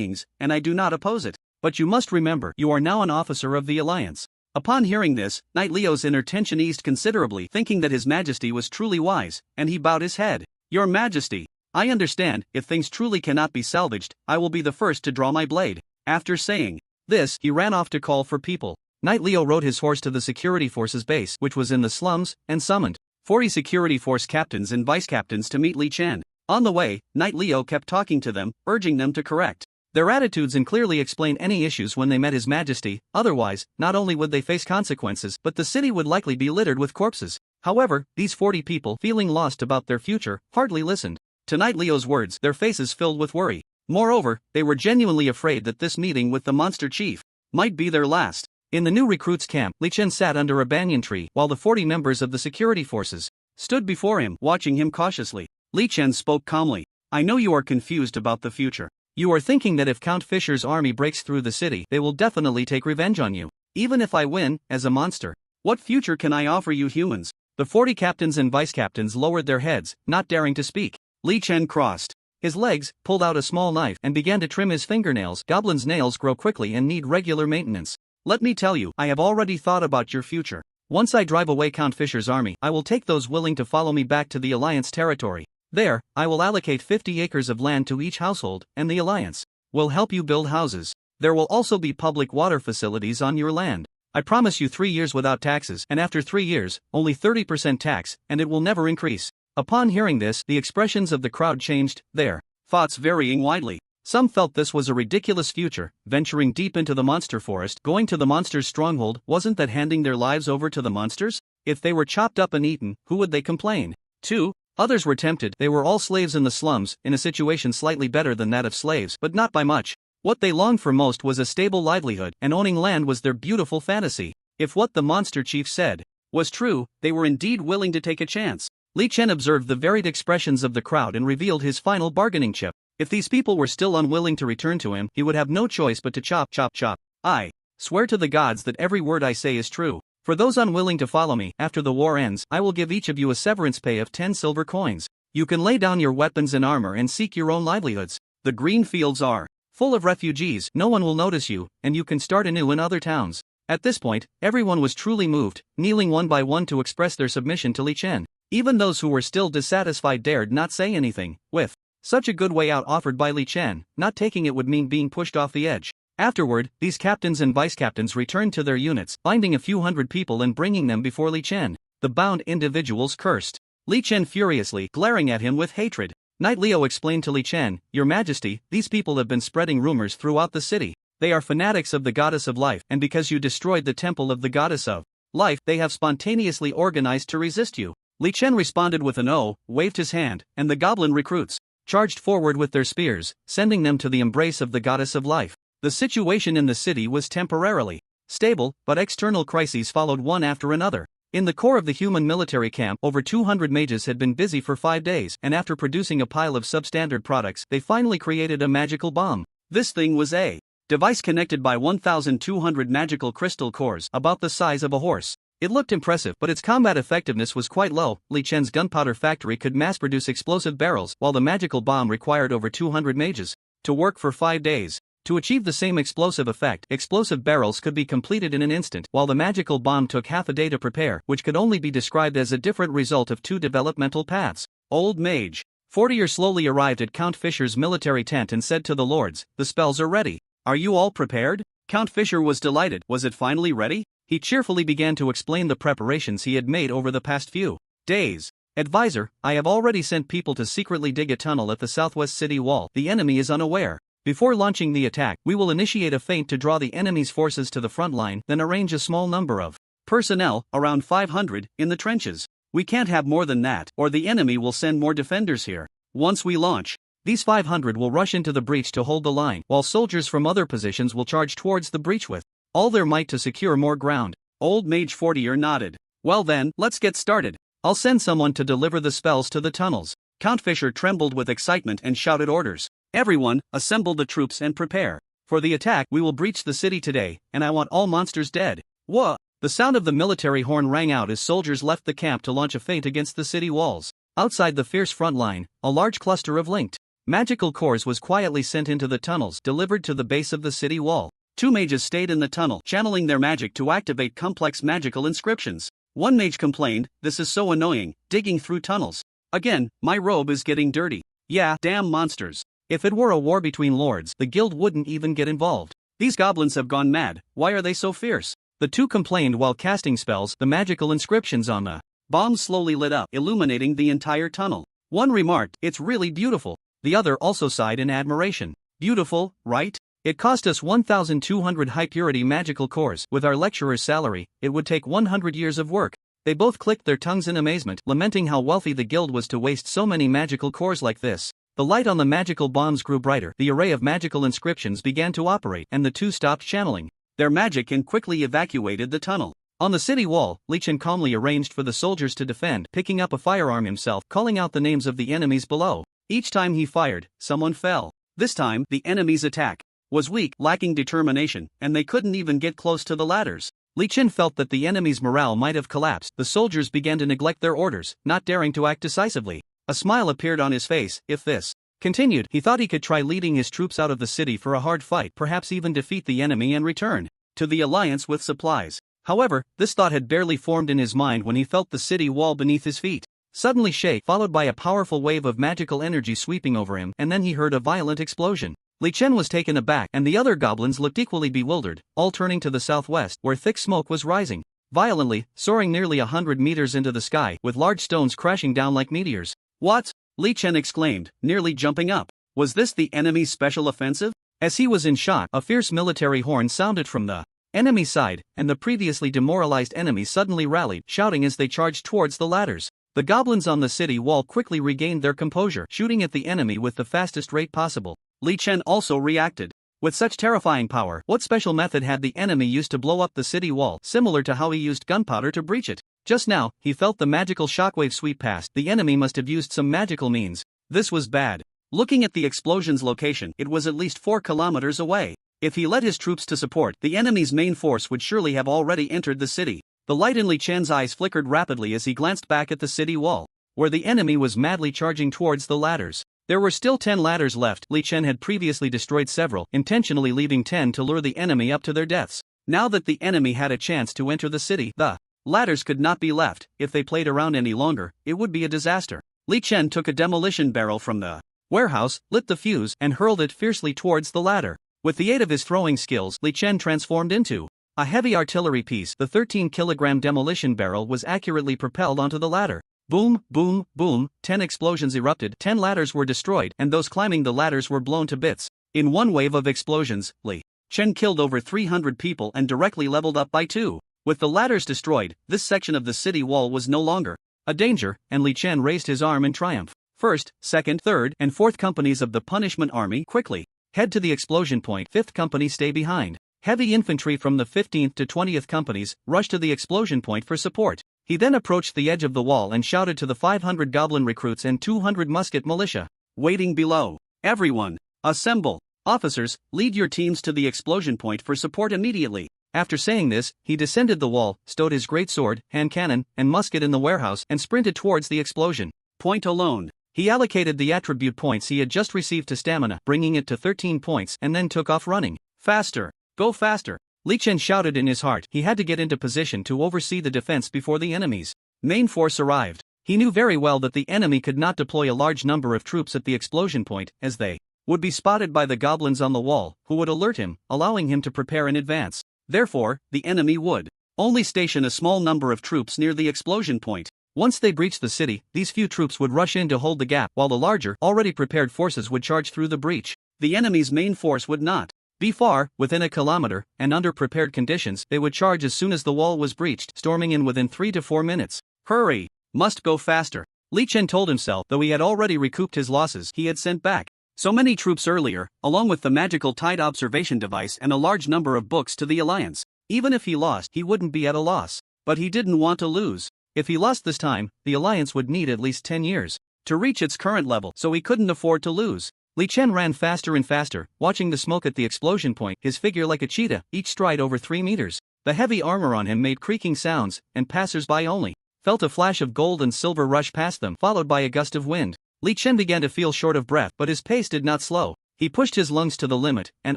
beings, and I do not oppose it. But you must remember, you are now an officer of the Alliance. Upon hearing this, Knight Leo's inner tension eased considerably, thinking that His Majesty was truly wise, and he bowed his head. Your Majesty, I understand, if things truly cannot be salvaged, I will be the first to draw my blade. After saying this, he ran off to call for people. Knight Leo rode his horse to the security force's base, which was in the slums, and summoned 40 security force captains and vice captains to meet Li Chen. On the way, Knight Leo kept talking to them, urging them to correct their attitudes and clearly explain any issues when they met His Majesty, otherwise, not only would they face consequences, but the city would likely be littered with corpses. However, these 40 people, feeling lost about their future, hardly listened to Knight Leo's words, their faces filled with worry. Moreover, they were genuinely afraid that this meeting with the monster chief might be their last. In the new recruits' camp, Li Chen sat under a banyan tree while the 40 members of the security forces stood before him, watching him cautiously. Li Chen spoke calmly. I know you are confused about the future. You are thinking that if Count Fisher's army breaks through the city, they will definitely take revenge on you. Even if I win, as a monster, what future can I offer you humans? The 40 captains and vice captains lowered their heads, not daring to speak. Li Chen crossed his legs, pulled out a small knife, and began to trim his fingernails. Goblin's nails grow quickly and need regular maintenance. Let me tell you, I have already thought about your future. Once I drive away Count Fisher's army, I will take those willing to follow me back to the Alliance territory. There, I will allocate 50 acres of land to each household, and the Alliance will help you build houses. There will also be public water facilities on your land. I promise you 3 years without taxes, and after 3 years, only 30% tax, and it will never increase. Upon hearing this, the expressions of the crowd changed, their thoughts varying widely. Some felt this was a ridiculous future, venturing deep into the monster forest, going to the monster's stronghold. Wasn't that handing their lives over to the monsters? If they were chopped up and eaten, who would they complain to? Others were tempted. They were all slaves in the slums, in a situation slightly better than that of slaves, but not by much. What they longed for most was a stable livelihood, and owning land was their beautiful fantasy. If what the monster chief said was true, they were indeed willing to take a chance. Li Chen observed the varied expressions of the crowd and revealed his final bargaining chip. If these people were still unwilling to return to him, he would have no choice but to chop, chop, chop. I swear to the gods that every word I say is true. For those unwilling to follow me, after the war ends, I will give each of you a severance pay of 10 silver coins. You can lay down your weapons and armor and seek your own livelihoods. The green fields are full of refugees, no one will notice you, and you can start anew in other towns. At this point, everyone was truly moved, kneeling one by one to express their submission to Li Chen. Even those who were still dissatisfied dared not say anything. With such a good way out offered by Li Chen, not taking it would mean being pushed off the edge. Afterward, these captains and vice captains returned to their units, finding a few hundred people and bringing them before Li Chen. The bound individuals cursed Li Chen furiously, glaring at him with hatred. Knight Leo explained to Li Chen, Your Majesty, these people have been spreading rumors throughout the city. They are fanatics of the goddess of life, and because you destroyed the temple of the goddess of life, they have spontaneously organized to resist you. Li Chen responded with an "Oh," waved his hand, and the goblin recruits charged forward with their spears, sending them to the embrace of the goddess of life. The situation in the city was temporarily stable, but external crises followed one after another. In the core of the human military camp, over 200 mages had been busy for 5 days, and after producing a pile of substandard products, they finally created a magical bomb. This thing was a device connected by 1,200 magical crystal cores, about the size of a horse. It looked impressive, but its combat effectiveness was quite low. Li Chen's gunpowder factory could mass-produce explosive barrels, while the magical bomb required over 200 mages to work for 5 days. To achieve the same explosive effect, explosive barrels could be completed in an instant, while the magical bomb took half a day to prepare, which could only be described as a different result of 2 developmental paths. Old Mage Fortier slowly arrived at Count Fisher's military tent and said to the lords, The spells are ready. Are you all prepared? Count Fisher was delighted. Was it finally ready? He cheerfully began to explain the preparations he had made over the past few days. Advisor, I have already sent people to secretly dig a tunnel at the southwest city wall. The enemy is unaware. Before launching the attack, we will initiate a feint to draw the enemy's forces to the front line, then arrange a small number of personnel, around 500, in the trenches. We can't have more than that, or the enemy will send more defenders here. Once we launch, these 500 will rush into the breach to hold the line, while soldiers from other positions will charge towards the breach with all their might to secure more ground. Old Mage Fortier nodded. Well then, let's get started. I'll send someone to deliver the spells to the tunnels. Count Fisher trembled with excitement and shouted orders. Everyone, assemble the troops and prepare. For the attack, we will breach the city today, and I want all monsters dead. Wha! The sound of the military horn rang out as soldiers left the camp to launch a feint against the city walls. Outside the fierce front line, a large cluster of linked magical cores was quietly sent into the tunnels delivered to the base of the city wall. Two mages stayed in the tunnel, channeling their magic to activate complex magical inscriptions. One mage complained, "This is so annoying, digging through tunnels. Again, my robe is getting dirty. Yeah, damn monsters. If it were a war between lords, the guild wouldn't even get involved. These goblins have gone mad, why are they so fierce?" The two complained while casting spells. The magical inscriptions on the bombs slowly lit up, illuminating the entire tunnel. One remarked, "It's really beautiful." The other also sighed in admiration. "Beautiful, right? It cost us 1,200 high-purity magical cores. With our lecturer's salary, it would take 100 years of work." They both clicked their tongues in amazement, lamenting how wealthy the guild was to waste so many magical cores like this. The light on the magical bombs grew brighter, the array of magical inscriptions began to operate, and the two stopped channeling their magic and quickly evacuated the tunnel. On the city wall, Li Chen calmly arranged for the soldiers to defend, picking up a firearm himself, calling out the names of the enemies below. Each time he fired, someone fell. This time, the enemy's attack was weak, lacking determination, and they couldn't even get close to the ladders. Li Chen felt that the enemy's morale might have collapsed. The soldiers began to neglect their orders, not daring to act decisively. A smile appeared on his face. If this continued, he thought he could try leading his troops out of the city for a hard fight, perhaps even defeat the enemy and return to the alliance with supplies. However, this thought had barely formed in his mind when he felt the city wall beneath his feet suddenly shake, followed by a powerful wave of magical energy sweeping over him, and then he heard a violent explosion. Li Chen was taken aback, and the other goblins looked equally bewildered, all turning to the southwest, where thick smoke was rising violently, soaring nearly 100 meters into the sky, with large stones crashing down like meteors. "What?" Li Chen exclaimed, nearly jumping up. Was this the enemy's special offensive? As he was in shock, a fierce military horn sounded from the enemy side, and the previously demoralized enemy suddenly rallied, shouting as they charged towards the ladders. The goblins on the city wall quickly regained their composure, shooting at the enemy with the fastest rate possible. Li Chen also reacted. With such terrifying power, what special method had the enemy used to blow up the city wall, similar to how he used gunpowder to breach it? Just now, he felt the magical shockwave sweep past. The enemy must have used some magical means. This was bad. Looking at the explosion's location, it was at least 4 kilometers away. If he led his troops to support, the enemy's main force would surely have already entered the city. The light in Li Chen's eyes flickered rapidly as he glanced back at the city wall, where the enemy was madly charging towards the ladders. There were still 10 ladders left. Li Chen had previously destroyed several, intentionally leaving 10 to lure the enemy up to their deaths. Now that the enemy had a chance to enter the city, the ladders could not be left. If they played around any longer, it would be a disaster. Li Chen took a demolition barrel from the warehouse, lit the fuse, and hurled it fiercely towards the ladder. With the aid of his throwing skills, Li Chen transformed into a heavy artillery piece. The 13-kilogram demolition barrel was accurately propelled onto the ladder. Boom, boom, boom, 10 explosions erupted, 10 ladders were destroyed, and those climbing the ladders were blown to bits. In one wave of explosions, Li Chen killed over 300 people and directly leveled up by 2. With the ladders destroyed, this section of the city wall was no longer a danger, and Li Chen raised his arm in triumph. First, second, third, and fourth companies of the punishment army quickly head to the explosion point. Fifth company stay behind. Heavy infantry from the 15th to 20th companies rush to the explosion point for support. He then approached the edge of the wall and shouted to the 500 goblin recruits and 200 musket militia waiting below. "Everyone, assemble. Officers, lead your teams to the explosion point for support immediately." After saying this, he descended the wall, stowed his greatsword, hand cannon, and musket in the warehouse, and sprinted towards the explosion point alone. He allocated the attribute points he had just received to stamina, bringing it to 13 points, and then took off running. "Faster! Go faster!" Li Chen shouted in his heart. He had to get into position to oversee the defense before the enemy's main force arrived. He knew very well that the enemy could not deploy a large number of troops at the explosion point, as they would be spotted by the goblins on the wall, who would alert him, allowing him to prepare in advance. Therefore, the enemy would only station a small number of troops near the explosion point. Once they breached the city, these few troops would rush in to hold the gap, while the larger, already prepared forces would charge through the breach. The enemy's main force would not be far, within a kilometer, and under prepared conditions, they would charge as soon as the wall was breached, storming in within 3 to 4 minutes. "Hurry! Must go faster," Li Chen told himself, though he had already recouped his losses. He had sent back so many troops earlier, along with the magical tide observation device and a large number of books to the Alliance. Even if he lost, he wouldn't be at a loss. But he didn't want to lose. If he lost this time, the Alliance would need at least 10 years to reach its current level, so he couldn't afford to lose. Li Chen ran faster and faster, watching the smoke at the explosion point, his figure like a cheetah, each stride over 3 meters. The heavy armor on him made creaking sounds, and passers-by only felt a flash of gold and silver rush past them, followed by a gust of wind. Li Chen began to feel short of breath, but his pace did not slow. He pushed his lungs to the limit, and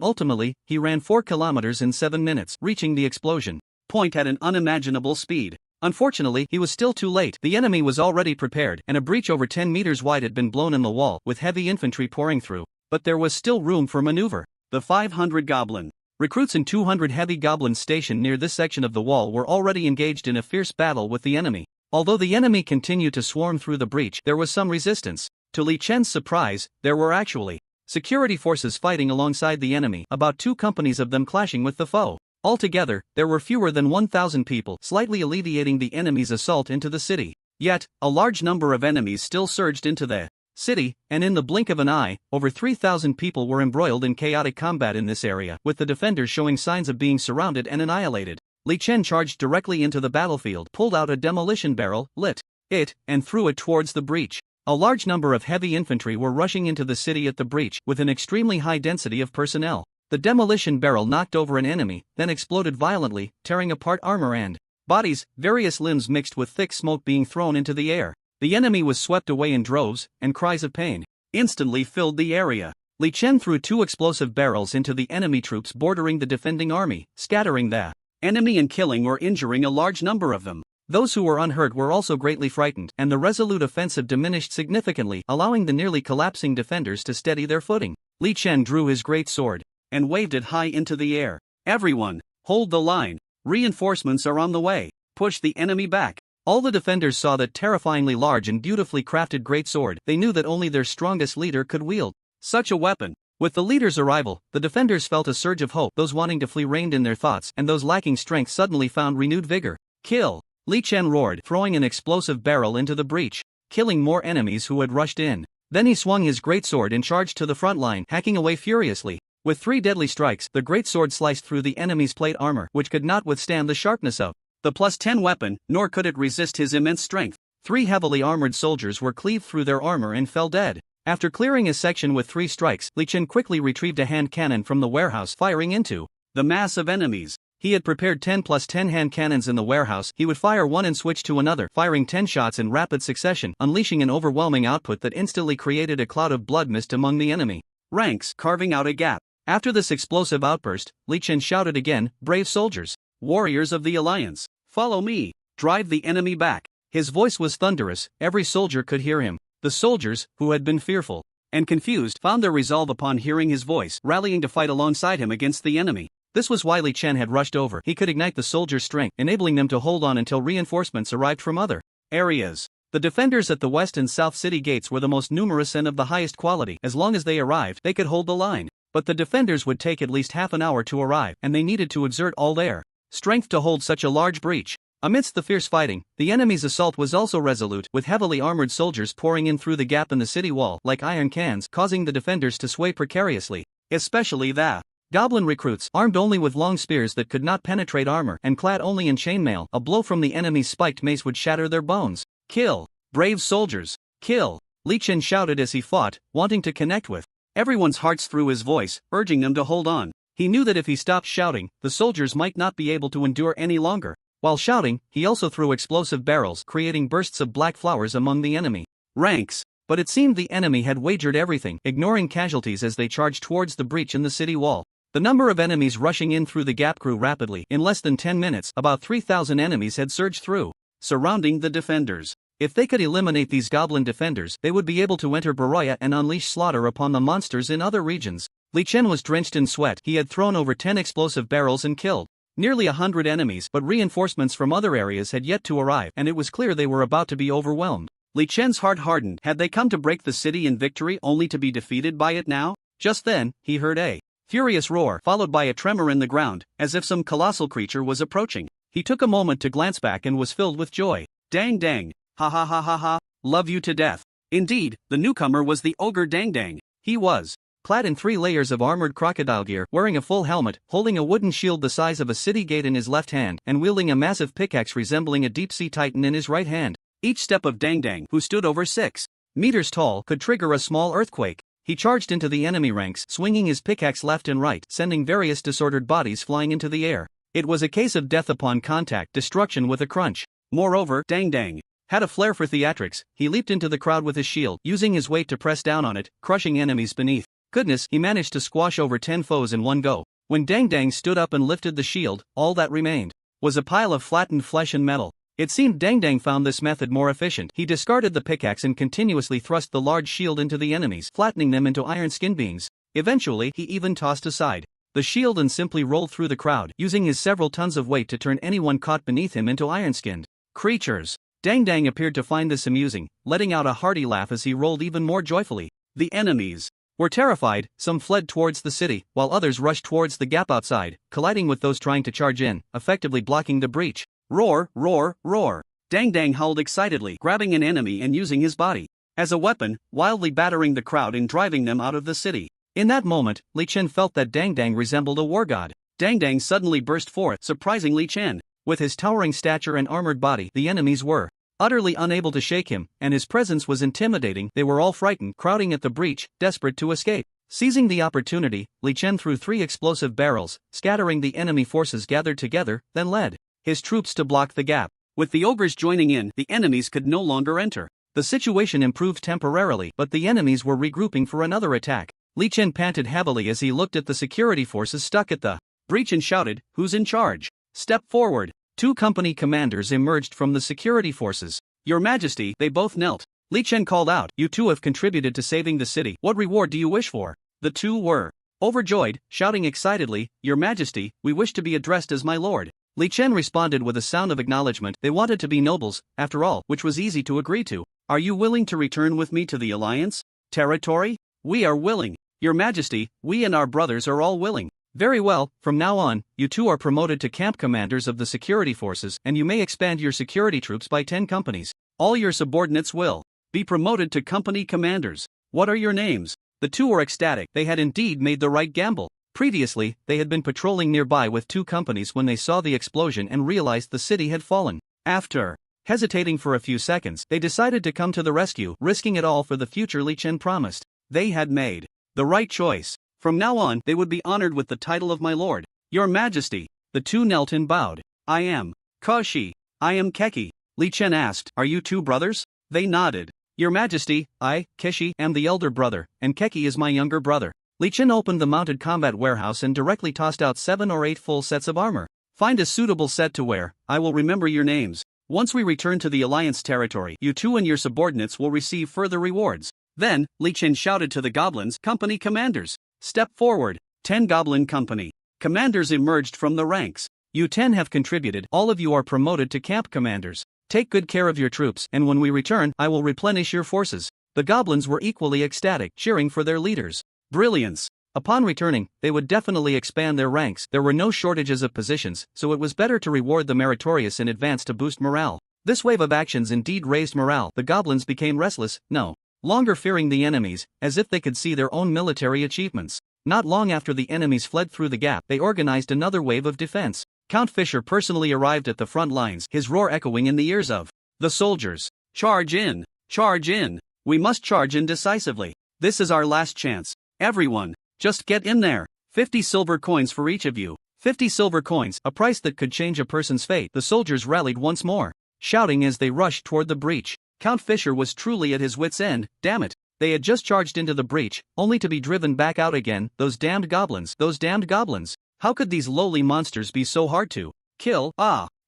ultimately, he ran 4 kilometers in 7 minutes, reaching the explosion point at an unimaginable speed. Unfortunately, he was still too late. The enemy was already prepared, and a breach over 10 meters wide had been blown in the wall, with heavy infantry pouring through. But there was still room for maneuver. The 500 Goblin recruits and 200 heavy goblins stationed near this section of the wall were already engaged in a fierce battle with the enemy. Although the enemy continued to swarm through the breach, there was some resistance. To Li Chen's surprise, there were actually security forces fighting alongside the enemy, about 2 companies of them clashing with the foe. Altogether, there were fewer than 1,000 people, slightly alleviating the enemy's assault into the city. Yet, a large number of enemies still surged into the city, and in the blink of an eye, over 3,000 people were embroiled in chaotic combat in this area, with the defenders showing signs of being surrounded and annihilated. Li Chen charged directly into the battlefield, pulled out a demolition barrel, lit it, and threw it towards the breach. A large number of heavy infantry were rushing into the city at the breach, with an extremely high density of personnel. The demolition barrel knocked over an enemy, then exploded violently, tearing apart armor and bodies, various limbs mixed with thick smoke being thrown into the air. The enemy was swept away in droves, and cries of pain instantly filled the area. Li Chen threw 2 explosive barrels into the enemy troops bordering the defending army, scattering the enemy and killing or injuring a large number of them. Those who were unhurt were also greatly frightened, and the resolute offensive diminished significantly, allowing the nearly collapsing defenders to steady their footing. Li Chen drew his great sword and waved it high into the air. Everyone, hold the line. Reinforcements are on the way. Push the enemy back. All the defenders saw that terrifyingly large and beautifully crafted great sword. They knew that only their strongest leader could wield such a weapon. With the leader's arrival, the defenders felt a surge of hope. Those wanting to flee reined in their thoughts, and those lacking strength suddenly found renewed vigor. Kill! Li Chen roared, throwing an explosive barrel into the breach, killing more enemies who had rushed in. Then he swung his greatsword and charged to the front line, hacking away furiously. With 3 deadly strikes, the greatsword sliced through the enemy's plate armor, which could not withstand the sharpness of the +10 weapon, nor could it resist his immense strength. 3 heavily armored soldiers were cleaved through their armor and fell dead. After clearing his section with 3 strikes, Li Chen quickly retrieved a hand cannon from the warehouse, firing into the mass of enemies. He had prepared 10 + 10 hand cannons in the warehouse. He would fire one and switch to another, firing 10 shots in rapid succession, unleashing an overwhelming output that instantly created a cloud of blood mist among the enemy ranks, carving out a gap. After this explosive outburst, Li Chen shouted again, "Brave soldiers, warriors of the Alliance, follow me, drive the enemy back." His voice was thunderous, every soldier could hear him. The soldiers, who had been fearful and confused, found their resolve upon hearing his voice, rallying to fight alongside him against the enemy. This was why Li Chen had rushed over. He could ignite the soldiers' strength, enabling them to hold on until reinforcements arrived from other areas. The defenders at the west and south city gates were the most numerous and of the highest quality. As long as they arrived, they could hold the line. But the defenders would take at least half an hour to arrive, and they needed to exert all their strength to hold such a large breach. Amidst the fierce fighting, the enemy's assault was also resolute, with heavily armored soldiers pouring in through the gap in the city wall like iron cans, causing the defenders to sway precariously. Especially the Goblin recruits, armed only with long spears that could not penetrate armor and clad only in chainmail. A blow from the enemy's spiked mace would shatter their bones. Kill! Brave soldiers! Kill! Li Chen shouted as he fought, wanting to connect with everyone's hearts through his voice, urging them to hold on. He knew that if he stopped shouting, the soldiers might not be able to endure any longer. While shouting, he also threw explosive barrels, creating bursts of black flowers among the enemy ranks. But it seemed the enemy had wagered everything, ignoring casualties as they charged towards the breach in the city wall. The number of enemies rushing in through the gap grew rapidly. In less than 10 minutes, about 3,000 enemies had surged through, surrounding the defenders. If they could eliminate these goblin defenders, they would be able to enter Baroya and unleash slaughter upon the monsters in other regions. Li Chen was drenched in sweat. He had thrown over 10 explosive barrels and killed nearly 100 enemies, but reinforcements from other areas had yet to arrive, and it was clear they were about to be overwhelmed. Li Chen's heart hardened. Had they come to break the city in victory only to be defeated by it now? Just then, he heard a furious roar, followed by a tremor in the ground, as if some colossal creature was approaching. He took a moment to glance back and was filled with joy. Dang dang! Ha ha ha ha ha! Love you to death! Indeed, the newcomer was the ogre Dang Dang. He was clad in 3 layers of armored crocodile gear, wearing a full helmet, holding a wooden shield the size of a city gate in his left hand, and wielding a massive pickaxe resembling a deep-sea titan in his right hand. Each step of Dang Dang, who stood over 6 meters tall, could trigger a small earthquake. He charged into the enemy ranks, swinging his pickaxe left and right, sending various disordered bodies flying into the air. It was a case of death upon contact, destruction with a crunch. Moreover, Dang Dang had a flair for theatrics. He leaped into the crowd with his shield, using his weight to press down on it, crushing enemies beneath. Goodness, he managed to squash over 10 foes in one go. When Dang Dang stood up and lifted the shield, all that remained was a pile of flattened flesh and metal. It seemed Dang Dang found this method more efficient. He discarded the pickaxe and continuously thrust the large shield into the enemies, flattening them into iron skin beings. Eventually, he even tossed aside the shield and simply rolled through the crowd, using his several tons of weight to turn anyone caught beneath him into iron-skinned creatures. Dang Dang appeared to find this amusing, letting out a hearty laugh as he rolled even more joyfully. The enemies were terrified. Some fled towards the city, while others rushed towards the gap outside, colliding with those trying to charge in, effectively blocking the breach. Roar, roar, roar. Dang Dang howled excitedly, grabbing an enemy and using his body as a weapon, wildly battering the crowd and driving them out of the city. In that moment, Li Chen felt that Dang Dang resembled a war god. Dang Dang suddenly burst forth, surprising Li Chen. With his towering stature and armored body, the enemies were utterly unable to shake him, and his presence was intimidating. They were all frightened, crowding at the breach, desperate to escape. Seizing the opportunity, Li Chen threw 3 explosive barrels, scattering the enemy forces gathered together, then led his troops to block the gap. With the ogres joining in, the enemies could no longer enter. The situation improved temporarily, but the enemies were regrouping for another attack. Li Chen panted heavily as he looked at the security forces stuck at the breach and shouted, "Who's in charge? Step forward." 2 company commanders emerged from the security forces. "Your Majesty," they both knelt. Li Chen called out, "You 2 have contributed to saving the city. What reward do you wish for?" The 2 were overjoyed, shouting excitedly, "Your Majesty, we wish to be addressed as my lord." Li Chen responded with a sound of acknowledgement. They wanted to be nobles, after all, which was easy to agree to. "Are you willing to return with me to the Alliance territory?" "We are willing. Your Majesty, we and our brothers are all willing." "Very well, from now on, you 2 are promoted to camp commanders of the security forces, and you may expand your security troops by 10 companies. All your subordinates will be promoted to company commanders. What are your names?" The 2 were ecstatic. They had indeed made the right gamble. Previously, they had been patrolling nearby with 2 companies when they saw the explosion and realized the city had fallen. After hesitating for a few seconds, they decided to come to the rescue, risking it all for the future Li Chen promised. They had made the right choice. From now on, they would be honored with the title of my lord. "Your Majesty." The 2 knelt and bowed. "I am Kashi." "I am Keki." Li Chen asked, "Are you 2 brothers?" They nodded. "Your Majesty, I, Keshi, am the elder brother, and Keki is my younger brother." Li Chen opened the mounted combat warehouse and directly tossed out 7 or 8 full sets of armor. "Find a suitable set to wear. I will remember your names. Once we return to the Alliance territory, you 2 and your subordinates will receive further rewards." Then, Li Chen shouted to the goblins, "Company commanders, step forward." 10 goblin company commanders emerged from the ranks. "You 10 have contributed. All of you are promoted to camp commanders. Take good care of your troops, and when we return, I will replenish your forces." The goblins were equally ecstatic, cheering for their leaders. Brilliance. Upon returning, they would definitely expand their ranks. There were no shortages of positions, so it was better to reward the meritorious in advance to boost morale. This wave of actions indeed raised morale. The goblins became restless, no longer fearing the enemies, as if they could see their own military achievements. Not long after the enemies fled through the gap, they organized another wave of defense. Count Fisher personally arrived at the front lines, his roar echoing in the ears of the soldiers. "Charge in! Charge in! We must charge in decisively. This is our last chance. Everyone, just get in there. 50 silver coins for each of you." 50 silver coins, a price that could change a person's fate. The soldiers rallied once more, shouting as they rushed toward the breach. Count Fisher was truly at his wits' end. Damn it. They had just charged into the breach, only to be driven back out again. Those damned goblins. Those damned goblins. How could these lowly monsters be so hard to kill?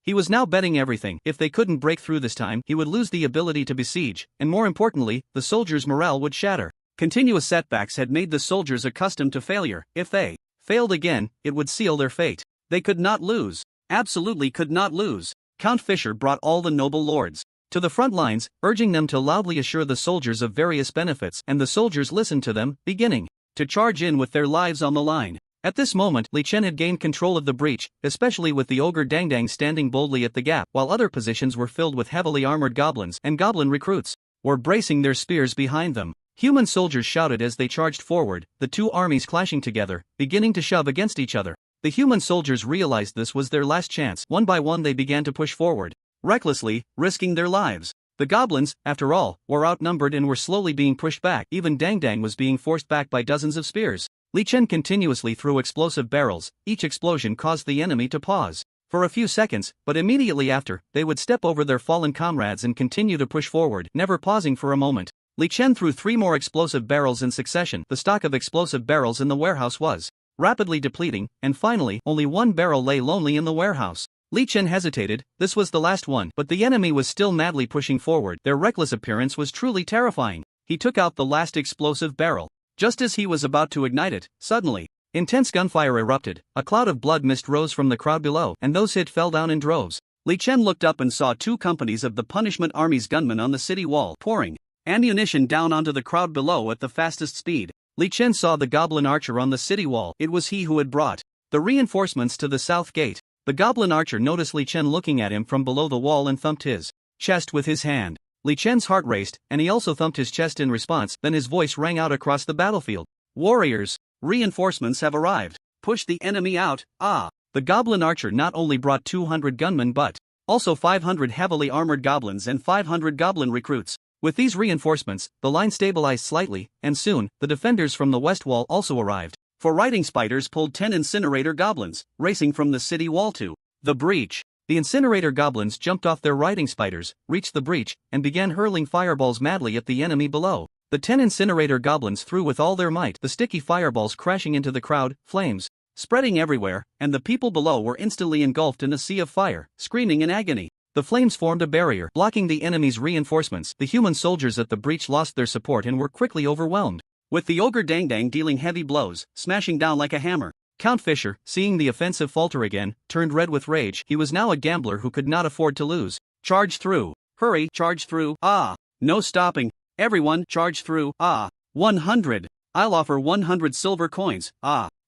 He was now betting everything. If they couldn't break through this time, he would lose the ability to besiege, and more importantly, the soldiers' morale would shatter. Continuous setbacks had made the soldiers accustomed to failure. If they failed again, it would seal their fate. They could not lose. Absolutely could not lose. Count Fisher brought all the noble lords to the front lines, urging them to loudly assure the soldiers of various benefits, and the soldiers listened to them, beginning to charge in with their lives on the line. At this moment, Li Chen had gained control of the breach, especially with the ogre Dang Dang standing boldly at the gap, while other positions were filled with heavily armored goblins, and goblin recruits were bracing their spears behind them. Human soldiers shouted as they charged forward, the 2 armies clashing together, beginning to shove against each other. The human soldiers realized this was their last chance. One by one they began to push forward, recklessly, risking their lives. The goblins, after all, were outnumbered and were slowly being pushed back. Even Dang Dang was being forced back by dozens of spears. Li Chen continuously threw explosive barrels. Each explosion caused the enemy to pause for a few seconds, but immediately after, they would step over their fallen comrades and continue to push forward, never pausing for a moment. Li Chen threw 3 more explosive barrels in succession. The stock of explosive barrels in the warehouse was rapidly depleting, and finally, only 1 barrel lay lonely in the warehouse. Li Chen hesitated. This was the last one, but the enemy was still madly pushing forward. Their reckless appearance was truly terrifying. He took out the last explosive barrel. Just as he was about to ignite it, suddenly, intense gunfire erupted. A cloud of blood mist rose from the crowd below, and those hit fell down in droves. Li Chen looked up and saw 2 companies of the Punishment Army's gunmen on the city wall, pouring ammunition down onto the crowd below at the fastest speed. Li Chen saw the Goblin archer on the city wall. It was he who had brought the reinforcements to the south gate. The Goblin archer noticed Li Chen looking at him from below the wall and thumped his chest with his hand. Li Chen's heart raced, and he also thumped his chest in response. Then his voice rang out across the battlefield. "Warriors, reinforcements have arrived. Push the enemy out." The Goblin archer not only brought 200 gunmen but also 500 heavily armored goblins and 500 goblin recruits. With these reinforcements, the line stabilized slightly, and soon, the defenders from the west wall also arrived. 4 riding spiders pulled 10 incinerator goblins, racing from the city wall to the breach. The incinerator goblins jumped off their riding spiders, reached the breach, and began hurling fireballs madly at the enemy below. The 10 incinerator goblins threw with all their might, the sticky fireballs crashing into the crowd, flames spreading everywhere, and the people below were instantly engulfed in a sea of fire, screaming in agony. The flames formed a barrier, blocking the enemy's reinforcements. The human soldiers at the breach lost their support and were quickly overwhelmed. With the ogre Dang Dang dealing heavy blows, smashing down like a hammer. Count Fisher, seeing the offensive falter again, turned red with rage. He was now a gambler who could not afford to lose. "Charge through! Hurry, charge through! No stopping! Everyone, charge through! 100! I'll offer 100 silver coins!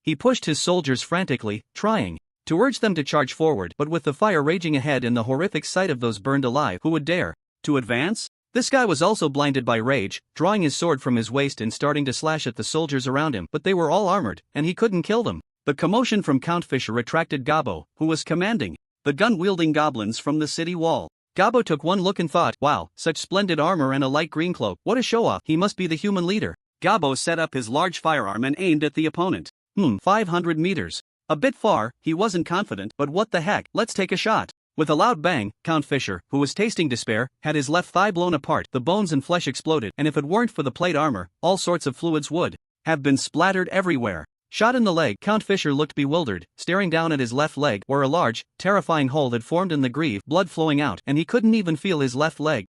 He pushed his soldiers frantically, trying to urge them to charge forward, but with the fire raging ahead and the horrific sight of those burned alive, who would dare to advance? This guy was also blinded by rage, drawing his sword from his waist and starting to slash at the soldiers around him, but they were all armored, and he couldn't kill them. The commotion from Count Fisher attracted Gabo, who was commanding the gun-wielding goblins from the city wall. Gabo took one look and thought, wow, such splendid armor and a light green cloak, what a show-off, he must be the human leader. Gabo set up his large firearm and aimed at the opponent. 500 meters. A bit far, he wasn't confident, but what the heck, let's take a shot. With a loud bang, Count Fisher, who was tasting despair, had his left thigh blown apart, the bones and flesh exploded, and if it weren't for the plate armor, all sorts of fluids would have been splattered everywhere. Shot in the leg, Count Fisher looked bewildered, staring down at his left leg, where a large, terrifying hole had formed in the greave, blood flowing out, and he couldn't even feel his left leg.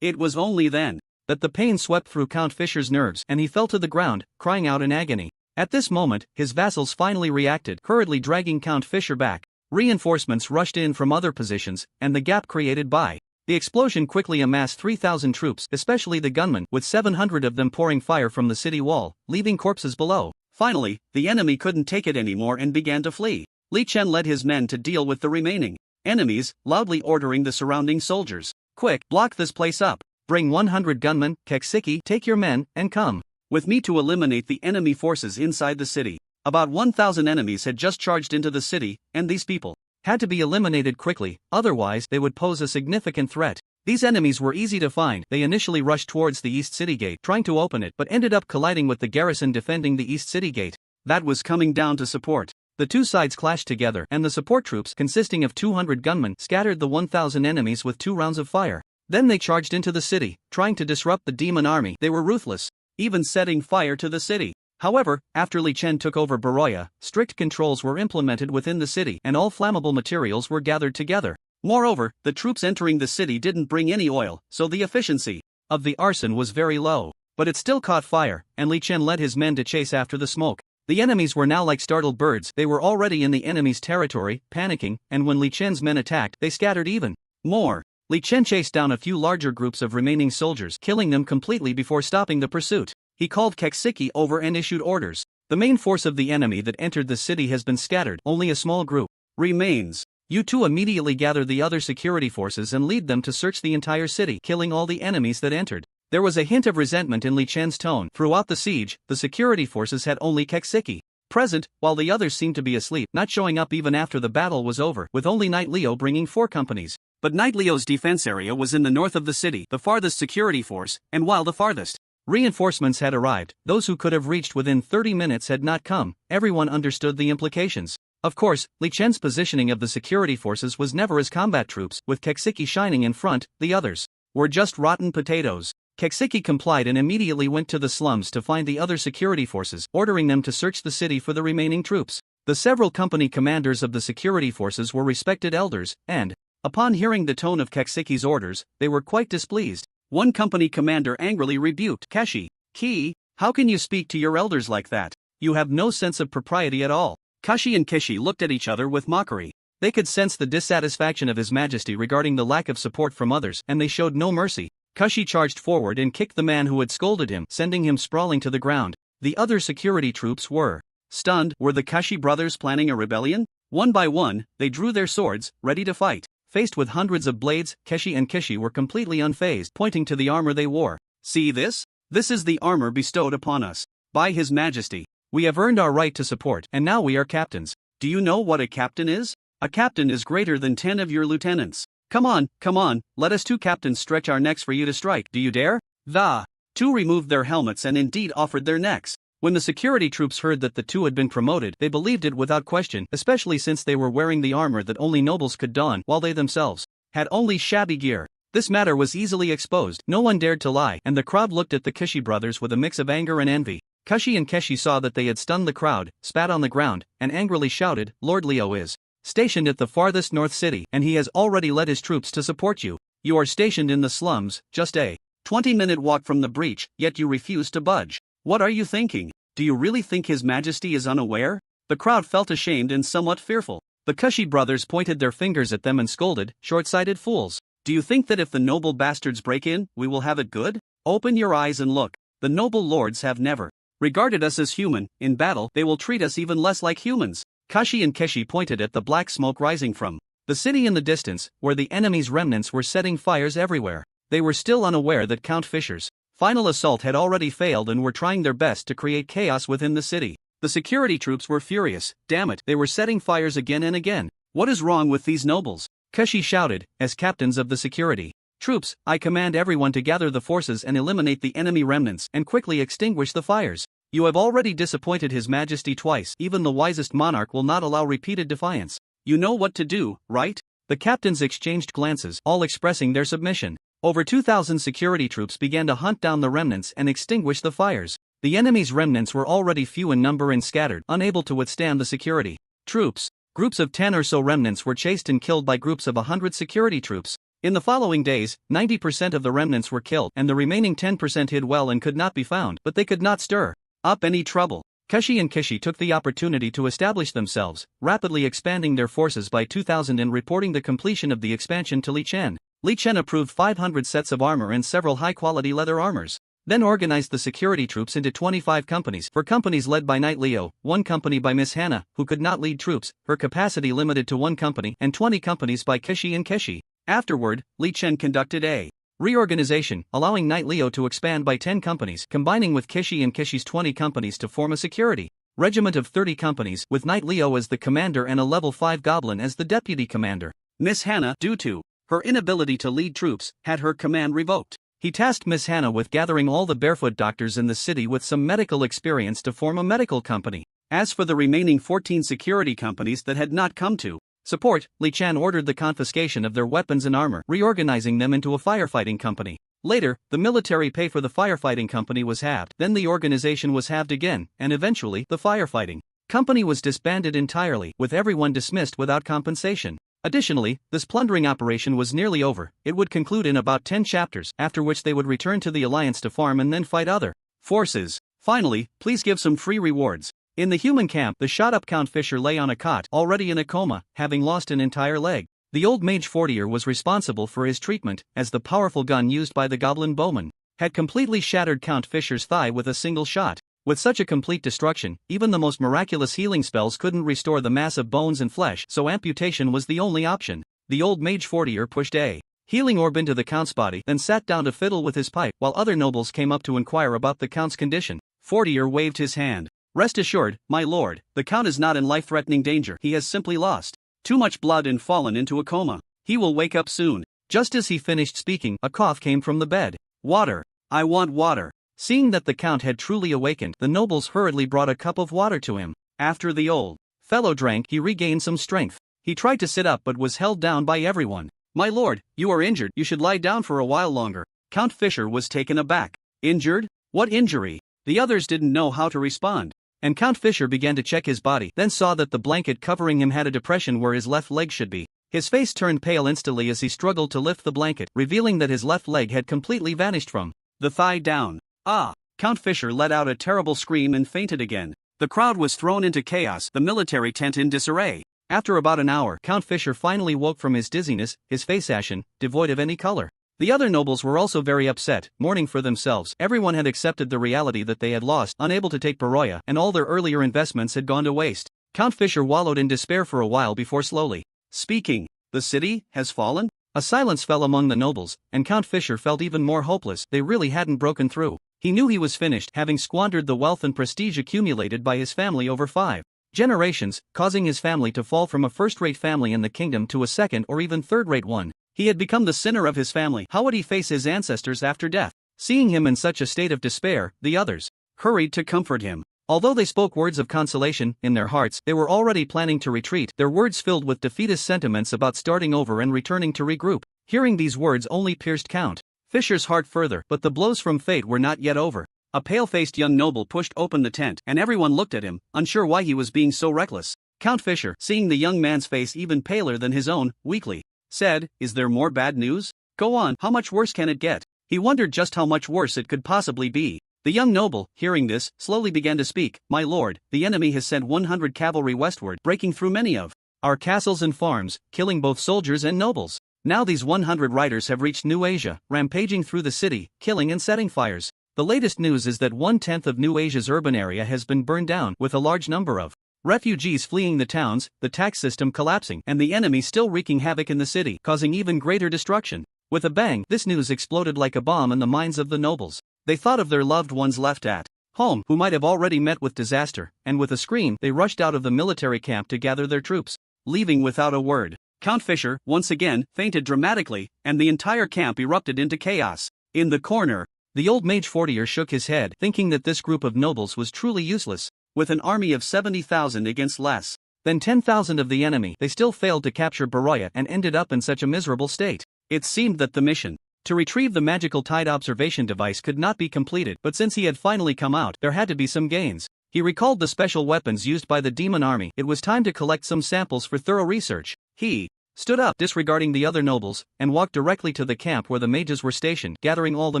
It was only then that the pain swept through Count Fisher's nerves, and he fell to the ground, crying out in agony. At this moment, his vassals finally reacted, hurriedly dragging Count Fisher back. Reinforcements rushed in from other positions, and the gap created by the explosion quickly amassed 3,000 troops, especially the gunmen, with 700 of them pouring fire from the city wall, leaving corpses below. Finally, the enemy couldn't take it anymore and began to flee. Li Chen led his men to deal with the remaining enemies, loudly ordering the surrounding soldiers, "Quick, block this place up. Bring 100 gunmen, Keksiki, take your men, and come with me to eliminate the enemy forces inside the city." About 1,000 enemies had just charged into the city, and these people had to be eliminated quickly, otherwise they would pose a significant threat. These enemies were easy to find. They initially rushed towards the East City Gate, trying to open it, but ended up colliding with the garrison defending the East City Gate. That was coming down to support. The two sides clashed together, and the support troops, consisting of 200 gunmen, scattered the 1,000 enemies with 2 rounds of fire. Then they charged into the city, trying to disrupt the demon army. They were ruthless, even setting fire to the city. However, after Li Chen took over Baroya, strict controls were implemented within the city, and all flammable materials were gathered together. Moreover, the troops entering the city didn't bring any oil, so the efficiency of the arson was very low. But it still caught fire, and Li Chen led his men to chase after the smoke. The enemies were now like startled birds. They were already in the enemy's territory, panicking, and when Li Chen's men attacked, they scattered even more. Li Chen chased down a few larger groups of remaining soldiers, killing them completely before stopping the pursuit. He called Keksiki over and issued orders. The main force of the enemy that entered the city has been scattered, only a small group remains. You two immediately gather the other security forces and lead them to search the entire city, killing all the enemies that entered. There was a hint of resentment in Li Chen's tone. Throughout the siege, the security forces had only Keksiki present, while the others seemed to be asleep, not showing up even after the battle was over, with only Knight Leo bringing 4 companies. But Knight Leo's defense area was in the north of the city, the farthest security force, and while the farthest reinforcements had arrived, those who could have reached within 30 minutes had not come. Everyone understood the implications. Of course, Li Chen's positioning of the security forces was never as combat troops, with Keksiki shining in front. The others were just rotten potatoes. Keksiki complied and immediately went to the slums to find the other security forces, ordering them to search the city for the remaining troops. The several company commanders of the security forces were respected elders, and, upon hearing the tone of Keksiki's orders, they were quite displeased. One company commander angrily rebuked Keshi. "Ki, how can you speak to your elders like that? You have no sense of propriety at all." Kashi and Kishi looked at each other with mockery. They could sense the dissatisfaction of His Majesty regarding the lack of support from others, and they showed no mercy. Kashi charged forward and kicked the man who had scolded him, sending him sprawling to the ground. The other security troops were stunned. Were the Kashi brothers planning a rebellion? One by one, they drew their swords, ready to fight. Faced with hundreds of blades, Keshi and Kishi were completely unfazed, pointing to the armor they wore. "See this? This is the armor bestowed upon us by His Majesty. We have earned our right to support, and now we are captains. Do you know what a captain is? A captain is greater than 10 of your lieutenants. Come on, let us two captains stretch our necks for you to strike. Do you dare?" The two removed their helmets and indeed offered their necks. When the security troops heard that the two had been promoted, they believed it without question, especially since they were wearing the armor that only nobles could don, while they themselves had only shabby gear. This matter was easily exposed. No one dared to lie, and the crowd looked at the Kishi brothers with a mix of anger and envy. Kashi and Keshi saw that they had stunned the crowd, spat on the ground, and angrily shouted, "Lord Liu is stationed at the farthest north city, and he has already led his troops to support you. You are stationed in the slums, just a 20-minute walk from the breach, yet you refuse to budge. What are you thinking? Do you really think His Majesty is unaware?" The crowd felt ashamed and somewhat fearful. The Kashi brothers pointed their fingers at them and scolded, "Short-sighted fools. Do you think that if the noble bastards break in, we will have it good? Open your eyes and look. The noble lords have never regarded us as human. In battle, they will treat us even less like humans." Kashi and Keshi pointed at the black smoke rising from the city in the distance, where the enemy's remnants were setting fires everywhere. They were still unaware that Count Fischer's final assault had already failed and were trying their best to create chaos within the city. The security troops were furious. Damn it, they were setting fires again and again. What is wrong with these nobles? Keshi shouted, as captains of the security troops, "I command everyone to gather the forces and eliminate the enemy remnants and quickly extinguish the fires. You have already disappointed His Majesty twice. Even the wisest monarch will not allow repeated defiance. You know what to do, right?" The captains exchanged glances, all expressing their submission. Over 2,000 security troops began to hunt down the remnants and extinguish the fires. The enemy's remnants were already few in number and scattered, unable to withstand the security troops. Groups of 10 or so remnants were chased and killed by groups of 100 security troops. In the following days, 90% of the remnants were killed, and the remaining 10% hid well and could not be found, but they could not stir up any trouble. Keshi and Kishi took the opportunity to establish themselves, rapidly expanding their forces by 2,000 and reporting the completion of the expansion to Li Chen. Li Chen approved 500 sets of armor and several high-quality leather armors. Then organized the security troops into 25 companies, 4 companies led by Knight Leo, 1 company by Miss Hannah, who could not lead troops, her capacity limited to 1 company, and 20 companies by Kishi and Kishi. Afterward, Li Chen conducted a reorganization, allowing Knight Leo to expand by 10 companies, combining with Kishi and Kishi's 20 companies to form a security regiment of 30 companies, with Knight Leo as the commander and a level 5 Goblin as the deputy commander. Miss Hannah, due to her inability to lead troops, had her command revoked. He tasked Miss Hannah with gathering all the barefoot doctors in the city with some medical experience to form a medical company. As for the remaining 14 security companies that had not come to support, Li Chen ordered the confiscation of their weapons and armor, reorganizing them into a firefighting company. Later, the military pay for the firefighting company was halved, then the organization was halved again, and eventually, the firefighting company was disbanded entirely, with everyone dismissed without compensation. Additionally, this plundering operation was nearly over. It would conclude in about 10 chapters, after which they would return to the Alliance to farm and then fight other forces. Finally, please give some free rewards. In the human camp, the shot-up Count Fischer lay on a cot, already in a coma, having lost an entire leg. The old mage Fortier was responsible for his treatment, as the powerful gun used by the Goblin bowman had completely shattered Count Fischer's thigh with a single shot. With such a complete destruction, even the most miraculous healing spells couldn't restore the mass of bones and flesh, so amputation was the only option. The old mage Fortier pushed a healing orb into the Count's body, then sat down to fiddle with his pipe, while other nobles came up to inquire about the Count's condition. Fortier waved his hand. "Rest assured, my lord, the Count is not in life-threatening danger. He has simply lost too much blood and fallen into a coma. He will wake up soon." Just as he finished speaking, a cough came from the bed. "Water. I want water." Seeing that the Count had truly awakened, the nobles hurriedly brought a cup of water to him. After the old fellow drank, he regained some strength. He tried to sit up but was held down by everyone. "My lord, you are injured, you should lie down for a while longer." Count Fisher was taken aback. "Injured? What injury?" The others didn't know how to respond. And Count Fisher began to check his body, then saw that the blanket covering him had a depression where his left leg should be. His face turned pale instantly as he struggled to lift the blanket, revealing that his left leg had completely vanished from the thigh down. "Ah!" Count Fisher let out a terrible scream and fainted again. The crowd was thrown into chaos, the military tent in disarray. After about an hour, Count Fisher finally woke from his dizziness, his face ashen, devoid of any color. The other nobles were also very upset, mourning for themselves. Everyone had accepted the reality that they had lost, unable to take Beroya, and all their earlier investments had gone to waste. Count Fisher wallowed in despair for a while before slowly speaking. "The city has fallen?" A silence fell among the nobles, and Count Fisher felt even more hopeless. They really hadn't broken through. He knew he was finished, having squandered the wealth and prestige accumulated by his family over 5 generations, causing his family to fall from a first-rate family in the kingdom to a second or even third-rate one. He had become the sinner of his family. How would he face his ancestors after death? Seeing him in such a state of despair, the others hurried to comfort him. Although they spoke words of consolation, in their hearts they were already planning to retreat, their words filled with defeatist sentiments about starting over and returning to regroup. Hearing these words only pierced Count Fisher's heart further, but the blows from fate were not yet over. A pale-faced young noble pushed open the tent, and everyone looked at him, unsure why he was being so reckless. Count Fisher, seeing the young man's face even paler than his own, weakly said, "Is there more bad news? Go on, how much worse can it get?" He wondered just how much worse it could possibly be. The young noble, hearing this, slowly began to speak. "My lord, the enemy has sent 100 cavalry westward, breaking through many of our castles and farms, killing both soldiers and nobles. Now these 100 riders have reached New Asia, rampaging through the city, killing and setting fires. The latest news is that 1/10 of New Asia's urban area has been burned down, with a large number of refugees fleeing the towns, the tax system collapsing, and the enemy still wreaking havoc in the city, causing even greater destruction." With a bang, this news exploded like a bomb in the minds of the nobles. They thought of their loved ones left at home, who might have already met with disaster, and with a scream, they rushed out of the military camp to gather their troops, leaving without a word. Count Fisher, once again, fainted dramatically, and the entire camp erupted into chaos. In the corner, the old mage courtier shook his head, thinking that this group of nobles was truly useless. With an army of 70,000 against less than 10,000 of the enemy, they still failed to capture Beroya and ended up in such a miserable state. It seemed that the mission to retrieve the magical tide observation device could not be completed, but since he had finally come out, there had to be some gains. He recalled the special weapons used by the demon army. It was time to collect some samples for thorough research. He stood up, disregarding the other nobles, and walked directly to the camp where the mages were stationed, gathering all the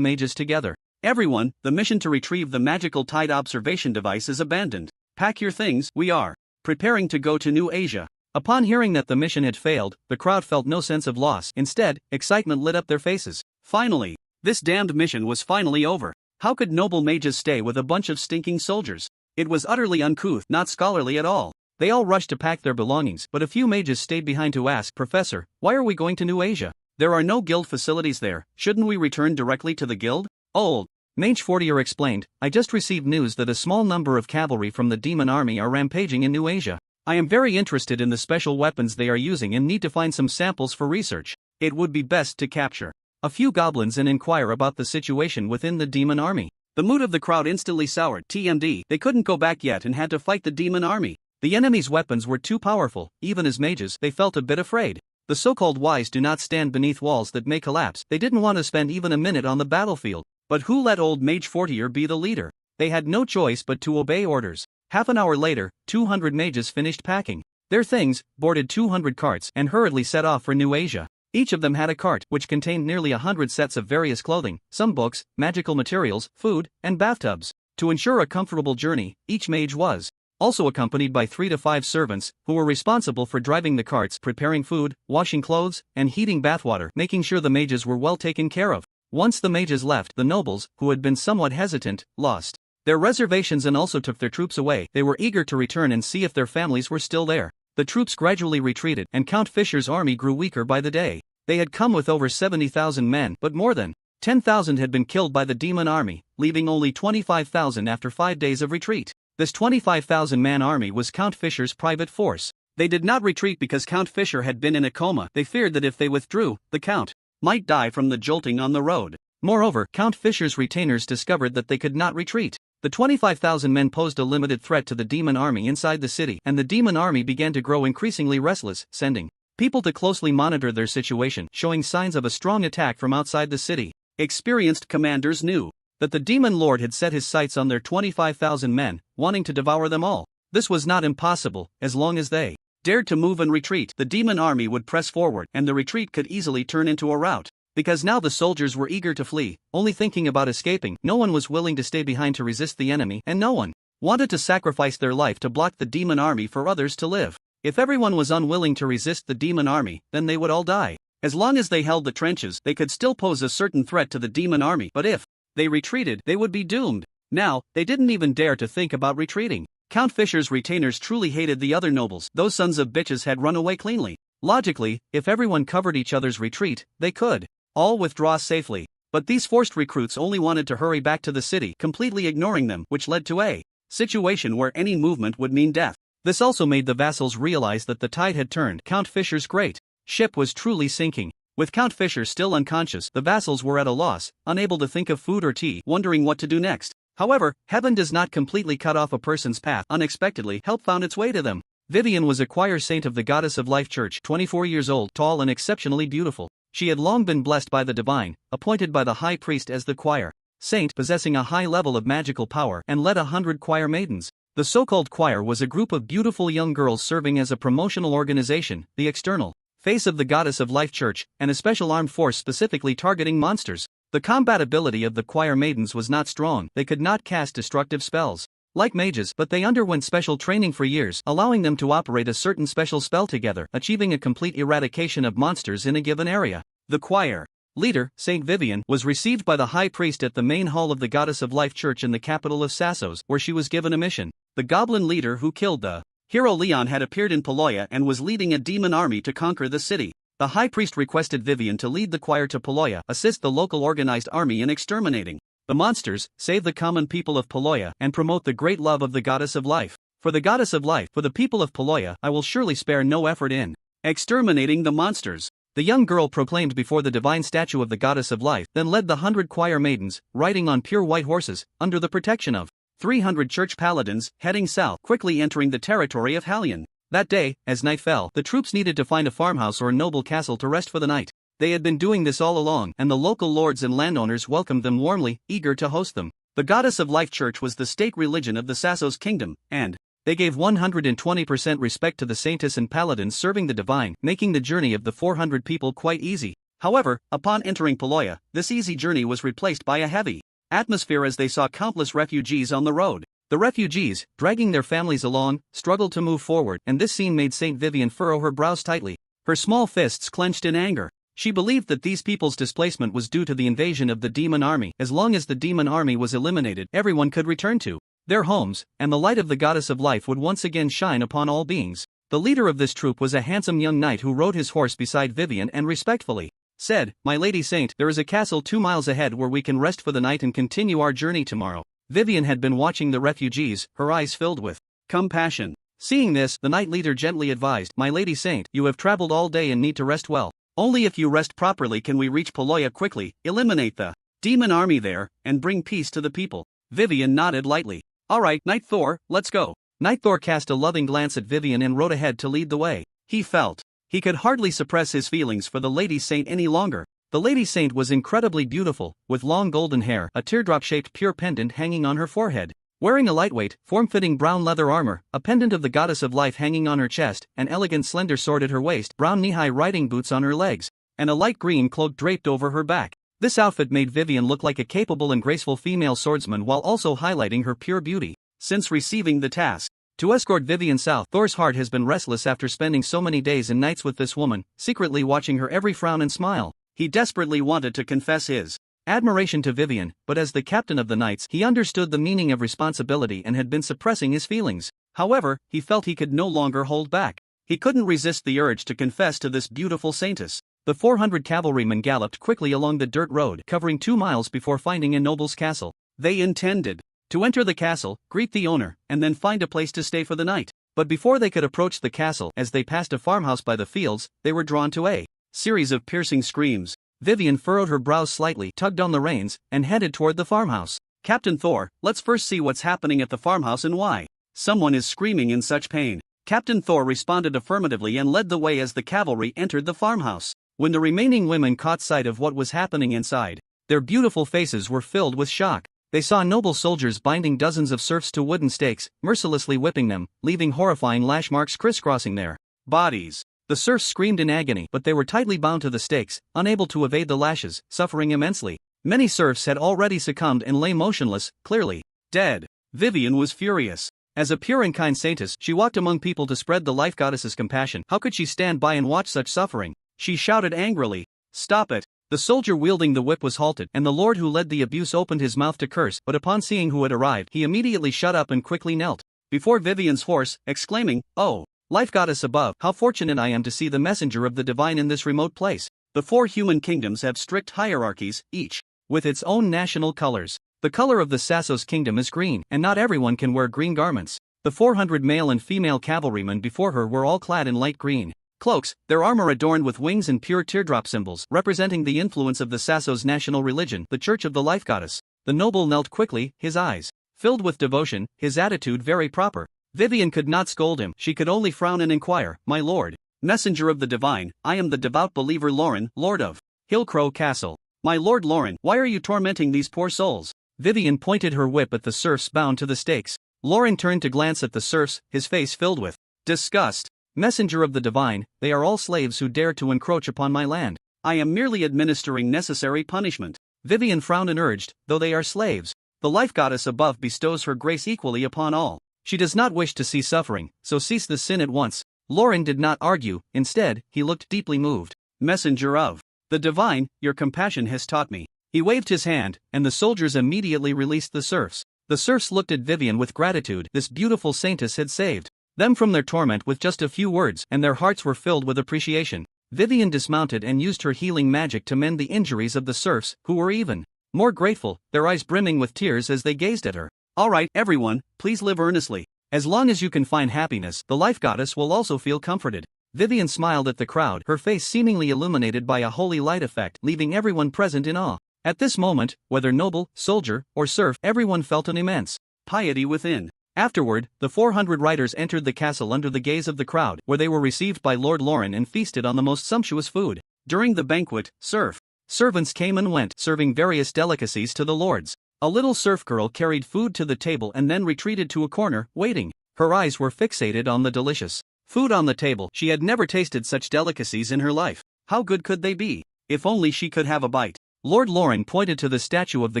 mages together. "Everyone, the mission to retrieve the magical tide observation device is abandoned. Pack your things, we are preparing to go to New Asia." Upon hearing that the mission had failed, the crowd felt no sense of loss. Instead, excitement lit up their faces. Finally, this damned mission was finally over. How could noble mages stay with a bunch of stinking soldiers? It was utterly uncouth, not scholarly at all. They all rushed to pack their belongings, but a few mages stayed behind to ask, "Professor, why are we going to New Asia? There are no guild facilities there. Shouldn't we return directly to the guild?" Old Mage Fortier explained, "I just received news that a small number of cavalry from the demon army are rampaging in New Asia. I am very interested in the special weapons they are using and need to find some samples for research. It would be best to capture a few goblins and inquire about the situation within the demon army." The mood of the crowd instantly soured. TMD, they couldn't go back yet and had to fight the demon army. The enemy's weapons were too powerful. Even as mages, they felt a bit afraid. The so-called wise do not stand beneath walls that may collapse. They didn't want to spend even a minute on the battlefield. But who let old Mage Fortier be the leader? They had no choice but to obey orders. Half an hour later, 200 mages finished packing their things, boarded 200 carts, and hurriedly set off for New Asia. Each of them had a cart, which contained nearly 100 sets of various clothing, some books, magical materials, food, and bathtubs. To ensure a comfortable journey, each mage was also accompanied by 3 to 5 servants, who were responsible for driving the carts, preparing food, washing clothes, and heating bathwater, making sure the mages were well taken care of. Once the mages left, the nobles, who had been somewhat hesitant, lost their reservations and also took their troops away. They were eager to return and see if their families were still there. The troops gradually retreated, and Count Fisher's army grew weaker by the day. They had come with over 70,000 men, but more than 10,000 had been killed by the demon army, leaving only 25,000 after 5 days of retreat. This 25,000-man army was Count Fisher's private force. They did not retreat because Count Fisher had been in a coma. They feared that if they withdrew, the Count might die from the jolting on the road. Moreover, Count Fisher's retainers discovered that they could not retreat. The 25,000 men posed a limited threat to the demon army inside the city, and the demon army began to grow increasingly restless, sending people to closely monitor their situation, showing signs of a strong attack from outside the city. Experienced commanders knew that the demon lord had set his sights on their 25,000 men, wanting to devour them all. This was not impossible, as long as they dared to move and retreat. The demon army would press forward, and the retreat could easily turn into a rout. Because now the soldiers were eager to flee, only thinking about escaping. No one was willing to stay behind to resist the enemy, and no one wanted to sacrifice their life to block the demon army for others to live. If everyone was unwilling to resist the demon army, then they would all die. As long as they held the trenches, they could still pose a certain threat to the demon army, but if they retreated, they would be doomed. Now, they didn't even dare to think about retreating. Count Fisher's retainers truly hated the other nobles. Those sons of bitches had run away cleanly. Logically, if everyone covered each other's retreat, they could all withdraw safely. But these forced recruits only wanted to hurry back to the city, completely ignoring them, which led to a situation where any movement would mean death. This also made the vassals realize that the tide had turned. Count Fisher's great ship was truly sinking. With Count Fisher still unconscious, the vassals were at a loss, unable to think of food or tea, wondering what to do next. However, heaven does not completely cut off a person's path. Unexpectedly, help found its way to them. Vivian was a choir saint of the Goddess of Life Church, 24 years old, tall and exceptionally beautiful. She had long been blessed by the divine, appointed by the high priest as the choir saint, possessing a high level of magical power, and led 100 choir maidens. The so-called choir was a group of beautiful young girls serving as a promotional organization, the external face of the Goddess of Life Church, and a special armed force specifically targeting monsters. The combatability of the choir maidens was not strong. They could not cast destructive spells like mages, but they underwent special training for years, allowing them to operate a certain special spell together, achieving a complete eradication of monsters in a given area. The choir leader, Saint Vivian, was received by the high priest at the main hall of the Goddess of Life Church in the capital of Sassos, where she was given a mission. The goblin leader who killed the hero Leon had appeared in Poloya and was leading a demon army to conquer the city. The high priest requested Vivian to lead the choir to Poloya, assist the local organized army in exterminating the monsters, save the common people of Poloya, and promote the great love of the Goddess of Life. For the Goddess of Life, for the people of Poloya, I will surely spare no effort in exterminating the monsters. The young girl proclaimed before the divine statue of the Goddess of Life, then led the 100 choir maidens, riding on pure white horses, under the protection of 300 church paladins, heading south, quickly entering the territory of Halion. That day, as night fell, the troops needed to find a farmhouse or a noble castle to rest for the night. They had been doing this all along, and the local lords and landowners welcomed them warmly, eager to host them. The Goddess of Life Church was the state religion of the Sassos kingdom, and they gave 120% respect to the saintess and paladins serving the divine, making the journey of the 400 people quite easy. However, upon entering Poloya, this easy journey was replaced by a heavy atmosphere as they saw countless refugees on the road. The refugees, dragging their families along, struggled to move forward, and this scene made Saint Vivian furrow her brows tightly, her small fists clenched in anger. She believed that these people's displacement was due to the invasion of the demon army. As long as the demon army was eliminated, everyone could return to their homes, and the light of the Goddess of Life would once again shine upon all beings. The leader of this troop was a handsome young knight who rode his horse beside Vivian and respectfully said, "My lady saint, there is a castle 2 miles ahead where we can rest for the night and continue our journey tomorrow." Vivian had been watching the refugees, her eyes filled with compassion. Seeing this, the knight leader gently advised, "My lady saint, you have traveled all day and need to rest well. Only if you rest properly can we reach Poloya quickly, eliminate the demon army there, and bring peace to the people." Vivian nodded lightly. "Alright, Knight Thor, let's go." Knight Thor cast a loving glance at Vivian and rode ahead to lead the way. He felt he could hardly suppress his feelings for the Lady Saint any longer. The Lady Saint was incredibly beautiful, with long golden hair, a teardrop-shaped pure pendant hanging on her forehead. Wearing a lightweight, form-fitting brown leather armor, a pendant of the Goddess of Life hanging on her chest, an elegant slender sword at her waist, brown knee-high riding boots on her legs, and a light green cloak draped over her back. This outfit made Vivian look like a capable and graceful female swordsman while also highlighting her pure beauty. Since receiving the task to escort Vivian south, Thor's heart has been restless after spending so many days and nights with this woman, secretly watching her every frown and smile. He desperately wanted to confess his admiration to Vivian, but as the captain of the knights, he understood the meaning of responsibility and had been suppressing his feelings. However, he felt he could no longer hold back. He couldn't resist the urge to confess to this beautiful saintess. The 400 cavalrymen galloped quickly along the dirt road, covering 2 miles before finding a noble's castle. They intended to enter the castle, greet the owner, and then find a place to stay for the night. But before they could approach the castle, as they passed a farmhouse by the fields, they were drawn to a series of piercing screams. Vivian furrowed her brows slightly, tugged on the reins, and headed toward the farmhouse. Captain Thor, let's first see what's happening at the farmhouse and why someone is screaming in such pain. Captain Thor responded affirmatively and led the way as the cavalry entered the farmhouse. When the remaining women caught sight of what was happening inside, their beautiful faces were filled with shock. They saw noble soldiers binding dozens of serfs to wooden stakes, mercilessly whipping them, leaving horrifying lash marks crisscrossing their bodies. The serfs screamed in agony, but they were tightly bound to the stakes, unable to evade the lashes, suffering immensely. Many serfs had already succumbed and lay motionless, clearly dead. Vivian was furious. As a pure and kind saintess, she walked among people to spread the life goddess's compassion. How could she stand by and watch such suffering? She shouted angrily, "Stop it!" The soldier wielding the whip was halted, and the lord who led the abuse opened his mouth to curse, but upon seeing who had arrived, he immediately shut up and quickly knelt before Vivian's horse, exclaiming, "Oh, life goddess above, how fortunate I am to see the messenger of the divine in this remote place." The 4 human kingdoms have strict hierarchies, each with its own national colors. The color of the Sassos kingdom is green, and not everyone can wear green garments. The 400 male and female cavalrymen before her were all clad in light green cloaks, their armor adorned with wings and pure teardrop symbols, representing the influence of the Sassos national religion, the Church of the Life Goddess. The noble knelt quickly, his eyes filled with devotion, his attitude very proper. Vivian could not scold him, she could only frown and inquire, "My lord, messenger of the divine, I am the devout believer Lauren, lord of Hillcrow Castle. My lord Lauren, why are you tormenting these poor souls?" Vivian pointed her whip at the serfs bound to the stakes. Lauren turned to glance at the serfs, his face filled with disgust. "Messenger of the divine, they are all slaves who dare to encroach upon my land. I am merely administering necessary punishment." Vivian frowned and urged, "Though they are slaves, the life goddess above bestows her grace equally upon all. She does not wish to see suffering, so cease the sin at once." Lauren did not argue, instead, he looked deeply moved. "Messenger of the divine, your compassion has taught me." He waved his hand, and the soldiers immediately released the serfs. The serfs looked at Vivian with gratitude. This beautiful saintess had saved them from their torment with just a few words, and their hearts were filled with appreciation. Vivian dismounted and used her healing magic to mend the injuries of the serfs, who were even more grateful, their eyes brimming with tears as they gazed at her. "All right, everyone, please live earnestly. As long as you can find happiness, the life goddess will also feel comforted." Vivian smiled at the crowd, her face seemingly illuminated by a holy light effect, leaving everyone present in awe. At this moment, whether noble, soldier, or serf, everyone felt an immense piety within. Afterward, the 400 riders entered the castle under the gaze of the crowd, where they were received by Lord Lauren and feasted on the most sumptuous food. During the banquet, servants came and went, serving various delicacies to the lords. A little serf girl carried food to the table and then retreated to a corner, waiting. Her eyes were fixated on the delicious food on the table. She had never tasted such delicacies in her life. How good could they be? If only she could have a bite. Lord Lauren pointed to the statue of the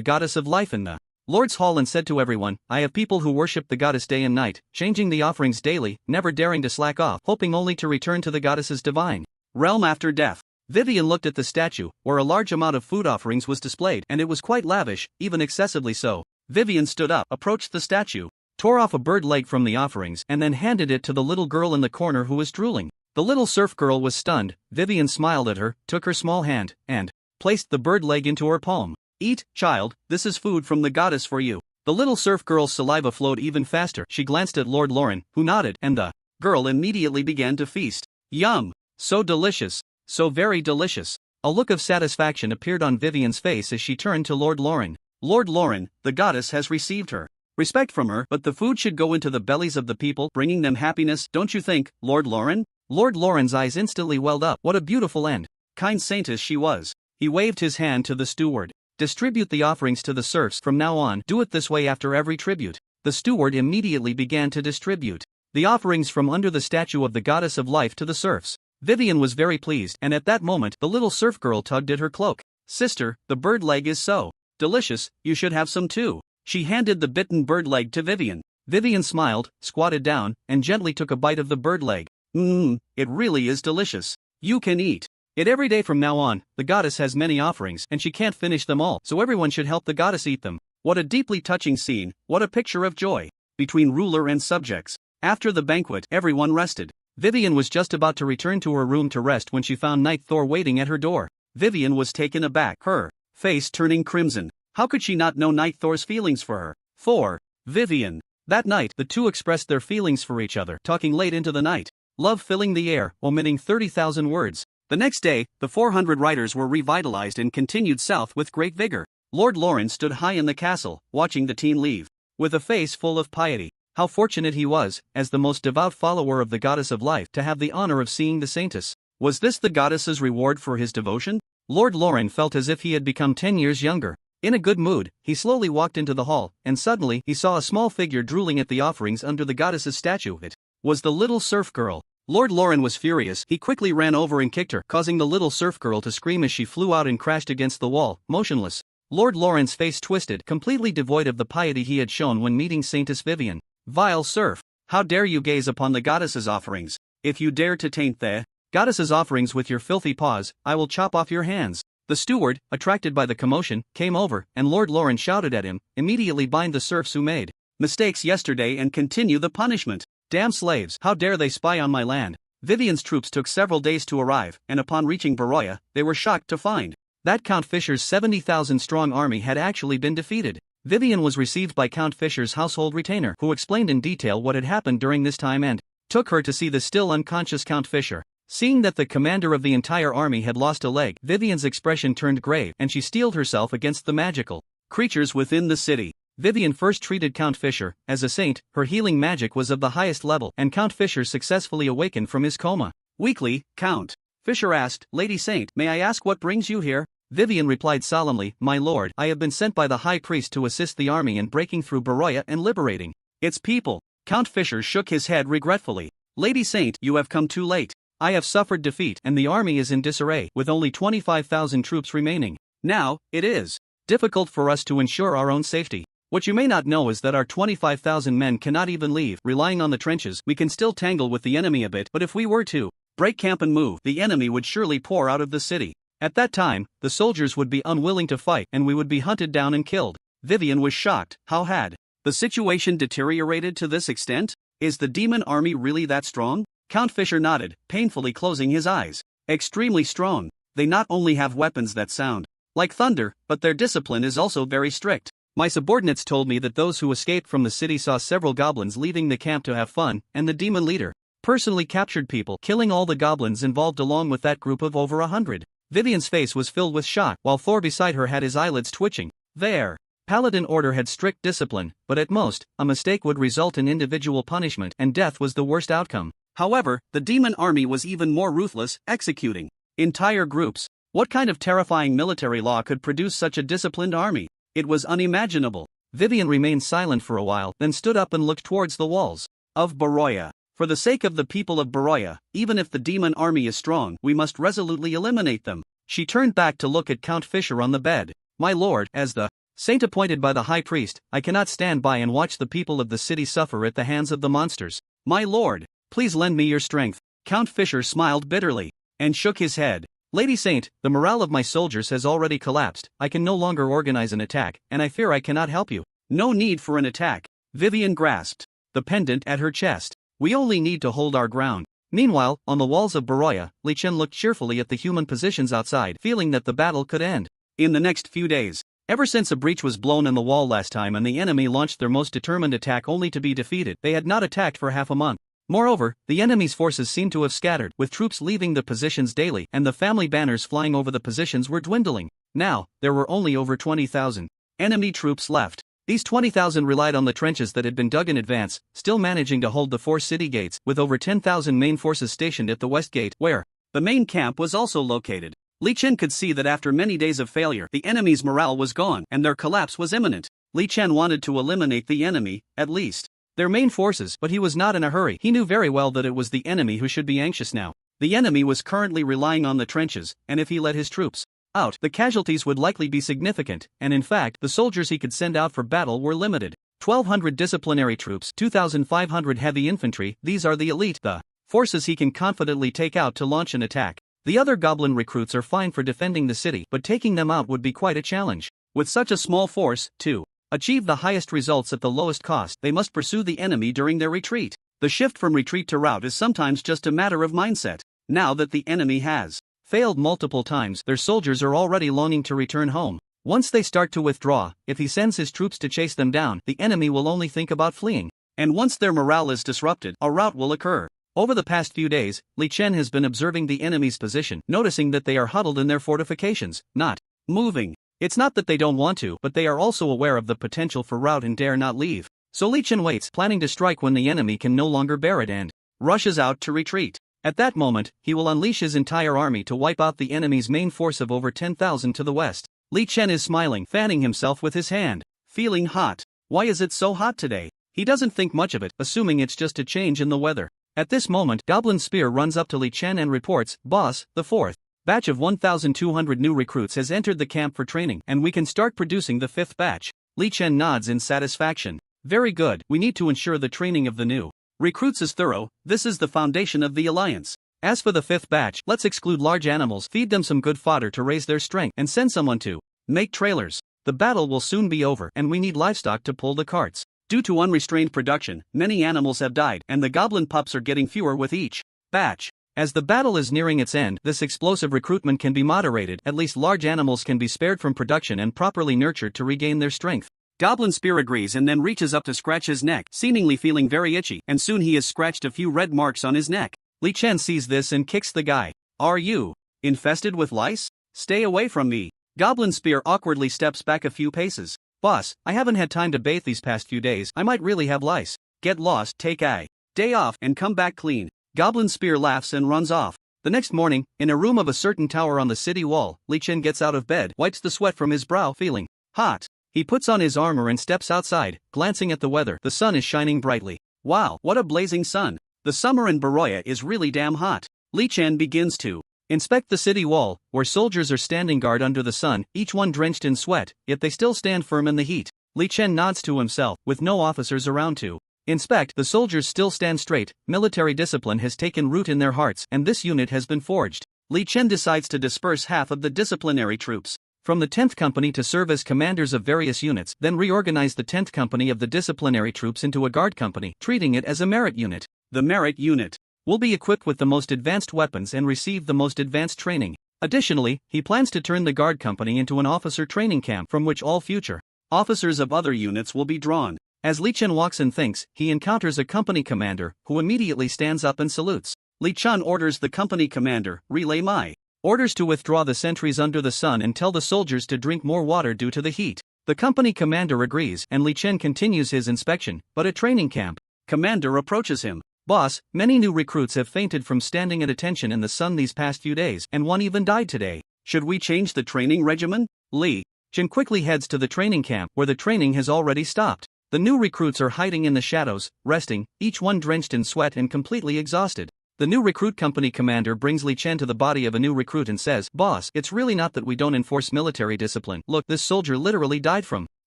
goddess of life in the Lord's Hall and said to everyone, "I have people who worship the goddess day and night, changing the offerings daily, never daring to slack off, hoping only to return to the goddess's divine realm after death." Vivian looked at the statue, where a large amount of food offerings was displayed, and it was quite lavish, even excessively so. Vivian stood up, approached the statue, tore off a bird leg from the offerings, and then handed it to the little girl in the corner who was drooling. The little serf girl was stunned. Vivian smiled at her, took her small hand, and placed the bird leg into her palm. "Eat, child, this is food from the goddess for you." The little serf girl's saliva flowed even faster. She glanced at Lord Lauren, who nodded, and the girl immediately began to feast. "Yum! So delicious, so very delicious." A look of satisfaction appeared on Vivian's face as she turned to Lord Lauren. "Lord Lauren, the goddess has received her respect from her, but the food should go into the bellies of the people, bringing them happiness, don't you think, Lord Lauren?" Lord Lauren's eyes instantly welled up. What a beautiful and kind saintess she was. He waved his hand to the steward. "Distribute the offerings to the serfs from now on. Do it this way after every tribute." The steward immediately began to distribute the offerings from under the statue of the goddess of life to the serfs. Vivian was very pleased, and at that moment, the little serf girl tugged at her cloak. "Sister, the bird leg is so delicious, you should have some too." She handed the bitten bird leg to Vivian. Vivian smiled, squatted down, and gently took a bite of the bird leg. It really is delicious. You can eat it every day from now on. The goddess has many offerings, and she can't finish them all, so everyone should help the goddess eat them." What a deeply touching scene, what a picture of joy between ruler and subjects. After the banquet, everyone rested. Vivian was just about to return to her room to rest when she found Knight Thor waiting at her door. Vivian was taken aback, her face turning crimson. How could she not know Knight Thor's feelings for her? For Vivian. That night, the two expressed their feelings for each other, talking late into the night. Love filling the air, omitting 30,000 words. The next day, the 400 riders were revitalized and continued south with great vigor. Lord Lauren stood high in the castle, watching the team leave. With a face full of piety. How fortunate he was, as the most devout follower of the goddess of life, to have the honor of seeing the saintess. Was this the goddess's reward for his devotion? Lord Lauren felt as if he had become 10 years younger. In a good mood, he slowly walked into the hall, and suddenly he saw a small figure drooling at the offerings under the goddess's statue. It was the little serf girl. Lord Lauren was furious. He quickly ran over and kicked her, causing the little serf girl to scream as she flew out and crashed against the wall, motionless. Lord Lauren's face twisted, completely devoid of the piety he had shown when meeting Saintess Vivian. Vile serf! How dare you gaze upon the goddess's offerings? If you dare to taint the goddess's offerings with your filthy paws, I will chop off your hands. The steward, attracted by the commotion, came over, and Lord Lauren shouted at him, immediately bind the serfs who made mistakes yesterday and continue the punishment. Damn slaves, how dare they spy on my land? Vivian's troops took several days to arrive, and upon reaching Beroya, they were shocked to find that Count Fisher's 70,000-strong army had actually been defeated. Vivian was received by Count Fisher's household retainer, who explained in detail what had happened during this time and took her to see the still unconscious Count Fisher. Seeing that the commander of the entire army had lost a leg, Vivian's expression turned grave, and she steeled herself against the magical creatures within the city. Vivian first treated Count Fisher as a saint. Her healing magic was of the highest level, and Count Fisher successfully awakened from his coma. Weakly, Count Fisher asked, "Lady Saint, may I ask what brings you here?" Vivian replied solemnly, "My lord, I have been sent by the high priest to assist the army in breaking through Beroya and liberating its people." Count Fisher shook his head regretfully. "Lady Saint, you have come too late. I have suffered defeat, and the army is in disarray, with only 25,000 troops remaining. Now, it is difficult for us to ensure our own safety. What you may not know is that our 25,000 men cannot even leave. Relying on the trenches, we can still tangle with the enemy a bit, but if we were to break camp and move, the enemy would surely pour out of the city. At that time, the soldiers would be unwilling to fight, and we would be hunted down and killed." Vivian was shocked. How had the situation deteriorated to this extent? Is the demon army really that strong? Count Fisher nodded, painfully closing his eyes. "Extremely strong. They not only have weapons that sound like thunder, but their discipline is also very strict. My subordinates told me that those who escaped from the city saw several goblins leaving the camp to have fun, and the demon leader personally captured people, killing all the goblins involved along with that group of over 100. Vivian's face was filled with shock, while Thor beside her had his eyelids twitching. Their paladin order had strict discipline, but at most, a mistake would result in individual punishment, and death was the worst outcome. However, the demon army was even more ruthless, executing entire groups. What kind of terrifying military law could produce such a disciplined army? It was unimaginable. Vivian remained silent for a while, then stood up and looked towards the walls of Beroya. "For the sake of the people of Beroya, even if the demon army is strong, we must resolutely eliminate them." She turned back to look at Count Fisher on the bed. "My lord, as the saint appointed by the high priest, I cannot stand by and watch the people of the city suffer at the hands of the monsters. My lord, please lend me your strength." Count Fisher smiled bitterly and shook his head. "Lady Saint, the morale of my soldiers has already collapsed. I can no longer organize an attack, and I fear I cannot help you." "No need for an attack." Vivian grasped the pendant at her chest. "We only need to hold our ground." Meanwhile, on the walls of Beroya, Li Chen looked cheerfully at the human positions outside, feeling that the battle could end in the next few days. Ever since a breach was blown in the wall last time and the enemy launched their most determined attack only to be defeated, they had not attacked for half a month. Moreover, the enemy's forces seemed to have scattered, with troops leaving the positions daily, and the family banners flying over the positions were dwindling. Now, there were only over 20,000 enemy troops left. These 20,000 relied on the trenches that had been dug in advance, still managing to hold the 4 city gates, with over 10,000 main forces stationed at the west gate, where the main camp was also located. Li Chen could see that after many days of failure, the enemy's morale was gone, and their collapse was imminent. Li Chen wanted to eliminate the enemy, at least their main forces, but he was not in a hurry. He knew very well that it was the enemy who should be anxious now. The enemy was currently relying on the trenches, and if he let his troops out, the casualties would likely be significant, and in fact, the soldiers he could send out for battle were limited. 1,200 disciplinary troops, 2,500 heavy infantry, these are the elite, the forces he can confidently take out to launch an attack. The other goblin recruits are fine for defending the city, but taking them out would be quite a challenge. With such a small force, to achieve the highest results at the lowest cost, they must pursue the enemy during their retreat. The shift from retreat to rout is sometimes just a matter of mindset. Now that the enemy has failed multiple times, their soldiers are already longing to return home. Once they start to withdraw, if he sends his troops to chase them down, the enemy will only think about fleeing. And once their morale is disrupted, a rout will occur. Over the past few days, Li Chen has been observing the enemy's position, noticing that they are huddled in their fortifications, not moving. It's not that they don't want to, but they are also aware of the potential for rout and dare not leave. So Li Chen waits, planning to strike when the enemy can no longer bear it and rushes out to retreat. At that moment, he will unleash his entire army to wipe out the enemy's main force of over 10,000 to the west. Li Chen is smiling, fanning himself with his hand. Feeling hot. Why is it so hot today? He doesn't think much of it, assuming it's just a change in the weather. At this moment, Goblin Spear runs up to Li Chen and reports, "Boss, the fourth batch of 1,200 new recruits has entered the camp for training, and we can start producing the fifth batch." Li Chen nods in satisfaction. "Very good, we need to ensure the training of the new recruits is thorough. This is the foundation of the alliance. As for the fifth batch, let's exclude large animals, feed them some good fodder to raise their strength, and send someone to make trailers. The battle will soon be over, and we need livestock to pull the carts. Due to unrestrained production, many animals have died, and the goblin pups are getting fewer with each batch. As the battle is nearing its end, this explosive recruitment can be moderated. At least large animals can be spared from production and properly nurtured to regain their strength." Goblin Spear agrees and then reaches up to scratch his neck, seemingly feeling very itchy, and soon he has scratched a few red marks on his neck. Li Chen sees this and kicks the guy. "Are you infested with lice? Stay away from me." Goblin Spear awkwardly steps back a few paces. "Boss, I haven't had time to bathe these past few days. I might really have lice. Get lost, take a day off, and come back clean." Goblin Spear laughs and runs off. The next morning, in a room of a certain tower on the city wall, Li Chen gets out of bed, wipes the sweat from his brow, feeling hot. He puts on his armor and steps outside, glancing at the weather. The sun is shining brightly. Wow, what a blazing sun. The summer in Baroya is really damn hot. Li Chen begins to inspect the city wall, where soldiers are standing guard under the sun, each one drenched in sweat, yet they still stand firm in the heat. Li Chen nods to himself, with no officers around to inspect. The soldiers still stand straight. Military discipline has taken root in their hearts, and this unit has been forged. Li Chen decides to disperse half of the disciplinary troops from the 10th Company to serve as commanders of various units, then reorganize the 10th Company of the disciplinary troops into a guard company, treating it as a merit unit. The merit unit will be equipped with the most advanced weapons and receive the most advanced training. Additionally, he plans to turn the guard company into an officer training camp from which all future officers of other units will be drawn. As Li Chen walks and thinks, he encounters a company commander, who immediately stands up and salutes. Li Chen orders the company commander, "Relay my orders to withdraw the sentries under the sun and tell the soldiers to drink more water due to the heat." The company commander agrees, and Li Chen continues his inspection, but a training camp commander approaches him. "Boss, many new recruits have fainted from standing at attention in the sun these past few days, and one even died today. Should we change the training regimen?" Li Chen quickly heads to the training camp, where the training has already stopped. The new recruits are hiding in the shadows, resting, each one drenched in sweat and completely exhausted. The new recruit company commander brings Li Chen to the body of a new recruit and says, "Boss, it's really not that we don't enforce military discipline. Look, this soldier literally died from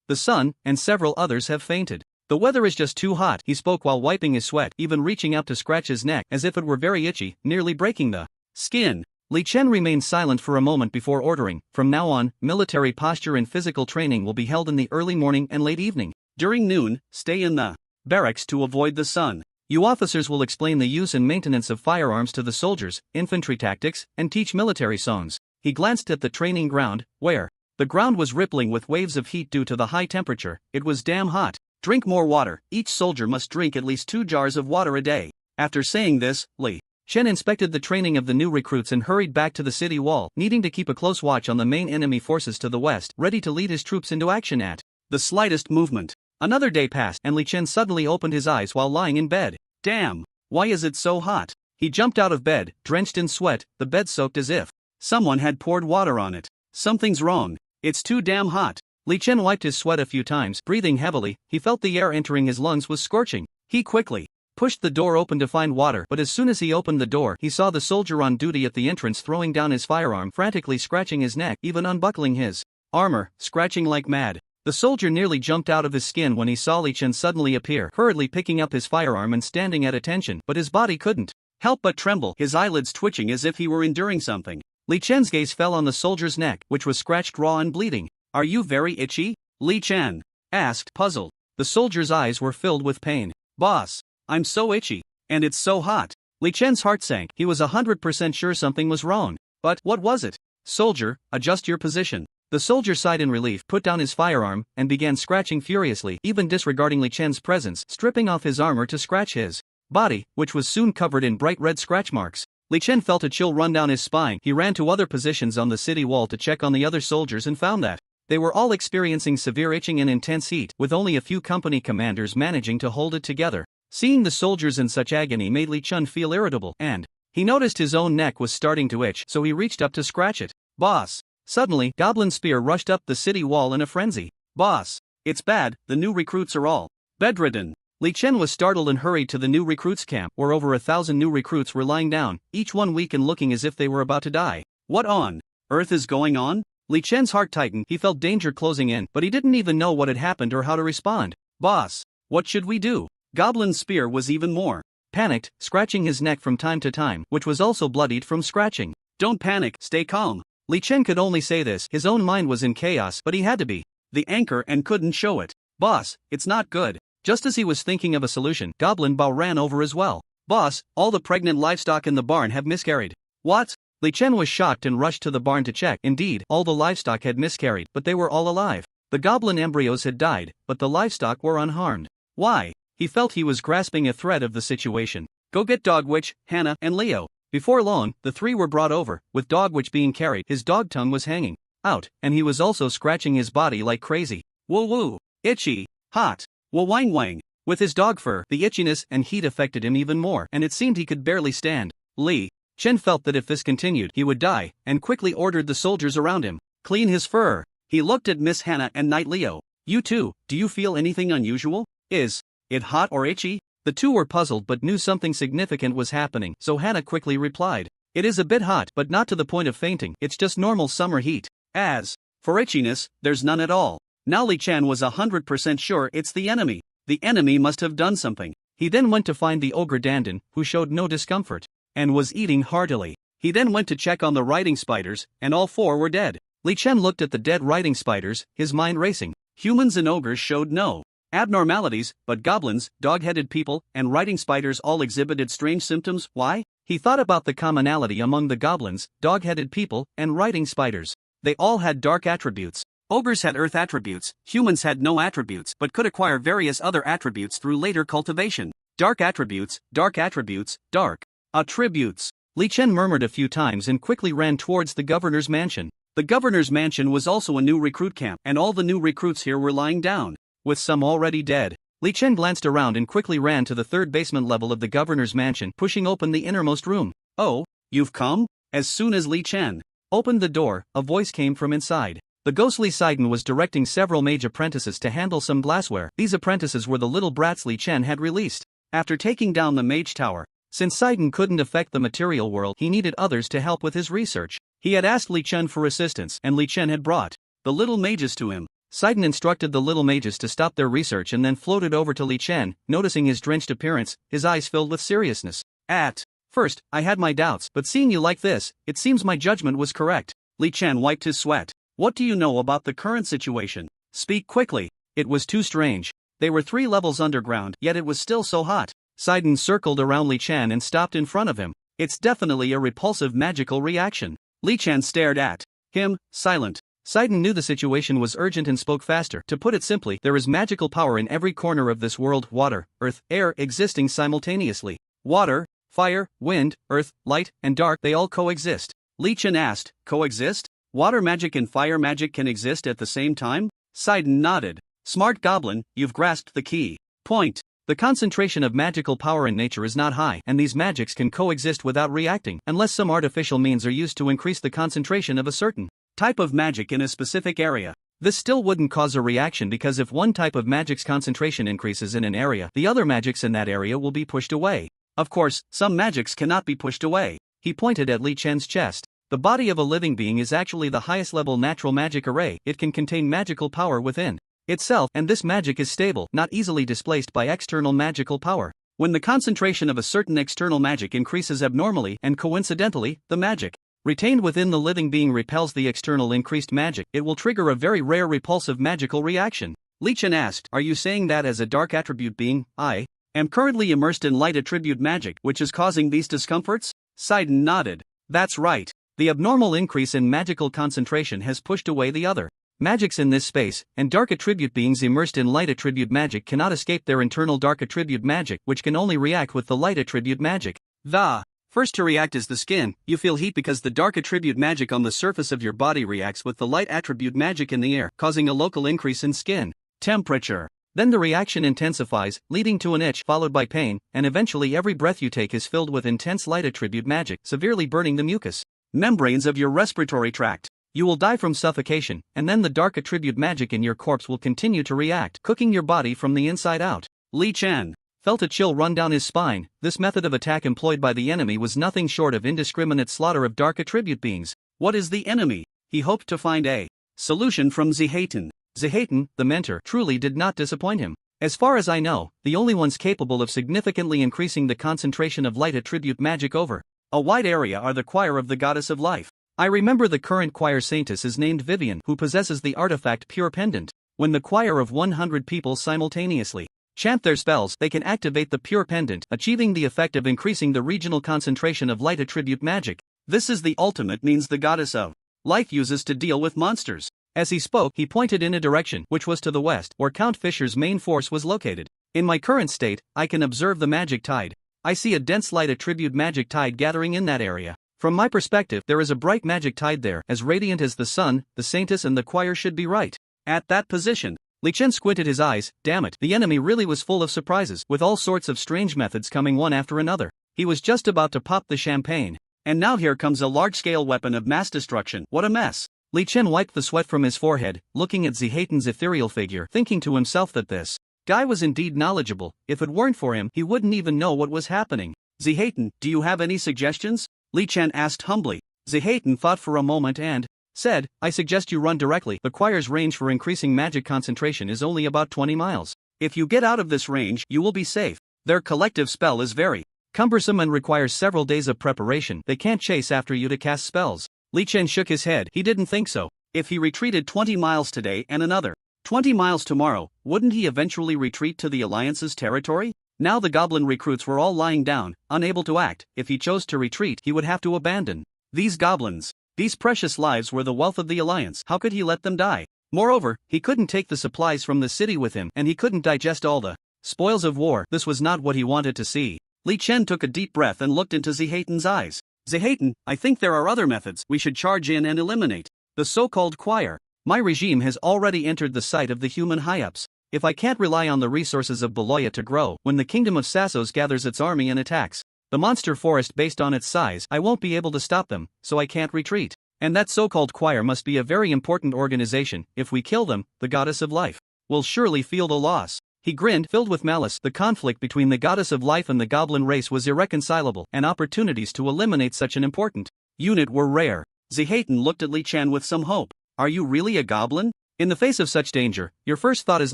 the sun, and several others have fainted. The weather is just too hot." He spoke while wiping his sweat, even reaching out to scratch his neck as if it were very itchy, nearly breaking the skin. Li Chen remained silent for a moment before ordering, "From now on, military posture and physical training will be held in the early morning and late evening. During noon, stay in the barracks to avoid the sun. You officers will explain the use and maintenance of firearms to the soldiers, infantry tactics, and teach military songs." He glanced at the training ground, where the ground was rippling with waves of heat due to the high temperature. It was damn hot. "Drink more water. Each soldier must drink at least 2 jars of water a day." After saying this, Li Chen inspected the training of the new recruits and hurried back to the city wall, needing to keep a close watch on the main enemy forces to the west, ready to lead his troops into action at the slightest movement. Another day passed, and Li Chen suddenly opened his eyes while lying in bed. Damn! Why is it so hot? He jumped out of bed, drenched in sweat, the bed soaked as if someone had poured water on it. Something's wrong. It's too damn hot. Li Chen wiped his sweat a few times, breathing heavily. He felt the air entering his lungs was scorching. He quickly pushed the door open to find water, but as soon as he opened the door, he saw the soldier on duty at the entrance throwing down his firearm, frantically scratching his neck, even unbuckling his armor, scratching like mad. The soldier nearly jumped out of his skin when he saw Li Chen suddenly appear, hurriedly picking up his firearm and standing at attention, but his body couldn't help but tremble, his eyelids twitching as if he were enduring something. Li Chen's gaze fell on the soldier's neck, which was scratched raw and bleeding. "Are you very itchy?" Li Chen asked, puzzled. The soldier's eyes were filled with pain. "Boss, I'm so itchy, and it's so hot." Li Chen's heart sank. He was 100% sure something was wrong. But what was it? "Soldier, adjust your position." The soldier sighed in relief, put down his firearm, and began scratching furiously, even disregarding Li Chen's presence, stripping off his armor to scratch his body, which was soon covered in bright red scratch marks. Li Chen felt a chill run down his spine. He ran to other positions on the city wall to check on the other soldiers and found that They were all experiencing severe itching and intense heat, with only a few company commanders managing to hold it together. Seeing the soldiers in such agony made Li Chun feel irritable, and he noticed his own neck was starting to itch, so he reached up to scratch it. Boss! Suddenly, Goblin Spear rushed up the city wall in a frenzy. Boss! It's bad, the new recruits are all bedridden. Li Chen was startled and hurried to the new recruits camp, where over 1,000 new recruits were lying down, each one weak and looking as if they were about to die. What on earth is going on? Li Chen's heart tightened, he felt danger closing in, but he didn't even know what had happened or how to respond. Boss! What should we do? Goblin Spear was even more panicked, scratching his neck from time to time, which was also bloodied from scratching. Don't panic, stay calm. Li Chen could only say this, his own mind was in chaos, but he had to be the anchor and couldn't show it. Boss, it's not good. Just as he was thinking of a solution, Goblin Bao ran over as well. Boss, all the pregnant livestock in the barn have miscarried. What? Li Chen was shocked and rushed to the barn to check. Indeed, all the livestock had miscarried, but they were all alive. The goblin embryos had died, but the livestock were unharmed. Why? He felt he was grasping a thread of the situation. Go get Dogwitch, Hannah, and Leo. Before long, the three were brought over, with Dogwitch being carried. His dog tongue was hanging out, and he was also scratching his body like crazy. Woo woo, itchy, hot, woo wang wang. With his dog fur, the itchiness and heat affected him even more, and it seemed he could barely stand. Li Chen felt that if this continued, he would die, and quickly ordered the soldiers around him clean his fur. He looked at Miss Hannah and Knight Leo. You two, do you feel anything unusual? Is it hot or itchy? The two were puzzled but knew something significant was happening, so Hannah quickly replied. It is a bit hot, but not to the point of fainting, it's just normal summer heat. As for itchiness, there's none at all. Now Li Chen was 100% sure it's the enemy. The enemy must have done something. He then went to find the ogre Dandan, who showed no discomfort and was eating heartily. He then went to check on the riding spiders, and all four were dead. Li Chen looked at the dead riding spiders, his mind racing. Humans and ogres showed no abnormalities, but goblins, dog-headed people, and riding spiders all exhibited strange symptoms. Why? He thought about the commonality among the goblins, dog-headed people, and riding spiders. They all had dark attributes. Ogres had earth attributes, humans had no attributes but could acquire various other attributes through later cultivation. Dark attributes, dark attributes, dark attributes. Li Chen murmured a few times and quickly ran towards the governor's mansion. The governor's mansion was also a new recruit camp, and all the new recruits here were lying down, with some already dead. Li Chen glanced around and quickly ran to the third basement level of the governor's mansion, pushing open the innermost room. Oh, you've come? As soon as Li Chen opened the door, a voice came from inside. The ghostly Sidon was directing several mage apprentices to handle some glassware. These apprentices were the little brats Li Chen had released after taking down the mage tower. Since Sidon couldn't affect the material world, he needed others to help with his research. He had asked Li Chen for assistance, and Li Chen had brought the little mages to him. Sidon instructed the little mages to stop their research and then floated over to Li Chen. Noticing his drenched appearance, his eyes filled with seriousness. At first, I had my doubts, but seeing you like this, it seems my judgment was correct. Li Chen wiped his sweat. What do you know about the current situation? Speak quickly. It was too strange. They were 3 levels underground, yet it was still so hot. Sidon circled around Li Chen and stopped in front of him. It's definitely a repulsive magical reaction. Li Chen stared at him, silent. Sidon knew the situation was urgent and spoke faster. To put it simply, there is magical power in every corner of this world: water, earth, air existing simultaneously. Water, fire, wind, earth, light, and dark, they all coexist. Li Chen asked, coexist? Water magic and fire magic can exist at the same time? Sidon nodded. Smart goblin, you've grasped the key point. The concentration of magical power in nature is not high, and these magics can coexist without reacting, unless some artificial means are used to increase the concentration of a certain type of magic in a specific area. This still wouldn't cause a reaction, because if one type of magic's concentration increases in an area, the other magics in that area will be pushed away. Of course, some magics cannot be pushed away. He pointed at Li Chen's chest. The body of a living being is actually the highest level natural magic array. It can contain magical power within itself, and this magic is stable, not easily displaced by external magical power. When the concentration of a certain external magic increases abnormally and coincidentally, the magic retained within the living being repels the external increased magic, it will trigger a very rare repulsive magical reaction. Li Chen asked, are you saying that as a dark attribute being, I am currently immersed in light attribute magic, which is causing these discomforts? Sidon nodded. That's right. The abnormal increase in magical concentration has pushed away the other magics in this space, and dark attribute beings immersed in light attribute magic cannot escape their internal dark attribute magic, which can only react with the light attribute magic. The First to react is the skin. You feel heat because the dark attribute magic on the surface of your body reacts with the light attribute magic in the air, causing a local increase in skin temperature. Then the reaction intensifies, leading to an itch followed by pain, and eventually every breath you take is filled with intense light attribute magic, severely burning the mucous membranes of your respiratory tract. You will die from suffocation, and then the dark attribute magic in your corpse will continue to react, cooking your body from the inside out. Li Chen felt a chill run down his spine. This method of attack employed by the enemy was nothing short of indiscriminate slaughter of dark attribute beings. What is the enemy? He hoped to find a solution from Zihayten. Zihayten, the mentor, truly did not disappoint him. As far as I know, the only ones capable of significantly increasing the concentration of light attribute magic over a wide area are the choir of the goddess of life. I remember the current choir saintess is named Vivian, who possesses the artifact Pure Pendant. When the choir of 100 people simultaneously chant their spells, they can activate the Pure Pendant, achieving the effect of increasing the regional concentration of light attribute magic. This is the ultimate means the goddess of life uses to deal with monsters. As he spoke, he pointed in a direction, which was to the west, where Count Fischer's main force was located. In my current state, I can observe the magic tide. I see a dense light attribute magic tide gathering in that area. From my perspective, there is a bright magic tide there, as radiant as the sun. The saintess and the choir should be right. At that position, Li Chen squinted his eyes. Damn it, the enemy really was full of surprises, with all sorts of strange methods coming one after another. He was just about to pop the champagne. And now here comes a large-scale weapon of mass destruction. What a mess. Li Chen wiped the sweat from his forehead, looking at Zihayten's ethereal figure, thinking to himself that this guy was indeed knowledgeable. If it weren't for him, he wouldn't even know what was happening. Zihayten, do you have any suggestions? Li Chen asked humbly. Zihayten thought for a moment and said, I suggest you run directly. The choir's range for increasing magic concentration is only about 20 miles. If you get out of this range, you will be safe. Their collective spell is very cumbersome and requires several days of preparation. They can't chase after you to cast spells. Li Chen shook his head. He didn't think so. If he retreated 20 miles today and another 20 miles tomorrow, wouldn't he eventually retreat to the Alliance's territory? Now the Goblin recruits were all lying down, unable to act. If he chose to retreat, he would have to abandon these goblins. These precious lives were the wealth of the Alliance. How could he let them die? Moreover, he couldn't take the supplies from the city with him, and he couldn't digest all the spoils of war. This was not what he wanted to see. Li Chen took a deep breath and looked into Zihayten's eyes. Zihayten, I think there are other methods. We should charge in and eliminate the so-called choir. My regime has already entered the sight of the human high-ups. If I can't rely on the resources of Beloya to grow, when the kingdom of Sassos gathers its army and attacks the monster forest based on its size, I won't be able to stop them, so I can't retreat. And that so-called choir must be a very important organization. If we kill them, the goddess of life will surely feel the loss. He grinned, filled with malice. The conflict between the goddess of life and the goblin race was irreconcilable, and opportunities to eliminate such an important unit were rare. Zihayten looked at Li Chen with some hope. Are you really a goblin? In the face of such danger, your first thought is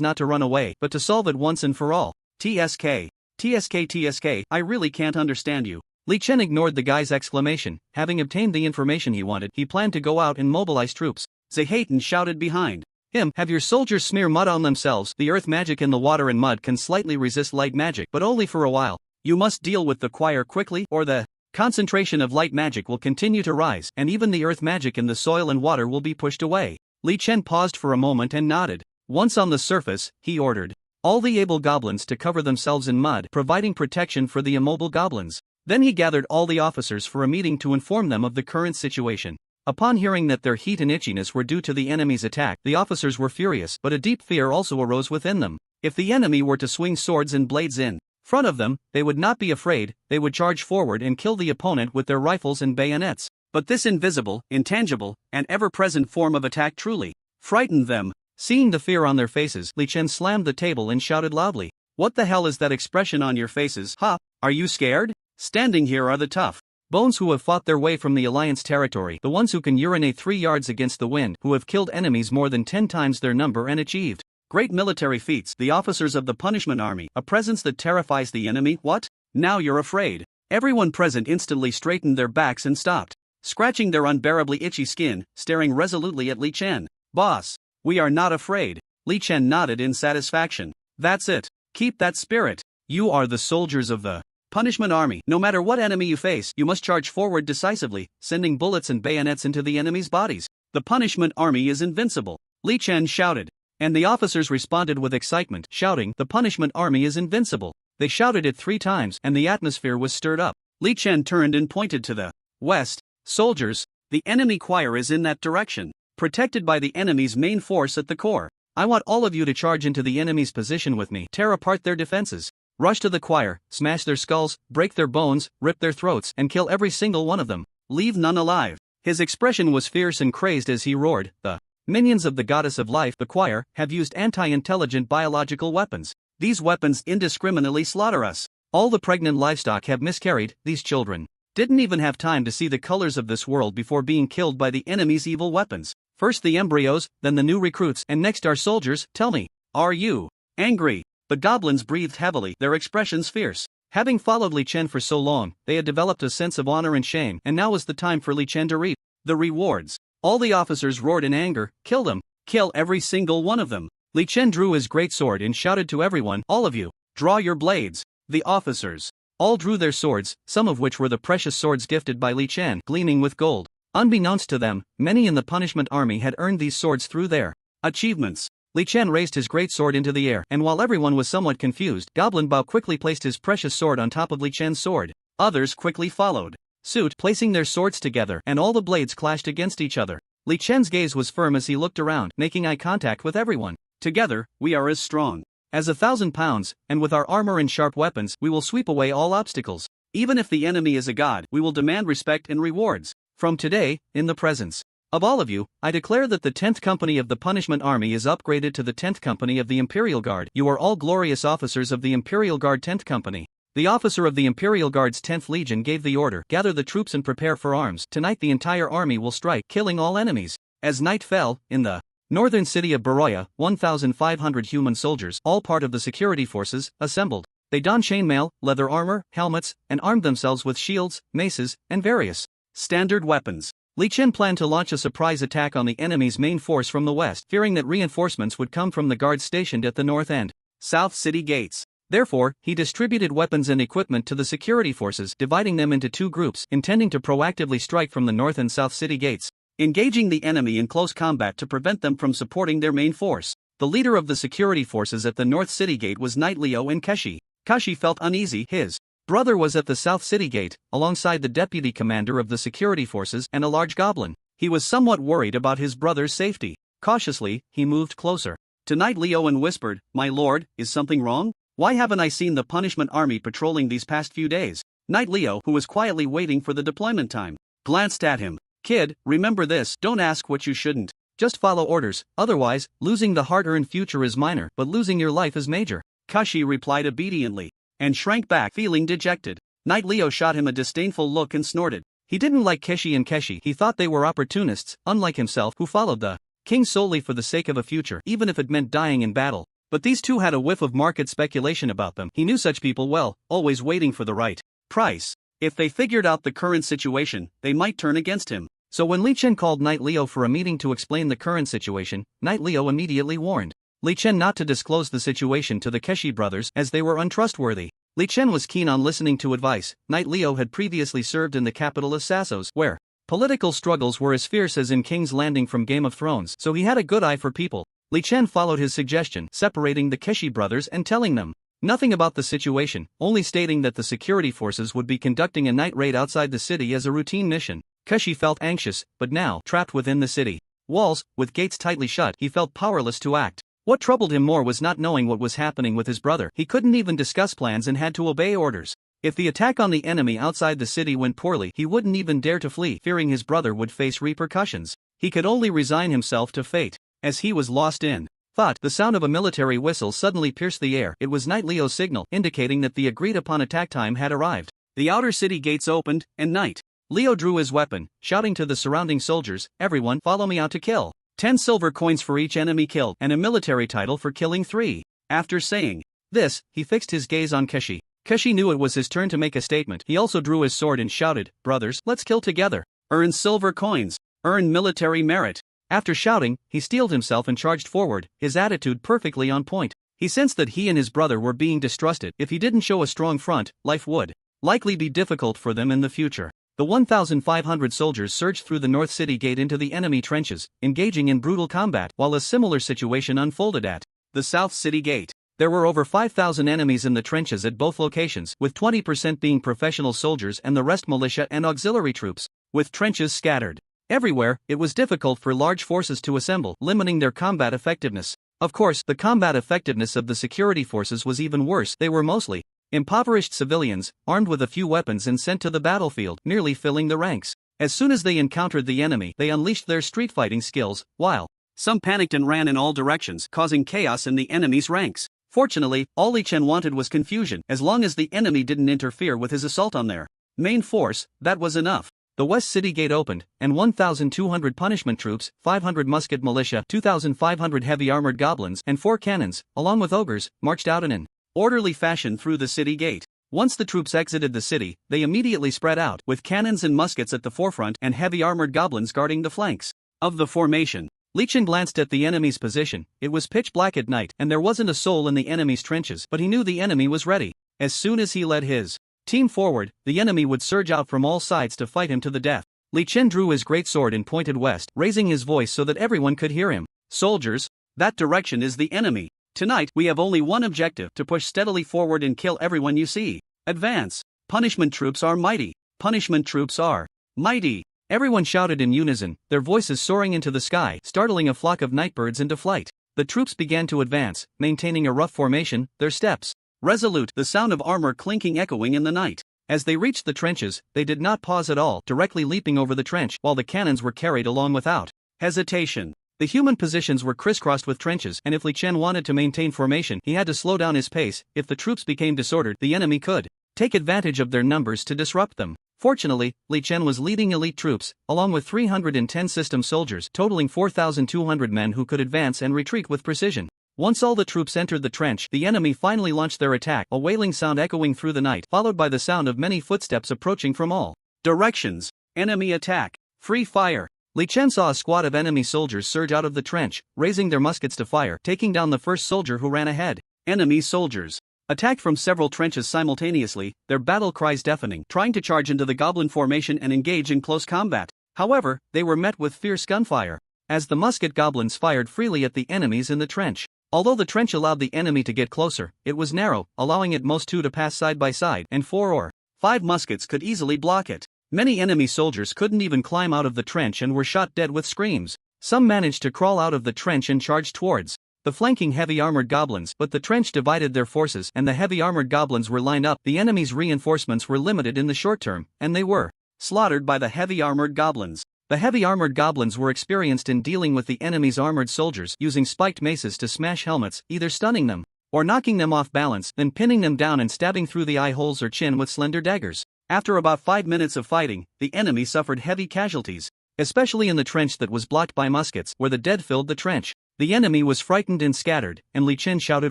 not to run away, but to solve it once and for all. TSK. TSK, I really can't understand you. Li Chen ignored the guy's exclamation. Having obtained the information he wanted, he planned to go out and mobilize troops. Zihayten shouted behind him, have your soldiers smear mud on themselves. The earth magic in the water and mud can slightly resist light magic, but only for a while. You must deal with the choir quickly, or the concentration of light magic will continue to rise, and even the earth magic in the soil and water will be pushed away. Li Chen paused for a moment and nodded. Once on the surface, he ordered all the able goblins to cover themselves in mud, providing protection for the immobile goblins. Then he gathered all the officers for a meeting to inform them of the current situation. Upon hearing that their heat and itchiness were due to the enemy's attack, the officers were furious, but a deep fear also arose within them. If the enemy were to swing swords and blades in front of them, they would not be afraid. They would charge forward and kill the opponent with their rifles and bayonets. But this invisible, intangible, and ever-present form of attack truly frightened them. Seeing the fear on their faces, Li Chen slammed the table and shouted loudly, what the hell is that expression on your faces? Ha! Are you scared? Standing here are the tough bones who have fought their way from the Alliance territory, the ones who can urinate 3 yards against the wind, who have killed enemies more than 10 times their number and achieved great military feats, the officers of the punishment army, a presence that terrifies the enemy. What? Now you're afraid. Everyone present instantly straightened their backs and stopped scratching their unbearably itchy skin, staring resolutely at Li Chen. Boss, we are not afraid. Li Chen nodded in satisfaction. That's it. Keep that spirit. You are the soldiers of the punishment army. No matter what enemy you face, you must charge forward decisively, sending bullets and bayonets into the enemy's bodies. The punishment army is invincible. Li Chen shouted. And the officers responded with excitement, shouting, the punishment army is invincible. They shouted it 3 times, and the atmosphere was stirred up. Li Chen turned and pointed to the west. Soldiers, the enemy choir is in that direction, protected by the enemy's main force at the core. I want all of you to charge into the enemy's position with me, tear apart their defenses, rush to the choir, smash their skulls, break their bones, rip their throats, and kill every single one of them. Leave none alive. His expression was fierce and crazed as he roared, the minions of the goddess of life, the choir, have used anti-intelligent biological weapons. These weapons indiscriminately slaughter us. All the pregnant livestock have miscarried. These children didn't even have time to see the colors of this world before being killed by the enemy's evil weapons. First the embryos, then the new recruits, and next our soldiers. Tell me, are you angry? The goblins breathed heavily, their expressions fierce. Having followed Li Chen for so long, they had developed a sense of honor and shame, and now was the time for Li Chen to reap the rewards. All the officers roared in anger, kill them, kill every single one of them. Li Chen drew his great sword and shouted to everyone, all of you, draw your blades. The officers all drew their swords, some of which were the precious swords gifted by Li Chen, gleaming with gold. Unbeknownst to them, many in the punishment army had earned these swords through their achievements. Li Chen raised his great sword into the air, and while everyone was somewhat confused, Goblin Bao quickly placed his precious sword on top of Li Chen's sword. Others quickly followed suit, placing their swords together, and all the blades clashed against each other. Li Chen's gaze was firm as he looked around, making eye contact with everyone. Together, we are as strong as 1,000 pounds, and with our armor and sharp weapons, we will sweep away all obstacles. Even if the enemy is a god, we will demand respect and rewards. From today, in the presence of all of you, I declare that the 10th Company of the Punishment Army is upgraded to the 10th Company of the Imperial Guard. You are all glorious officers of the Imperial Guard 10th Company. The officer of the Imperial Guard's 10th Legion gave the order, gather the troops and prepare for arms. Tonight the entire army will strike, killing all enemies. As night fell, in the northern city of Baroya, 1,500 human soldiers, all part of the security forces, assembled. They donned chainmail, leather armor, helmets, and armed themselves with shields, maces, and various standard weapons. Li Chen planned to launch a surprise attack on the enemy's main force from the west, fearing that reinforcements would come from the guards stationed at the north and south city gates. Therefore, he distributed weapons and equipment to the security forces, dividing them into two groups, intending to proactively strike from the north and south city gates, engaging the enemy in close combat to prevent them from supporting their main force. The leader of the security forces at the north city gate was Knight Leo and Keshi. Kashi felt uneasy. His brother was at the south city gate, alongside the deputy commander of the security forces and a large goblin. He was somewhat worried about his brother's safety. Cautiously, he moved closer to Knight Leo and whispered, "My lord, is something wrong? Why haven't I seen the punishment army patrolling these past few days?" Knight Leo, who was quietly waiting for the deployment time, glanced at him. "Kid, remember this, don't ask what you shouldn't. Just follow orders, otherwise, losing the hard-earned future is minor, but losing your life is major." Kashi replied obediently, and shrank back, feeling dejected. Knight Leo shot him a disdainful look and snorted. He didn't like Keshi and Keshi. He thought they were opportunists, unlike himself, who followed the king solely for the sake of a future, even if it meant dying in battle. But these two had a whiff of market speculation about them. He knew such people well, always waiting for the right price. If they figured out the current situation, they might turn against him. So when Li Chen called Knight Leo for a meeting to explain the current situation, Knight Leo immediately warned Li Chen not to disclose the situation to the Keshi brothers, as they were untrustworthy. Li Chen was keen on listening to advice. Knight Leo had previously served in the capital of Sassos, where political struggles were as fierce as in King's Landing from Game of Thrones, so he had a good eye for people. Li Chen followed his suggestion, separating the Keshi brothers and telling them nothing about the situation, only stating that the security forces would be conducting a night raid outside the city as a routine mission. Keshi felt anxious, but now, trapped within the city walls, with gates tightly shut, he felt powerless to act. What troubled him more was not knowing what was happening with his brother. He couldn't even discuss plans and had to obey orders. If the attack on the enemy outside the city went poorly, he wouldn't even dare to flee, fearing his brother would face repercussions. He could only resign himself to fate. As he was lost in thought, the sound of a military whistle suddenly pierced the air. It was Knight Leo's signal, indicating that the agreed-upon attack time had arrived. The outer city gates opened, and Knight Leo drew his weapon, shouting to the surrounding soldiers, "Everyone, follow me out to kill. 10 silver coins for each enemy killed, and a military title for killing 3. After saying this, he fixed his gaze on Keshi. Keshi knew it was his turn to make a statement. He also drew his sword and shouted, "Brothers, let's kill together. Earn silver coins. Earn military merit." After shouting, he steeled himself and charged forward, his attitude perfectly on point. He sensed that he and his brother were being distrusted. If he didn't show a strong front, life would likely be difficult for them in the future. The 1,500 soldiers surged through the North City Gate into the enemy trenches, engaging in brutal combat, while a similar situation unfolded at the South City Gate. There were over 5,000 enemies in the trenches at both locations, with 20% being professional soldiers and the rest militia and auxiliary troops. With trenches scattered everywhere, it was difficult for large forces to assemble, limiting their combat effectiveness. Of course, the combat effectiveness of the security forces was even worse. They were mostly impoverished civilians, armed with a few weapons and sent to the battlefield, nearly filling the ranks. As soon as they encountered the enemy, they unleashed their street fighting skills, while some panicked and ran in all directions, causing chaos in the enemy's ranks. Fortunately, all Li Chen wanted was confusion. As long as the enemy didn't interfere with his assault on their main force, that was enough. The West City Gate opened, and 1,200 punishment troops, 500 musket militia, 2,500 heavy armored goblins, and 4 cannons, along with ogres, marched out in an orderly fashion through the city gate. Once the troops exited the city, they immediately spread out, with cannons and muskets at the forefront and heavy armored goblins guarding the flanks of the formation. Li Chen glanced at the enemy's position. It was pitch black at night, and there wasn't a soul in the enemy's trenches, but he knew the enemy was ready. As soon as he led his team forward, the enemy would surge out from all sides to fight him to the death. Li Chen drew his great sword and pointed west, raising his voice so that everyone could hear him. Soldiers, that direction is the enemy. Tonight, we have only one objective: to push steadily forward and kill everyone you see. Advance. Punishment troops are mighty. Punishment troops are mighty. Everyone shouted in unison, their voices soaring into the sky, startling a flock of nightbirds into flight. The troops began to advance, maintaining a rough formation, their steps resolute, the sound of armor clinking echoing in the night. As they reached the trenches, they did not pause at all, directly leaping over the trench, while the cannons were carried along without hesitation. The human positions were crisscrossed with trenches, and if Li Chen wanted to maintain formation, he had to slow down his pace. If the troops became disordered, the enemy could take advantage of their numbers to disrupt them. Fortunately, Li Chen was leading elite troops, along with 310 system soldiers, totaling 4,200 men who could advance and retreat with precision. Once all the troops entered the trench, the enemy finally launched their attack, a wailing sound echoing through the night, followed by the sound of many footsteps approaching from all directions. Enemy attack. Free fire. Li Chen saw a squad of enemy soldiers surge out of the trench, raising their muskets to fire, taking down the first soldier who ran ahead. Enemy soldiers attacked from several trenches simultaneously, their battle cries deafening, trying to charge into the goblin formation and engage in close combat. However, they were met with fierce gunfire, as the musket goblins fired freely at the enemies in the trench. Although the trench allowed the enemy to get closer, it was narrow, allowing at most 2 to pass side by side, and 4 or 5 muskets could easily block it. Many enemy soldiers couldn't even climb out of the trench and were shot dead with screams. Some managed to crawl out of the trench and charge towards the flanking heavy armored goblins, but the trench divided their forces and the heavy armored goblins were lined up. The enemy's reinforcements were limited in the short term, and they were slaughtered by the heavy armored goblins. The heavy armored goblins were experienced in dealing with the enemy's armored soldiers, using spiked maces to smash helmets, either stunning them or knocking them off balance, then pinning them down and stabbing through the eye holes or chin with slender daggers. After about 5 minutes of fighting, the enemy suffered heavy casualties, especially in the trench that was blocked by muskets, where the dead filled the trench. The enemy was frightened and scattered, and Li Chen shouted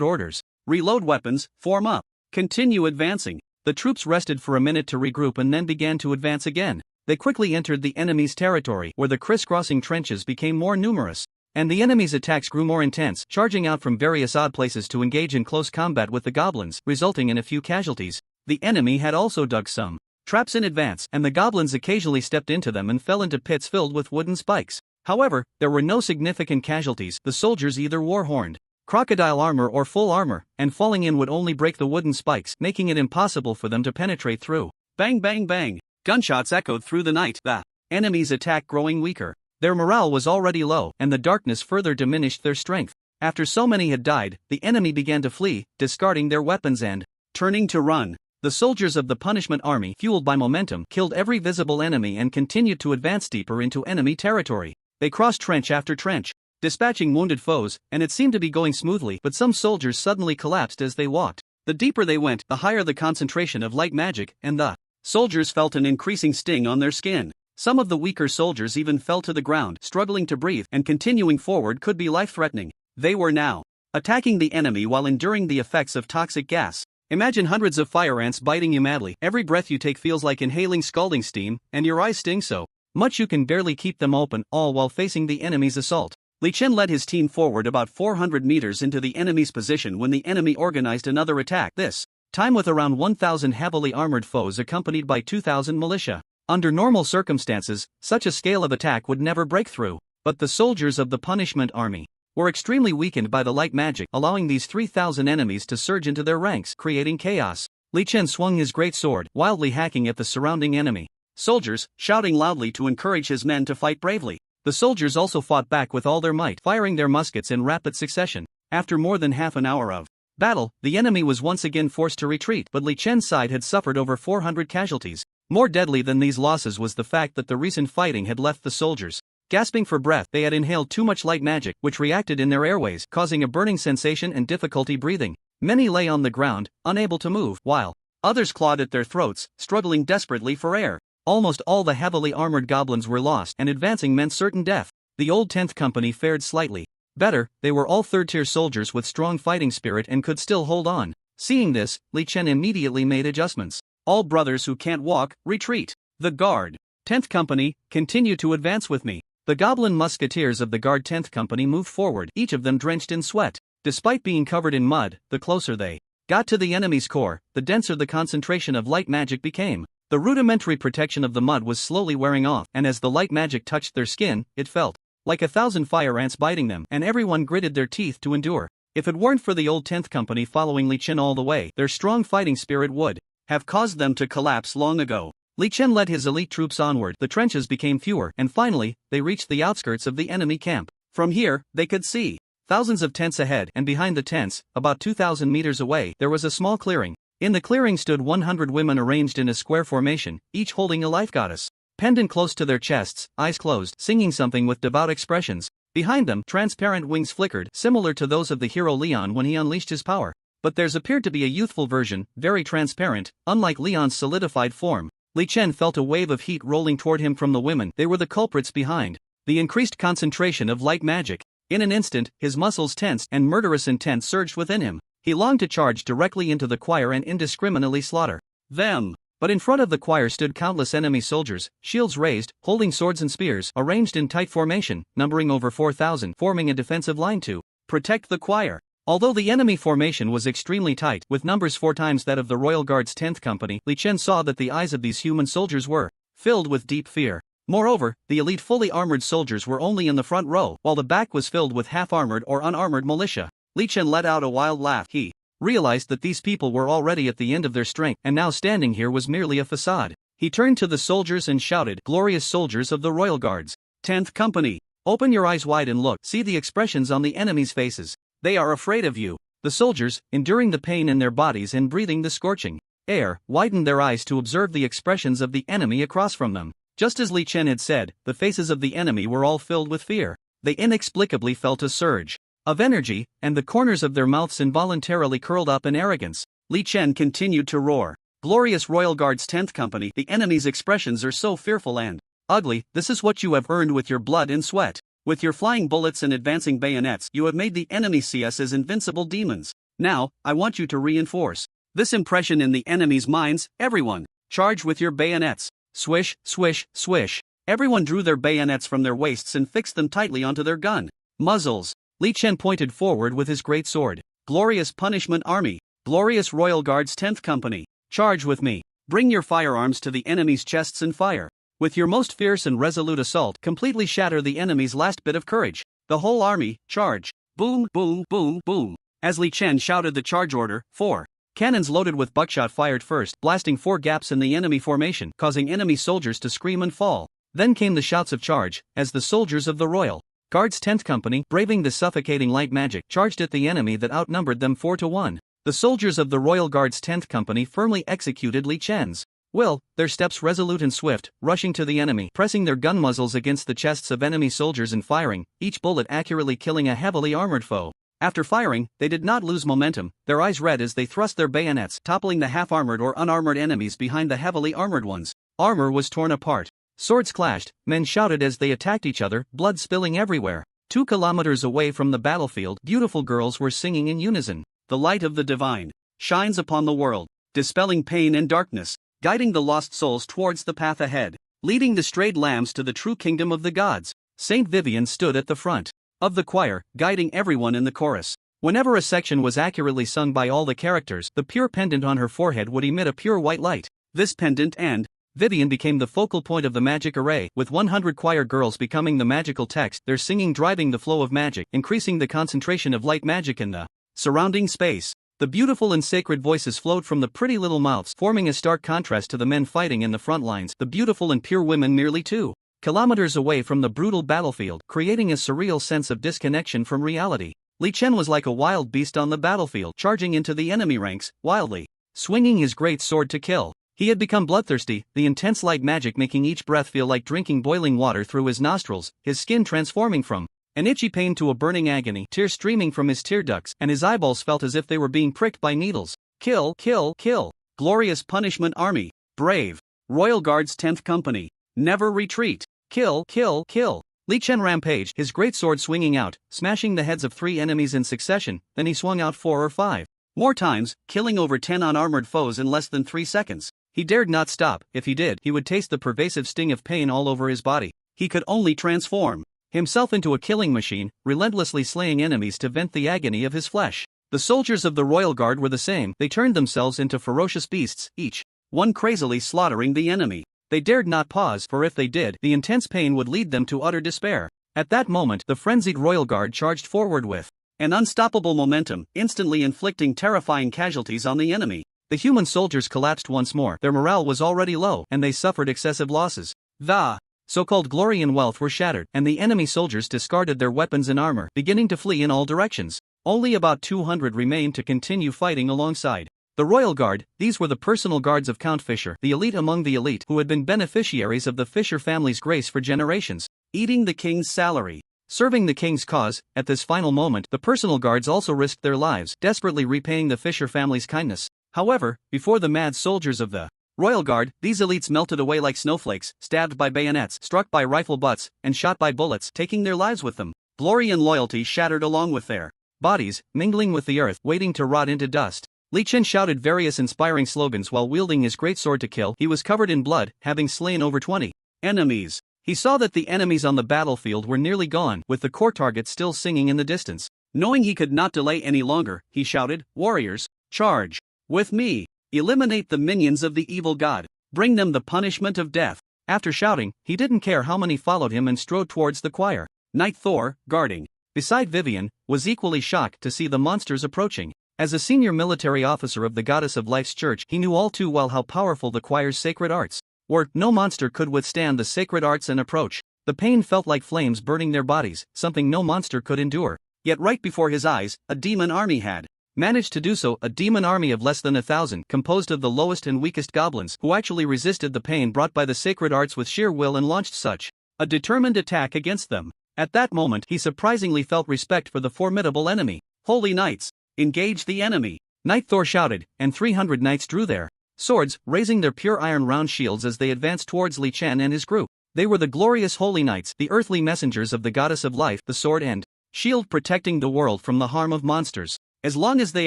orders. Reload weapons, form up, continue advancing. The troops rested for a minute to regroup and then began to advance again. They quickly entered the enemy's territory, where the crisscrossing trenches became more numerous, and the enemy's attacks grew more intense, charging out from various odd places to engage in close combat with the goblins, resulting in a few casualties. The enemy had also dug some traps in advance, and the goblins occasionally stepped into them and fell into pits filled with wooden spikes. However, there were no significant casualties. The soldiers either wore horned crocodile armor or full armor, and falling in would only break the wooden spikes, making it impossible for them to penetrate through. Bang bang bang! Gunshots echoed through the night, the enemy's attack growing weaker. Their morale was already low, and the darkness further diminished their strength. After so many had died, the enemy began to flee, discarding their weapons and turning to run. The soldiers of the punishment army, fueled by momentum, killed every visible enemy and continued to advance deeper into enemy territory. They crossed trench after trench, dispatching wounded foes, and it seemed to be going smoothly, but some soldiers suddenly collapsed as they walked. The deeper they went, the higher the concentration of light magic, and the soldiers felt an increasing sting on their skin. Some of the weaker soldiers even fell to the ground, struggling to breathe, and continuing forward could be life-threatening. They were now attacking the enemy while enduring the effects of toxic gas. Imagine hundreds of fire ants biting you madly. Every breath you take feels like inhaling scalding steam, and your eyes sting so much you can barely keep them open, all while facing the enemy's assault. Li Chen led his team forward about 400 meters into the enemy's position when the enemy organized another attack, this time with around 1,000 heavily armored foes accompanied by 2,000 militia. Under normal circumstances, such a scale of attack would never break through, but the soldiers of the punishment army were extremely weakened by the light magic, allowing these 3,000 enemies to surge into their ranks, creating chaos. Li Chen swung his great sword, wildly hacking at the surrounding enemy soldiers, shouting loudly to encourage his men to fight bravely. The soldiers also fought back with all their might, firing their muskets in rapid succession. After more than half an hour of battle, the enemy was once again forced to retreat, but Li Chen's side had suffered over 400 casualties. More deadly than these losses was the fact that the recent fighting had left the soldiers gasping for breath. They had inhaled too much light magic, which reacted in their airways, causing a burning sensation and difficulty breathing. Many lay on the ground, unable to move, while others clawed at their throats, struggling desperately for air. Almost all the heavily armored goblins were lost, and advancing meant certain death. The old 10th Company fared slightly better. They were all third-tier soldiers with strong fighting spirit and could still hold on. Seeing this, Li Chen immediately made adjustments. All brothers who can't walk, retreat. The Guard 10th Company, continue to advance with me. The Goblin musketeers of the Guard 10th Company moved forward, each of them drenched in sweat. Despite being covered in mud, the closer they got to the enemy's core, the denser the concentration of light magic became. The rudimentary protection of the mud was slowly wearing off, and as the light magic touched their skin, it felt like 1,000 fire ants biting them, and everyone gritted their teeth to endure. If it weren't for the old 10th Company following Li Chen all the way, their strong fighting spirit would have caused them to collapse long ago. Li Chen led his elite troops onward. The trenches became fewer, and finally, they reached the outskirts of the enemy camp. From here, they could see thousands of tents ahead, and behind the tents, about 2,000 meters away, there was a small clearing. In the clearing stood 100 women arranged in a square formation, each holding a life goddess pendant close to their chests, eyes closed, singing something with devout expressions. Behind them, transparent wings flickered, similar to those of the hero Leon when he unleashed his power. But theirs appeared to be a youthful version, very transparent, unlike Leon's solidified form. Li Chen felt a wave of heat rolling toward him from the women. They were the culprits behind the increased concentration of light magic. In an instant, his muscles tensed, and murderous intent surged within him. He longed to charge directly into the choir and indiscriminately slaughter them. But in front of the choir stood countless enemy soldiers, shields raised, holding swords and spears, arranged in tight formation, numbering over 4,000, forming a defensive line to protect the choir. Although the enemy formation was extremely tight, with numbers 4 times that of the Royal Guard's 10th Company, Li Chen saw that the eyes of these human soldiers were filled with deep fear. Moreover, the elite fully armored soldiers were only in the front row, while the back was filled with half-armored or unarmored militia. Li Chen let out a wild laugh. He realized that these people were already at the end of their strength, and now standing here was merely a facade. He turned to the soldiers and shouted, "Glorious soldiers of the Royal Guards 10th Company, open your eyes wide and look. See the expressions on the enemy's faces. They are afraid of you." The soldiers, enduring the pain in their bodies and breathing the scorching air, widened their eyes to observe the expressions of the enemy across from them. Just as Li Chen had said, the faces of the enemy were all filled with fear. They inexplicably felt a surge of energy, and the corners of their mouths involuntarily curled up in arrogance. Li Chen continued to roar, "Glorious Royal Guard's 10th Company, the enemy's expressions are so fearful and ugly. This is what you have earned with your blood and sweat. With your flying bullets and advancing bayonets, you have made the enemy see us as invincible demons. Now, I want you to reinforce this impression in the enemy's minds. Everyone, charge with your bayonets." Swish, swish, swish. Everyone drew their bayonets from their waists and fixed them tightly onto their gun muzzles. Li Chen pointed forward with his great sword. "Glorious Punishment Army, glorious Royal Guard's 10th Company, charge with me. Bring your firearms to the enemy's chests and fire. With your most fierce and resolute assault, completely shatter the enemy's last bit of courage. The whole army, charge." Boom, boom, boom, boom. As Li Chen shouted the charge order, 4 cannons loaded with buckshot fired first, blasting 4 gaps in the enemy formation, causing enemy soldiers to scream and fall. Then came the shouts of charge, as the soldiers of the Royal Guard's 10th Company, braving the suffocating light magic, charged at the enemy that outnumbered them 4-1. The soldiers of the Royal Guard's 10th Company firmly executed Li Chen's will, their steps resolute and swift, rushing to the enemy, pressing their gun muzzles against the chests of enemy soldiers and firing, each bullet accurately killing a heavily armored foe. After firing, they did not lose momentum, their eyes red as they thrust their bayonets, toppling the half-armored or unarmored enemies behind the heavily armored ones. Armor was torn apart. Swords clashed, men shouted as they attacked each other, blood spilling everywhere. 2 kilometers away from the battlefield, beautiful girls were singing in unison. "The light of the divine shines upon the world, dispelling pain and darkness, guiding the lost souls towards the path ahead, leading the strayed lambs to the true kingdom of the gods." Saint Vivian stood at the front of the choir, guiding everyone in the chorus. Whenever a section was accurately sung by all the characters, the pure pendant on her forehead would emit a pure white light. This pendant and Vivian became the focal point of the magic array, with 100 choir girls becoming the magical text, their singing driving the flow of magic, increasing the concentration of light magic in the surrounding space. The beautiful and sacred voices flowed from the pretty little mouths, forming a stark contrast to the men fighting in the front lines, the beautiful and pure women merely 2 kilometers away from the brutal battlefield, creating a surreal sense of disconnection from reality. Li Chen was like a wild beast on the battlefield, charging into the enemy ranks, wildly swinging his great sword to kill. He had become bloodthirsty, the intense light magic making each breath feel like drinking boiling water through his nostrils, his skin transforming from an itchy pain to a burning agony, tears streaming from his tear ducts, and his eyeballs felt as if they were being pricked by needles. Kill, kill, kill. Glorious Punishment Army. Brave. Royal Guards 10th Company. Never retreat. Kill, kill, kill. Li Chen rampaged, his great sword swinging out, smashing the heads of 3 enemies in succession, then he swung out 4 or 5 more times, killing over 10 unarmored foes in less than 3 seconds. He dared not stop. If he did, he would taste the pervasive sting of pain all over his body. He could only transform himself into a killing machine, relentlessly slaying enemies to vent the agony of his flesh. The soldiers of the Royal Guard were the same. They turned themselves into ferocious beasts, each one crazily slaughtering the enemy. They dared not pause, for if they did, the intense pain would lead them to utter despair. At that moment, the frenzied Royal Guard charged forward with an unstoppable momentum, instantly inflicting terrifying casualties on the enemy. The human soldiers collapsed once more. Their morale was already low, and they suffered excessive losses. The so-called glory and wealth were shattered, and the enemy soldiers discarded their weapons and armor, beginning to flee in all directions. Only about 200 remained to continue fighting alongside the Royal Guard. These were the personal guards of Count Fisher, the elite among the elite, who had been beneficiaries of the Fisher family's grace for generations, eating the king's salary, serving the king's cause. At this final moment, the personal guards also risked their lives, desperately repaying the Fisher family's kindness. However, before the mad soldiers of the Royal Guard, these elites melted away like snowflakes, stabbed by bayonets, struck by rifle butts, and shot by bullets, taking their lives with them. Glory and loyalty shattered along with their bodies, mingling with the earth, waiting to rot into dust. Li Chen shouted various inspiring slogans while wielding his great sword to kill. He was covered in blood, having slain over 20 enemies. He saw that the enemies on the battlefield were nearly gone, with the core target still singing in the distance. Knowing he could not delay any longer, he shouted, "Warriors, charge! With me! Eliminate the minions of the evil god! Bring them the punishment of death!" After shouting, he didn't care how many followed him and strode towards the choir. Knight Thor, guarding beside Vivian, was equally shocked to see the monsters approaching. As a senior military officer of the Goddess of Life's church, he knew all too well how powerful the choir's sacred arts were. No monster could withstand the sacred arts and approach. The pain felt like flames burning their bodies, something no monster could endure. Yet right before his eyes, a demon army had managed to do so. A demon army of less than 1,000, composed of the lowest and weakest goblins, who actually resisted the pain brought by the sacred arts with sheer will and launched such a determined attack against them. At that moment, he surprisingly felt respect for the formidable enemy. Holy Knights, engage the enemy! Knight Thor shouted, and 300 knights drew their swords, raising their pure iron round shields as they advanced towards Li Chen and his group. They were the glorious Holy Knights, the earthly messengers of the Goddess of Life, the sword and shield protecting the world from the harm of monsters. As long as they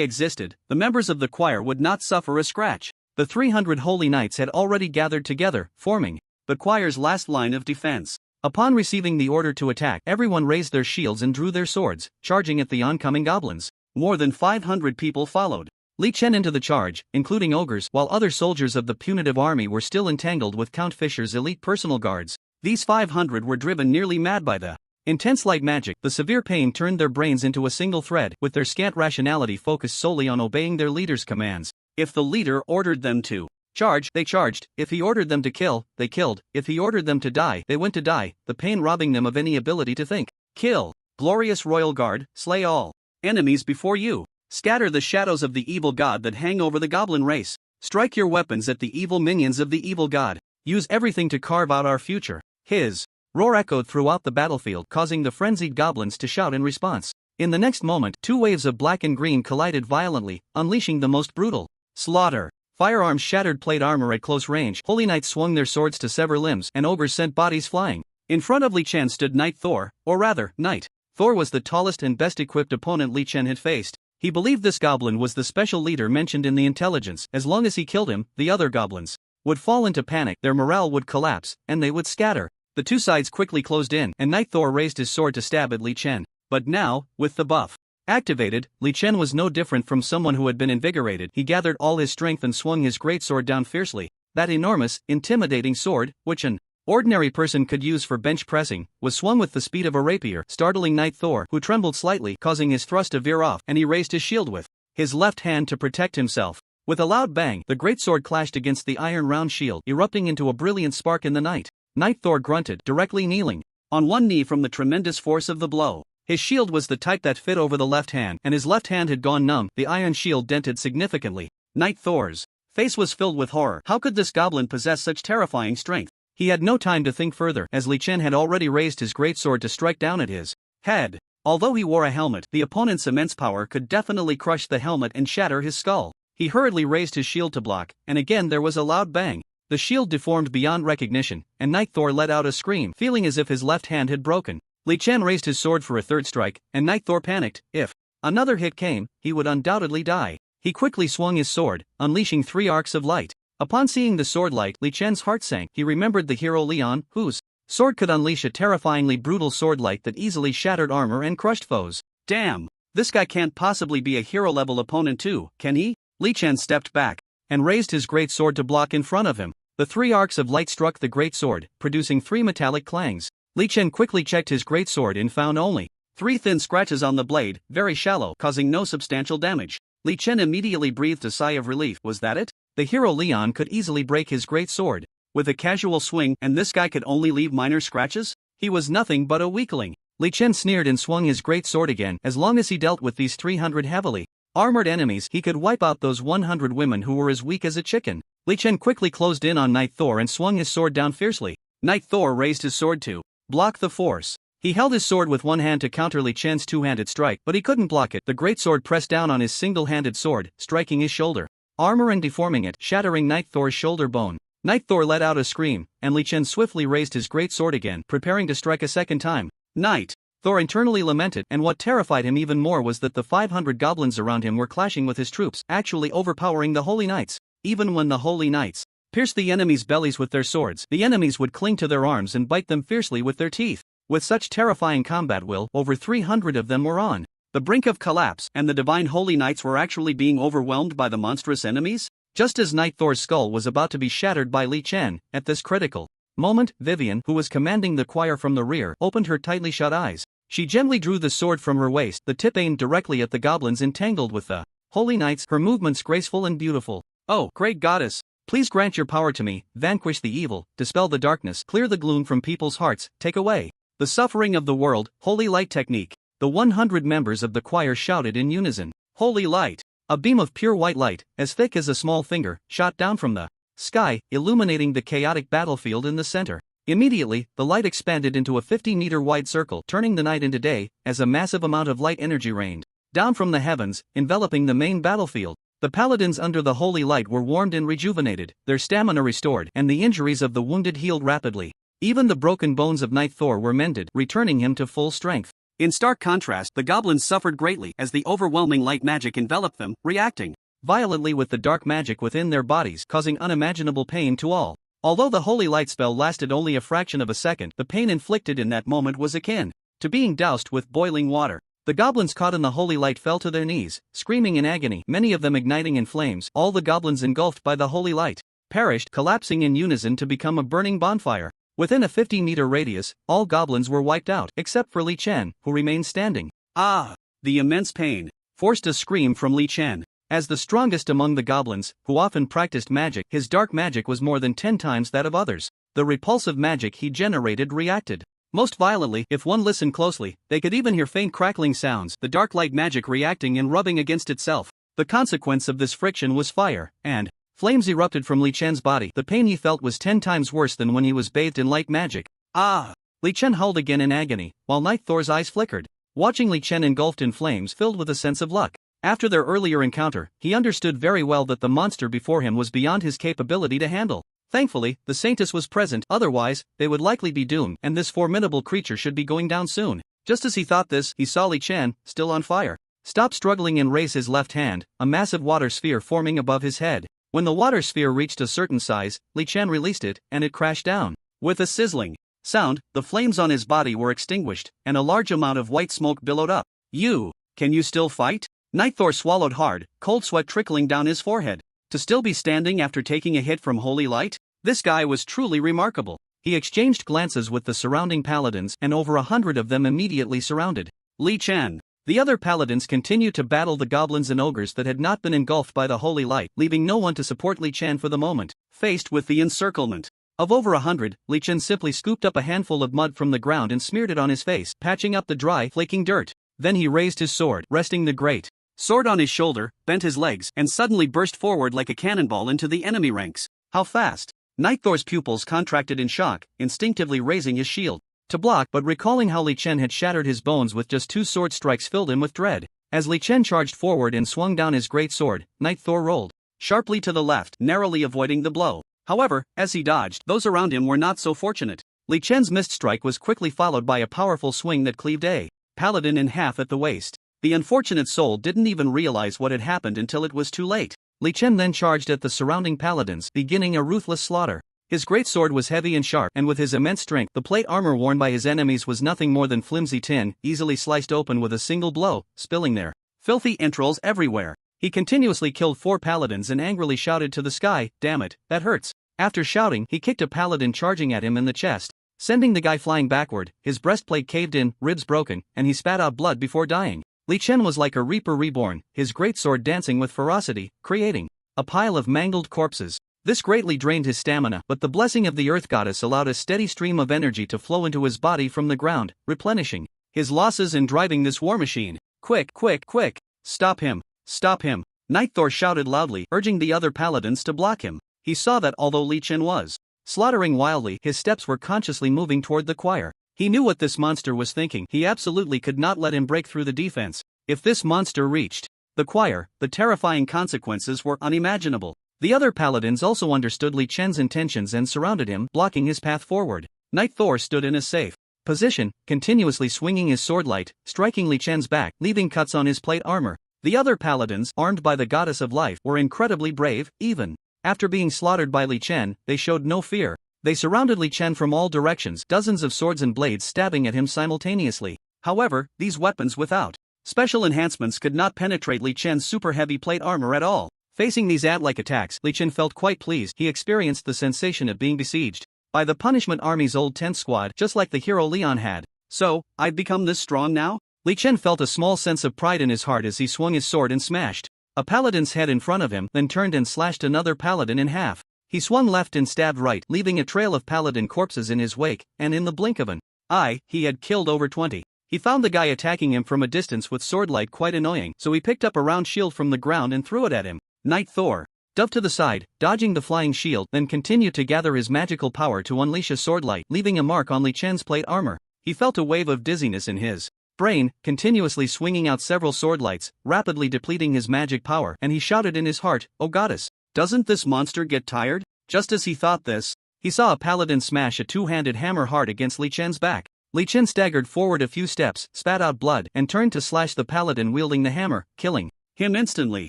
existed, the members of the choir would not suffer a scratch. The 300 Holy Knights had already gathered together, forming the choir's last line of defense. Upon receiving the order to attack, everyone raised their shields and drew their swords, charging at the oncoming goblins. More than 500 people followed Li Chen into the charge, including ogres, while other soldiers of the punitive army were still entangled with Count Fisher's elite personal guards. These 500 were driven nearly mad by the intense light magic. The severe pain turned their brains into a single thread, with their scant rationality focused solely on obeying their leader's commands. If the leader ordered them to charge, they charged. If he ordered them to kill, they killed. If he ordered them to die, they went to die, the pain robbing them of any ability to think. Kill! Glorious Royal Guard, slay all enemies before you. Scatter the shadows of the evil god that hang over the goblin race. Strike your weapons at the evil minions of the evil god. Use everything to carve out our future. His roar echoed throughout the battlefield, causing the frenzied goblins to shout in response. In the next moment, 2 waves of black and green collided violently, unleashing the most brutal slaughter. Firearms shattered plate armor at close range. Holy Knights swung their swords to sever limbs, and ogres sent bodies flying. In front of Li Chen stood Knight Thor, or rather, Knight Thor was the tallest and best equipped opponent Li Chen had faced. He believed this goblin was the special leader mentioned in the intelligence. As long as he killed him, the other goblins would fall into panic, their morale would collapse, and they would scatter. The two sides quickly closed in, and Knight Thor raised his sword to stab at Li Chen. But now, with the buff activated, Li Chen was no different from someone who had been invigorated. He gathered all his strength and swung his greatsword down fiercely. That enormous, intimidating sword, which an ordinary person could use for bench pressing, was swung with the speed of a rapier, startling Knight Thor, who trembled slightly, causing his thrust to veer off, and he raised his shield with his left hand to protect himself. With a loud bang, the greatsword clashed against the iron round shield, erupting into a brilliant spark in the night. Knight Thor grunted, directly kneeling on one knee from the tremendous force of the blow. His shield was the type that fit over the left hand, and his left hand had gone numb, the iron shield dented significantly. Knight Thor's face was filled with horror. How could this goblin possess such terrifying strength? He had no time to think further, as Li Chen had already raised his greatsword to strike down at his head. Although he wore a helmet, the opponent's immense power could definitely crush the helmet and shatter his skull. He hurriedly raised his shield to block, and again there was a loud bang. The shield deformed beyond recognition, and Knight Thor let out a scream, feeling as if his left hand had broken. Li Chen raised his sword for a third strike, and Knight Thor panicked. If another hit came, he would undoubtedly die. He quickly swung his sword, unleashing 3 arcs of light. Upon seeing the sword light, Li Chen's heart sank. He remembered the hero Leon, whose sword could unleash a terrifyingly brutal sword light that easily shattered armor and crushed foes. Damn! This guy can't possibly be a hero-level opponent too, can he? Li Chen stepped back and raised his great sword to block in front of him. The 3 arcs of light struck the great sword, producing 3 metallic clangs. Li Chen quickly checked his great sword and found only 3 thin scratches on the blade, very shallow, causing no substantial damage. Li Chen immediately breathed a sigh of relief. Was that it? The hero Leon could easily break his great sword with a casual swing, and this guy could only leave minor scratches? He was nothing but a weakling. Li Chen sneered and swung his great sword again. As long as he dealt with these 300 heavily armored enemies, he could wipe out those 100 women who were as weak as a chicken. Li Chen quickly closed in on Knight Thor and swung his sword down fiercely. Knight Thor raised his sword to block the force. He held his sword with one hand to counter Li Chen's two-handed strike, but he couldn't block it. The great sword pressed down on his single-handed sword, striking his shoulder armor and deforming it, shattering Knight Thor's shoulder bone. Knight Thor let out a scream, and Li Chen swiftly raised his great sword again, preparing to strike a second time. Knight Thor internally lamented, and what terrified him even more was that the 500 goblins around him were clashing with his troops, actually overpowering the Holy Knights. Even when the Holy Knights pierced the enemies' bellies with their swords, the enemies would cling to their arms and bite them fiercely with their teeth. With such terrifying combat will, over 300 of them were on the brink of collapse, and the divine Holy Knights were actually being overwhelmed by the monstrous enemies? Just as Knight Thor's skull was about to be shattered by Li Chen, at this critical moment, Vivian, who was commanding the choir from the rear, opened her tightly shut eyes. She gently drew the sword from her waist, the tip aimed directly at the goblins entangled with the Holy Knights, her movements graceful and beautiful. Oh, great goddess! Please grant your power to me, vanquish the evil, dispel the darkness, clear the gloom from people's hearts, take away the suffering of the world, Holy Light technique. The 100 members of the choir shouted in unison. Holy Light! A beam of pure white light, as thick as a small finger, shot down from the sky, illuminating the chaotic battlefield in the center. Immediately, the light expanded into a 50-meter wide circle, turning the night into day, as a massive amount of light energy rained down from the heavens, enveloping the main battlefield. The paladins under the holy light were warmed and rejuvenated, their stamina restored, and the injuries of the wounded healed rapidly. Even the broken bones of Knight Thor were mended, returning him to full strength. In stark contrast, the goblins suffered greatly as the overwhelming light magic enveloped them, reacting violently with the dark magic within their bodies, causing unimaginable pain to all. Although the holy light spell lasted only a fraction of a second, the pain inflicted in that moment was akin to being doused with boiling water. The goblins caught in the holy light fell to their knees, screaming in agony, many of them igniting in flames. All the goblins engulfed by the holy light perished, collapsing in unison to become a burning bonfire. Within a 50-meter radius, all goblins were wiped out, except for Li Chen, who remained standing. Ah! The immense pain forced a scream from Li Chen. As the strongest among the goblins, who often practiced magic, his dark magic was more than 10 times that of others. The repulsive magic he generated reacted most violently. If one listened closely, they could even hear faint crackling sounds, the dark light magic reacting and rubbing against itself. The consequence of this friction was fire, and flames erupted from Li Chen's body. The pain he felt was 10 times worse than when he was bathed in light magic. Ah! Li Chen howled again in agony, while Knight Thor's eyes flickered. Watching Li Chen engulfed in flames filled with a sense of luck. After their earlier encounter, he understood very well that the monster before him was beyond his capability to handle. Thankfully, the Saintess was present, otherwise, they would likely be doomed, and this formidable creature should be going down soon. Just as he thought this, he saw Li Chen, still on fire, stop struggling and raise his left hand, a massive water sphere forming above his head. When the water sphere reached a certain size, Li Chen released it, and it crashed down. With a sizzling sound, the flames on his body were extinguished, and a large amount of white smoke billowed up. Can you still fight? Knight Thor swallowed hard, cold sweat trickling down his forehead. To still be standing after taking a hit from Holy Light? This guy was truly remarkable. He exchanged glances with the surrounding paladins, and over 100 of them immediately surrounded Li Chen. The other paladins continued to battle the goblins and ogres that had not been engulfed by the holy light, leaving no one to support Li Chen for the moment. Faced with the encirclement of over 100, Li Chen simply scooped up a handful of mud from the ground and smeared it on his face, patching up the dry, flaking dirt. Then he raised his sword, resting the great sword on his shoulder, bent his legs, and suddenly burst forward like a cannonball into the enemy ranks. How fast! Night Thor's pupils contracted in shock, instinctively raising his shield to block, but recalling how Li Chen had shattered his bones with just 2 sword strikes filled him with dread. As Li Chen charged forward and swung down his great sword, Night Thor rolled sharply to the left, narrowly avoiding the blow. However, as he dodged, those around him were not so fortunate. Li Chen's missed strike was quickly followed by a powerful swing that cleaved a paladin in half at the waist. The unfortunate soul didn't even realize what had happened until it was too late. Li Chen then charged at the surrounding paladins, beginning a ruthless slaughter. His great sword was heavy and sharp, and with his immense strength, the plate armor worn by his enemies was nothing more than flimsy tin, easily sliced open with a single blow, spilling their filthy entrails everywhere. He continuously killed 4 paladins and angrily shouted to the sky, "Damn it, that hurts." After shouting, he kicked a paladin charging at him in the chest, sending the guy flying backward. His breastplate caved in, ribs broken, and he spat out blood before dying. Li Chen was like a reaper reborn, his great sword dancing with ferocity, creating a pile of mangled corpses. This greatly drained his stamina, but the blessing of the Earth Goddess allowed a steady stream of energy to flow into his body from the ground, replenishing his losses and driving this war machine. Quick, quick, quick! Stop him! Stop him! Night Thor shouted loudly, urging the other paladins to block him. He saw that although Li Chen was slaughtering wildly, his steps were consciously moving toward the choir. He knew what this monster was thinking. He absolutely could not let him break through the defense. If this monster reached the choir, the terrifying consequences were unimaginable. The other paladins also understood Li Chen's intentions and surrounded him, blocking his path forward. Night Thor stood in a safe position, continuously swinging his sword light, striking Li Chen's back, leaving cuts on his plate armor. The other paladins, armed by the goddess of life, were incredibly brave. Even after being slaughtered by Li Chen, they showed no fear. They surrounded Li Chen from all directions, dozens of swords and blades stabbing at him simultaneously. However, these weapons without special enhancements could not penetrate Li Chen's super heavy plate armor at all. Facing these ant-like attacks, Li Chen felt quite pleased. He experienced the sensation of being besieged by the Punishment Army's old 10th squad, just like the hero Leon had. So, I've become this strong now? Li Chen felt a small sense of pride in his heart as he swung his sword and smashed a paladin's head in front of him, then turned and slashed another paladin in half. He swung left and stabbed right, leaving a trail of paladin corpses in his wake, and in the blink of an eye, he had killed over 20. He found the guy attacking him from a distance with sword light quite annoying, so he picked up a round shield from the ground and threw it at him. Night Thor dove to the side, dodging the flying shield, then continued to gather his magical power to unleash a sword light, leaving a mark on Li Chen's plate armor. He felt a wave of dizziness in his brain, continuously swinging out several sword lights, rapidly depleting his magic power, and he shouted in his heart, "Oh goddess, doesn't this monster get tired?" Just as he thought this, he saw a paladin smash a two-handed hammer hard against Li Chen's back. Li Chen staggered forward a few steps, spat out blood, and turned to slash the paladin wielding the hammer, killing him instantly.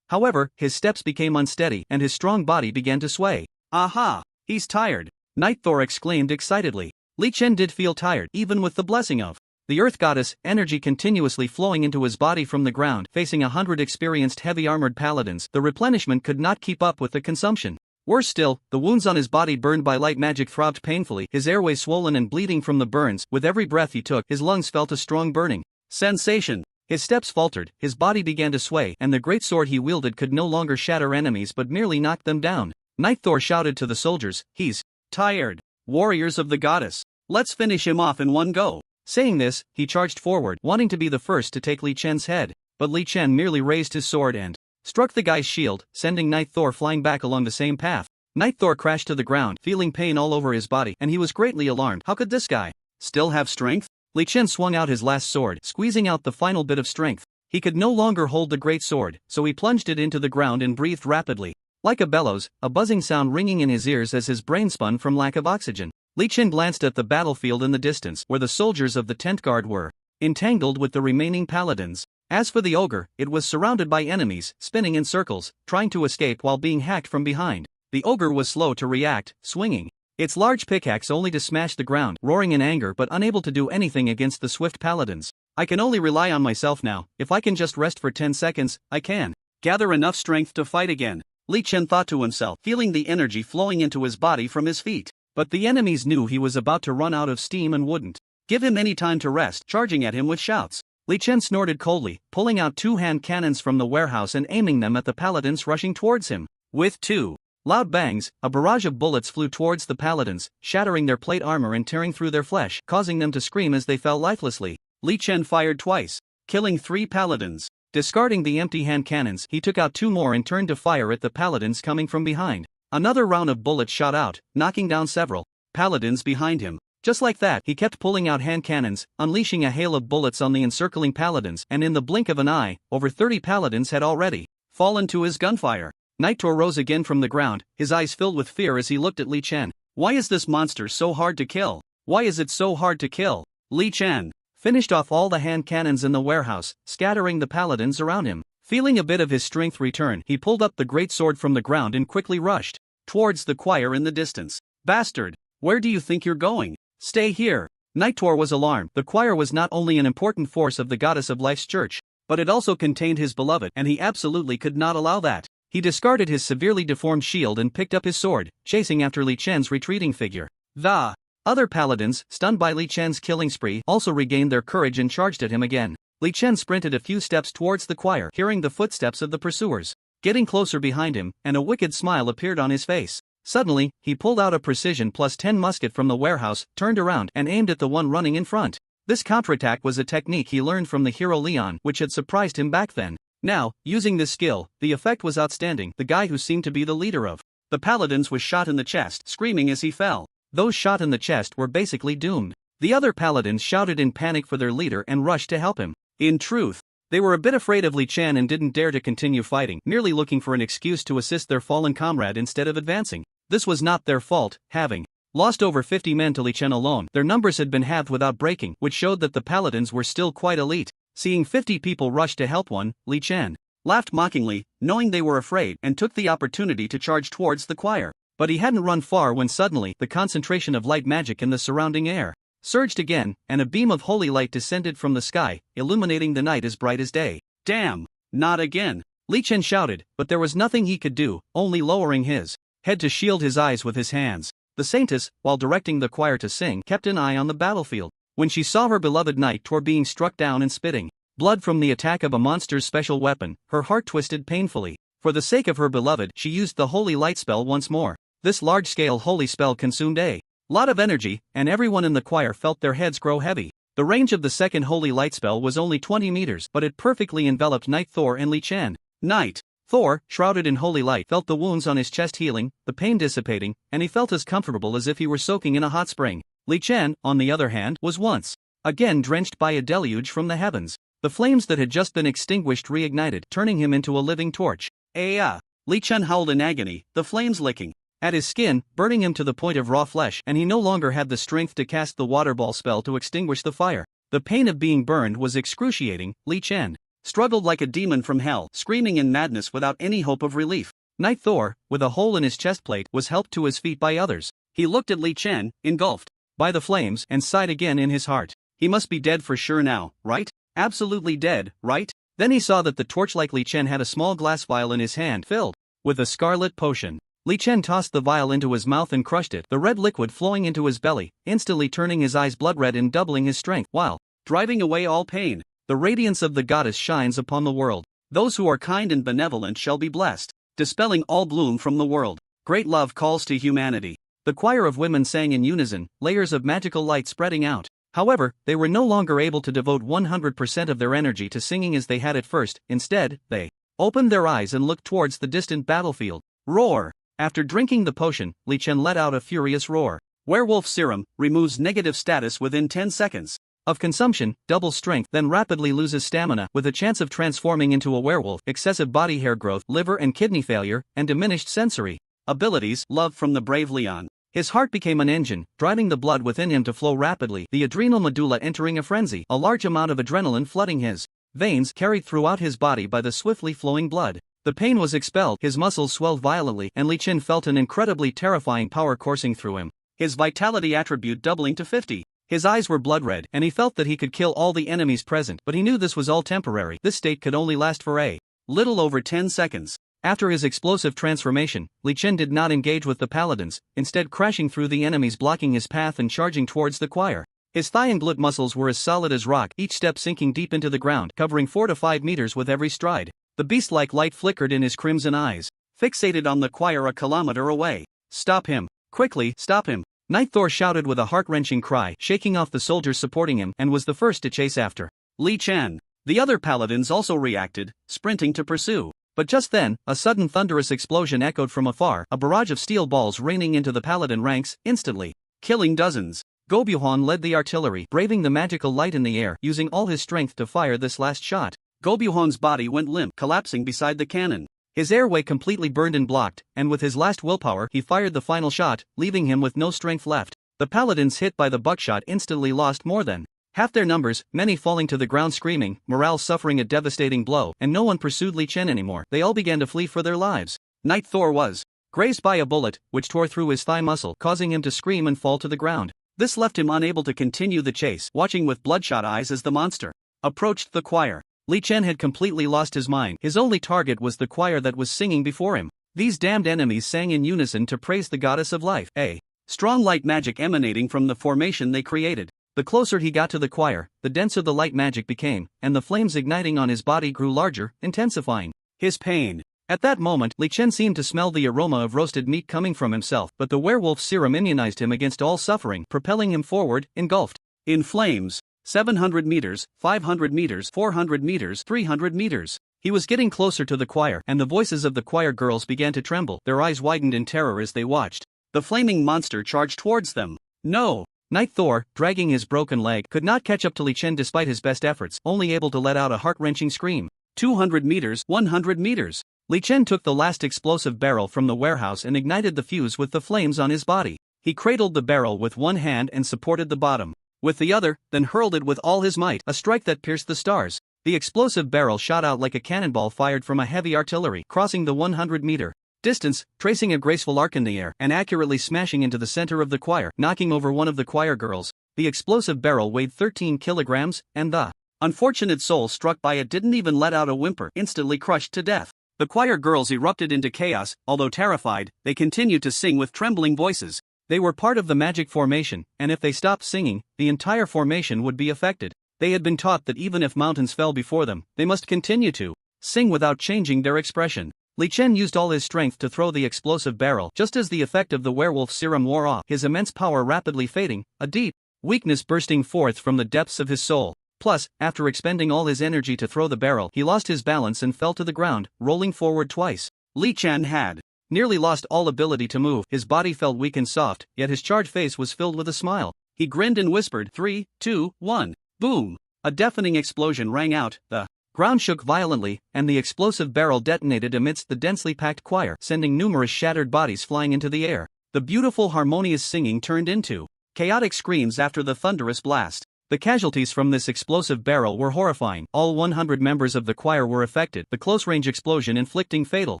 However, his steps became unsteady, and his strong body began to sway. "Aha! He's tired!" Night Thor exclaimed excitedly. Li Chen did feel tired, even with the blessing of the Earth Goddess, energy continuously flowing into his body from the ground. Facing 100 experienced heavy-armored paladins, the replenishment could not keep up with the consumption. Worse still, the wounds on his body burned by light magic throbbed painfully, his airways swollen and bleeding from the burns. With every breath he took, his lungs felt a strong burning sensation. His steps faltered, his body began to sway, and the great sword he wielded could no longer shatter enemies but merely knock them down. Night Thor shouted to the soldiers, "He's tired. Warriors of the goddess, let's finish him off in one go." Saying this, he charged forward, wanting to be the first to take Li Chen's head, but Li Chen merely raised his sword and struck the guy's shield, sending Night Thor flying back along the same path. Night Thor crashed to the ground, feeling pain all over his body, and he was greatly alarmed. How could this guy still have strength? Li Chen swung out his last sword, squeezing out the final bit of strength. He could no longer hold the great sword, so he plunged it into the ground and breathed rapidly. Like a bellows, a buzzing sound ringing in his ears as his brain spun from lack of oxygen. Li Chen glanced at the battlefield in the distance, where the soldiers of the tent guard were entangled with the remaining paladins. As for the ogre, it was surrounded by enemies, spinning in circles, trying to escape while being hacked from behind. The ogre was slow to react, swinging its large pickaxe only to smash the ground, roaring in anger but unable to do anything against the swift paladins. "I can only rely on myself now. If I can just rest for 10 seconds, I can gather enough strength to fight again." Li Chen thought to himself, feeling the energy flowing into his body from his feet. But the enemies knew he was about to run out of steam and wouldn't give him any time to rest, charging at him with shouts. Li Chen snorted coldly, pulling out 2 hand cannons from the warehouse and aiming them at the paladins rushing towards him. With 2 loud bangs, a barrage of bullets flew towards the paladins, shattering their plate armor and tearing through their flesh, causing them to scream as they fell lifelessly. Li Chen fired twice, killing 3 paladins. Discarding the empty hand cannons, he took out 2 more and turned to fire at the paladins coming from behind. Another round of bullets shot out, knocking down several paladins behind him. Just like that, he kept pulling out hand cannons, unleashing a hail of bullets on the encircling paladins, and in the blink of an eye, over 30 paladins had already fallen to his gunfire. Night Tor rose again from the ground, his eyes filled with fear as he looked at Li Chen. Why is this monster so hard to kill? Why is it so hard to kill? Li Chen finished off all the hand cannons in the warehouse, scattering the paladins around him. Feeling a bit of his strength return, he pulled up the great sword from the ground and quickly rushed towards the choir in the distance. Bastard! Where do you think you're going? Stay here! Night Tor was alarmed. The choir was not only an important force of the goddess of life's church, but it also contained his beloved, and he absolutely could not allow that. He discarded his severely deformed shield and picked up his sword, chasing after Li Chen's retreating figure. The other paladins, stunned by Li Chen's killing spree, also regained their courage and charged at him again. Li Chen sprinted a few steps towards the choir, hearing the footsteps of the pursuers getting closer behind him, and a wicked smile appeared on his face. Suddenly, he pulled out a precision +10 musket from the warehouse, turned around, and aimed at the one running in front. This counterattack was a technique he learned from the hero Leon, which had surprised him back then. Now, using this skill, the effect was outstanding. The guy who seemed to be the leader of the paladins was shot in the chest, screaming as he fell. Those shot in the chest were basically doomed. The other paladins shouted in panic for their leader and rushed to help him. In truth, they were a bit afraid of Li Chen and didn't dare to continue fighting, merely looking for an excuse to assist their fallen comrade instead of advancing. This was not their fault, having lost over 50 men to Li Chen alone. Their numbers had been halved without breaking, which showed that the paladins were still quite elite. Seeing 50 people rush to help one, Li Chen laughed mockingly, knowing they were afraid, and took the opportunity to charge towards the choir. But he hadn't run far when suddenly, the concentration of light magic in the surrounding air surged again, and a beam of holy light descended from the sky, illuminating the night as bright as day. Damn! Not again! Li Chen shouted, but there was nothing he could do, only lowering his head to shield his eyes with his hands. The saintess, while directing the choir to sing, kept an eye on the battlefield. When she saw her beloved Night Tor being struck down and spitting blood from the attack of a monster's special weapon, her heart twisted painfully. For the sake of her beloved, she used the holy light spell once more. This large-scale holy spell consumed a lot of energy, and everyone in the choir felt their heads grow heavy. The range of the second holy light spell was only 20 meters, but it perfectly enveloped Night Thor and Li Chen. Night Thor, shrouded in holy light, felt the wounds on his chest healing, the pain dissipating, and he felt as comfortable as if he were soaking in a hot spring. Li Chen, on the other hand, was once again drenched by a deluge from the heavens. The flames that had just been extinguished reignited, turning him into a living torch. Li Chen howled in agony, the flames licking at his skin, burning him to the point of raw flesh, and he no longer had the strength to cast the water ball spell to extinguish the fire. The pain of being burned was excruciating. Li Chen struggled like a demon from hell, screaming in madness without any hope of relief. Night Thor, with a hole in his chestplate, was helped to his feet by others. He looked at Li Chen, engulfed by the flames, and sighed again in his heart. He must be dead for sure now, right? Absolutely dead, right? Then he saw that the torch-like Li Chen had a small glass vial in his hand filled with a scarlet potion. Li Chen tossed the vial into his mouth and crushed it, the red liquid flowing into his belly, instantly turning his eyes blood red and doubling his strength, while driving away all pain. The radiance of the goddess shines upon the world. Those who are kind and benevolent shall be blessed, dispelling all gloom from the world. Great love calls to humanity. The choir of women sang in unison, layers of magical light spreading out. However, they were no longer able to devote 100% of their energy to singing as they had at first. Instead, they opened their eyes and looked towards the distant battlefield. Roar! After drinking the potion, Li Chen let out a furious roar. Werewolf serum removes negative status within 10 seconds of consumption, double strength, then rapidly loses stamina, with a chance of transforming into a werewolf, excessive body hair growth, liver and kidney failure, and diminished sensory abilities. Love from the brave Leon. His heart became an engine, driving the blood within him to flow rapidly, the adrenal medulla entering a frenzy, a large amount of adrenaline flooding his veins, carried throughout his body by the swiftly flowing blood. The pain was expelled, his muscles swelled violently, and Li Chen felt an incredibly terrifying power coursing through him, his vitality attribute doubling to 50. His eyes were blood red, and he felt that he could kill all the enemies present, but he knew this was all temporary. This state could only last for a little over 10 seconds. After his explosive transformation, Li Chen did not engage with the paladins, instead crashing through the enemies blocking his path and charging towards the choir. His thigh and glute muscles were as solid as rock, each step sinking deep into the ground, covering 4 to 5 meters with every stride. The beast-like light flickered in his crimson eyes, fixated on the choir a kilometer away. Stop him! Quickly, stop him! Night Thor shouted with a heart-wrenching cry, shaking off the soldiers supporting him, and was the first to chase after Li Chen. The other paladins also reacted, sprinting to pursue. But just then, a sudden thunderous explosion echoed from afar, a barrage of steel balls raining into the paladin ranks, instantly killing dozens. Goblin led the artillery, braving the magical light in the air, using all his strength to fire this last shot. Goblin's body went limp, collapsing beside the cannon. His airway completely burned and blocked, and with his last willpower he fired the final shot, leaving him with no strength left. The paladins hit by the buckshot instantly lost more than half their numbers, many falling to the ground screaming, morale suffering a devastating blow, and no one pursued Li Chen anymore. They all began to flee for their lives. Night Thor was grazed by a bullet, which tore through his thigh muscle, causing him to scream and fall to the ground. This left him unable to continue the chase, watching with bloodshot eyes as the monster approached the choir. Li Chen had completely lost his mind. His only target was the choir that was singing before him. These damned enemies sang in unison to praise the goddess of life. A strong light magic emanating from the formation they created. The closer he got to the choir, the denser the light magic became, and the flames igniting on his body grew larger, intensifying his pain. At that moment, Li Chen seemed to smell the aroma of roasted meat coming from himself, but the werewolf serum immunized him against all suffering, propelling him forward, engulfed in flames. 700 meters, 500 meters, 400 meters, 300 meters. He was getting closer to the choir, and the voices of the choir girls began to tremble. Their eyes widened in terror as they watched the flaming monster charge towards them. No! Night Thor, dragging his broken leg, could not catch up to Li Chen despite his best efforts, only able to let out a heart-wrenching scream. 200 meters, 100 meters. Li Chen took the last explosive barrel from the warehouse and ignited the fuse with the flames on his body. He cradled the barrel with one hand and supported the bottom with the other, then hurled it with all his might, a strike that pierced the stars. The explosive barrel shot out like a cannonball fired from a heavy artillery, crossing the 100-meter distance, tracing a graceful arc in the air, and accurately smashing into the center of the choir, knocking over one of the choir girls. The explosive barrel weighed 13 kilograms, and the unfortunate soul struck by it didn't even let out a whimper, instantly crushed to death. The choir girls erupted into chaos. Although terrified, they continued to sing with trembling voices. They were part of the magic formation, and if they stopped singing, the entire formation would be affected. They had been taught that even if mountains fell before them, they must continue to sing without changing their expression. Li Chen used all his strength to throw the explosive barrel. Just as the effect of the werewolf serum wore off, his immense power rapidly fading, a deep weakness bursting forth from the depths of his soul. Plus, after expending all his energy to throw the barrel, he lost his balance and fell to the ground, rolling forward twice. Li Chen had nearly lost all ability to move. His body felt weak and soft, yet his charred face was filled with a smile. He grinned and whispered, 3, 2, 1. Boom! A deafening explosion rang out, the ground shook violently, and the explosive barrel detonated amidst the densely packed choir, sending numerous shattered bodies flying into the air. The beautiful harmonious singing turned into chaotic screams after the thunderous blast. The casualties from this explosive barrel were horrifying. All 100 members of the choir were affected, the close-range explosion inflicting fatal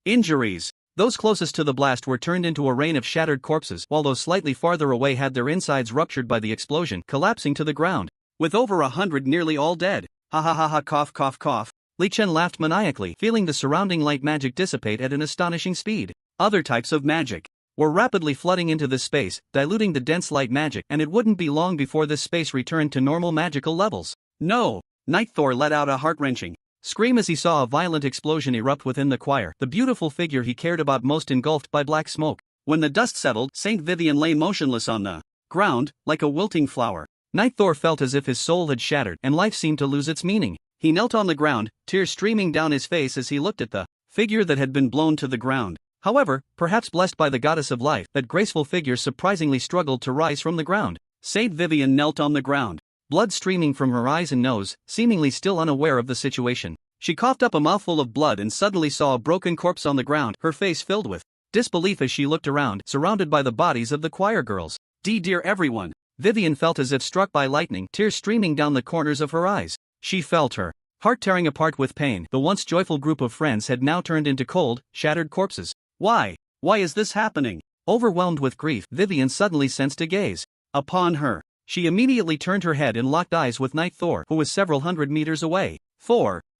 injuries. Those closest to the blast were turned into a rain of shattered corpses, while those slightly farther away had their insides ruptured by the explosion, collapsing to the ground. With over 100 nearly all dead. Ha ha ha ha, cough cough cough. Li Chen laughed maniacally, feeling the surrounding light magic dissipate at an astonishing speed. Other types of magic were rapidly flooding into this space, diluting the dense light magic, and it wouldn't be long before this space returned to normal magical levels. No! Night Thor let out a heart-wrenching scream as he saw a violent explosion erupt within the choir, the beautiful figure he cared about most engulfed by black smoke. When the dust settled, Saint Vivian lay motionless on the ground, like a wilting flower. Night Thor felt as if his soul had shattered, and life seemed to lose its meaning. He knelt on the ground, tears streaming down his face as he looked at the figure that had been blown to the ground. However, perhaps blessed by the goddess of life, that graceful figure surprisingly struggled to rise from the ground. Saint Vivian knelt on the ground, blood streaming from her eyes and nose, seemingly still unaware of the situation. She coughed up a mouthful of blood and suddenly saw a broken corpse on the ground, her face filled with disbelief as she looked around, surrounded by the bodies of the choir girls. Dear everyone! Vivian felt as if struck by lightning, tears streaming down the corners of her eyes. She felt her heart tearing apart with pain. The once joyful group of friends had now turned into cold, shattered corpses. Why? Why is this happening? Overwhelmed with grief, Vivian suddenly sensed a gaze upon her. She immediately turned her head and locked eyes with Night Thor, who was several hundred meters away.